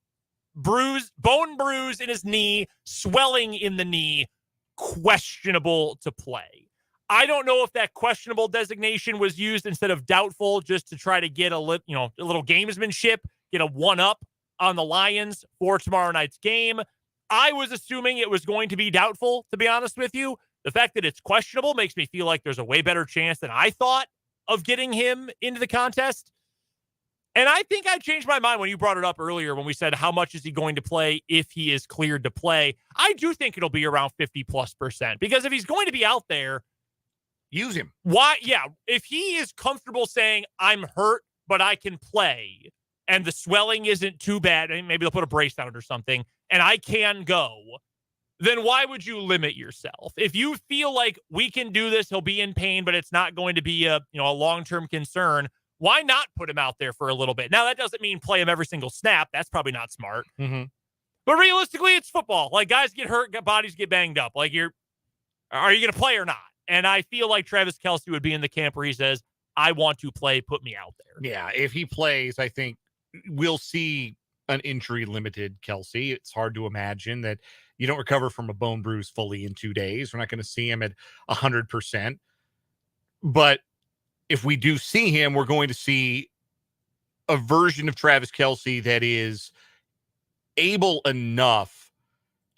bone bruise in his knee, swelling in the knee, questionable to play. I don't know if that questionable designation was used instead of doubtful just to try to get a little gamesmanship, get a one-up on the Lions for tomorrow night's game. I was assuming it was going to be doubtful, to be honest with you. The fact that it's questionable makes me feel like there's a way better chance than I thought of getting him into the contest. And I think I changed my mind when you brought it up earlier when we said how much is he going to play if he is cleared to play. I do think it'll be around 50+%, because if he's going to be out there, use him. Why? Yeah. If he is comfortable saying, I'm hurt, but I can play, and the swelling isn't too bad, and maybe they'll put a brace on it or something, and I can go, then why would you limit yourself? If you feel like we can do this, he'll be in pain, but it's not going to be a long-term concern, why not put him out there for a little bit? Now, that doesn't mean play him every single snap. That's probably not smart. Mm-hmm. But realistically, it's football. Like, guys get hurt, bodies get banged up. Like, are you going to play or not? And I feel like Travis Kelce would be in the camp where he says, I want to play, put me out there. Yeah, if he plays, I think we'll see an injury-limited Kelce. It's hard to imagine that you don't recover from a bone bruise fully in 2 days. We're not going to see him at 100%. But if we do see him, we're going to see a version of Travis Kelce that is able enough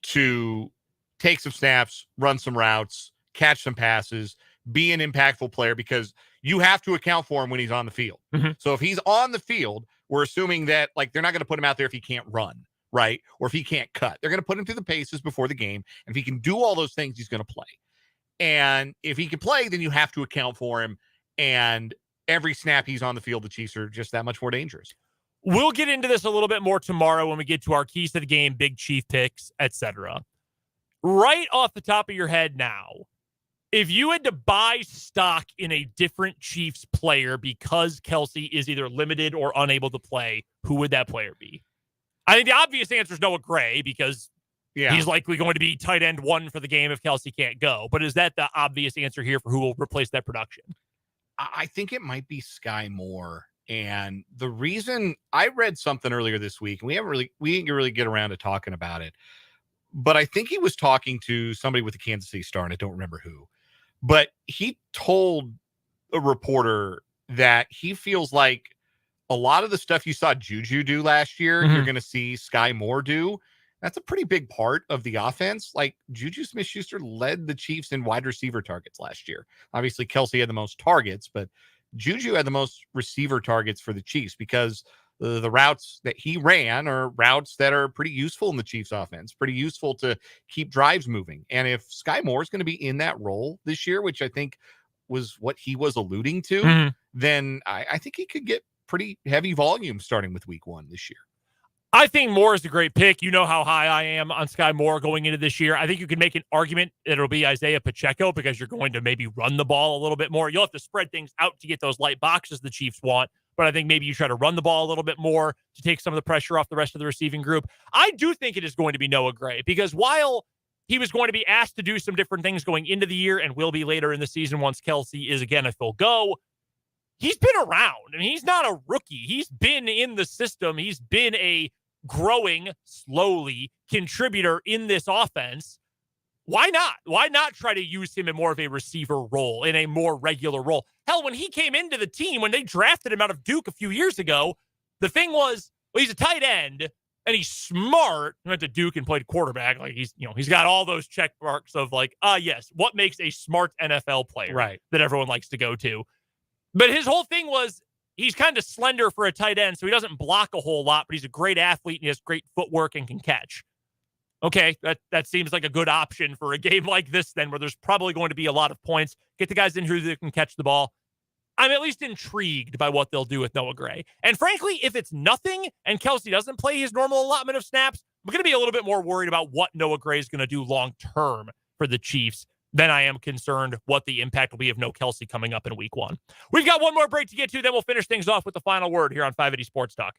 to take some snaps, run some routes, catch some passes, be an impactful player, because you have to account for him when he's on the field. Mm-hmm. So if he's on the field, we're assuming that, like, they're not going to put him out there if he can't run, right? Or if he can't cut. They're going to put him through the paces before the game. And if he can do all those things, he's going to play. And if he can play, then you have to account for him. And every snap he's on the field, the Chiefs are just that much more dangerous. We'll get into this a little bit more tomorrow when we get to our keys to the game, big Chief picks, etc. Right off the top of your head now, if you had to buy stock in a different Chiefs player because Kelce is either limited or unable to play, who would that player be? I think the obvious answer is Noah Gray, because he's likely going to be tight end 1 for the game if Kelce can't go. But is that the obvious answer here for who will replace that production? I think it might be Sky Moore. And the reason I read something earlier this week, and we didn't really get around to talking about it, but I think he was talking to somebody with the Kansas City Star, and I don't remember who, but he told a reporter that he feels like a lot of the stuff you saw Juju do last year, you're going to see Sky Moore do. That's a pretty big part of the offense. Like Juju Smith-Schuster led the Chiefs in wide receiver targets last year. Obviously, Kelce had the most targets, but Juju had the most receiver targets for the Chiefs because the routes that he ran are routes that are pretty useful in the Chiefs offense, pretty useful to keep drives moving. And if Sky Moore is going to be in that role this year, which I think was what he was alluding to, then I think he could get pretty heavy volume starting with week 1 this year. I think Moore is a great pick. You know how high I am on Sky Moore going into this year. I think you can make an argument that it'll be Isaiah Pacheco because you're going to maybe run the ball a little bit more. You'll have to spread things out to get those light boxes the Chiefs want, but I think maybe you try to run the ball a little bit more to take some of the pressure off the rest of the receiving group. I do think it is going to be Noah Gray because while he was going to be asked to do some different things going into the year and will be later in the season once Kelce is again a full go, he's been around. I mean, he's not a rookie. He's been in the system. He's been a growing slowly contributor in this offense. Why not? Why not try to use him in more of a receiver role, in a more regular role? Hell, when he came into the team, when they drafted him out of Duke a few years ago, the thing was, well, he's a tight end and he's smart. He went to Duke and played quarterback. Like he's got all those check marks of like, yes, what makes a smart NFL player, right, that everyone likes to go to. But his whole thing was, he's kind of slender for a tight end, so he doesn't block a whole lot, but he's a great athlete and he has great footwork and can catch. Okay, that seems like a good option for a game like this then, where there's probably going to be a lot of points. Get the guys in here that can catch the ball. I'm at least intrigued by what they'll do with Noah Gray. And frankly, if it's nothing and Kelce doesn't play his normal allotment of snaps, I'm going to be a little bit more worried about what Noah Gray is going to do long-term for the Chiefs than I am concerned what the impact will be of no Kelce coming up in week 1. We've got one more break to get to, then we'll finish things off with the final word here on 580 Sports Talk.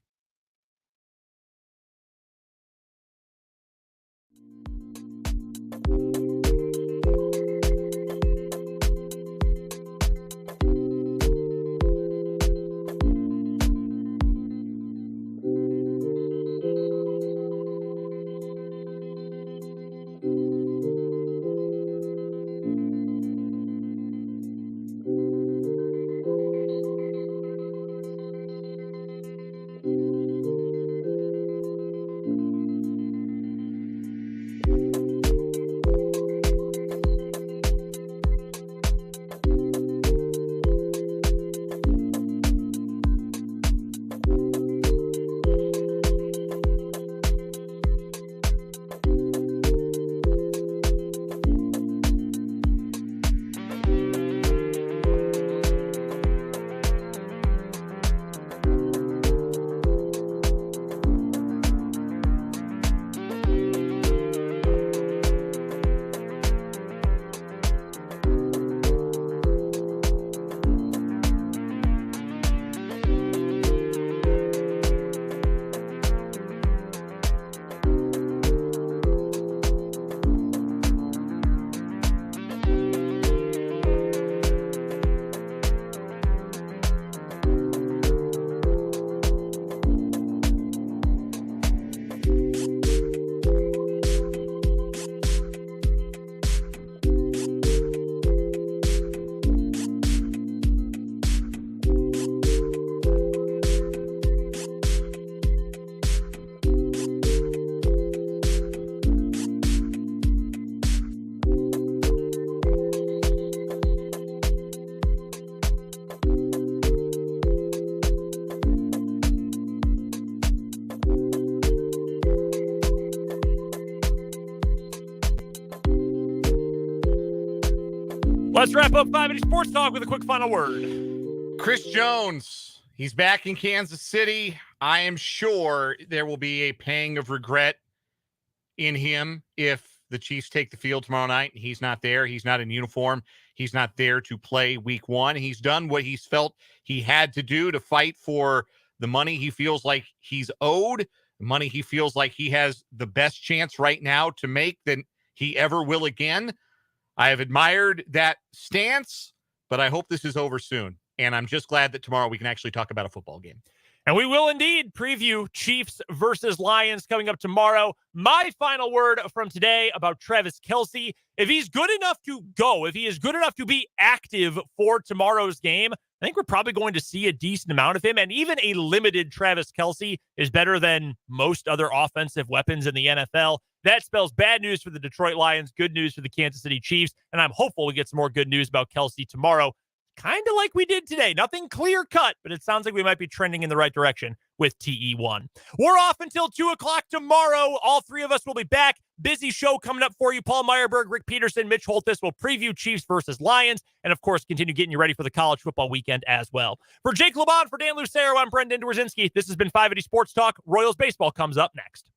Let's wrap up 580 Sports Talk with a quick final word. Chris Jones, he's back in Kansas City. I am sure there will be a pang of regret in him if the Chiefs take the field tomorrow night and he's not there. He's not in uniform. He's not there to play week 1. He's done what he's felt he had to do to fight for the money he feels like he's owed, the money he feels like he has the best chance right now to make than he ever will again. I have admired that stance, but I hope this is over soon. And I'm just glad that tomorrow we can actually talk about a football game. And we will indeed preview Chiefs versus Lions coming up tomorrow. My final word from today about Travis Kelce. If he's good enough to go, if he is good enough to be active for tomorrow's game, I think we're probably going to see a decent amount of him. And even a limited Travis Kelce is better than most other offensive weapons in the NFL. That spells bad news for the Detroit Lions, good news for the Kansas City Chiefs. And I'm hopeful we get some more good news about Kelce tomorrow. Kind of like we did today. Nothing clear cut, but it sounds like we might be trending in the right direction with TE1. We're off until 2 o'clock tomorrow. All three of us will be back. Busy show coming up for you. Paul Meyerberg, Rick Peterson, Mitch Holthus will preview Chiefs versus Lions, and of course, continue getting you ready for the college football weekend as well. For Jake LeBon, for Dan Lucero, I'm Brendan Dworzynski. This has been 580 Sports Talk. Royals baseball comes up next.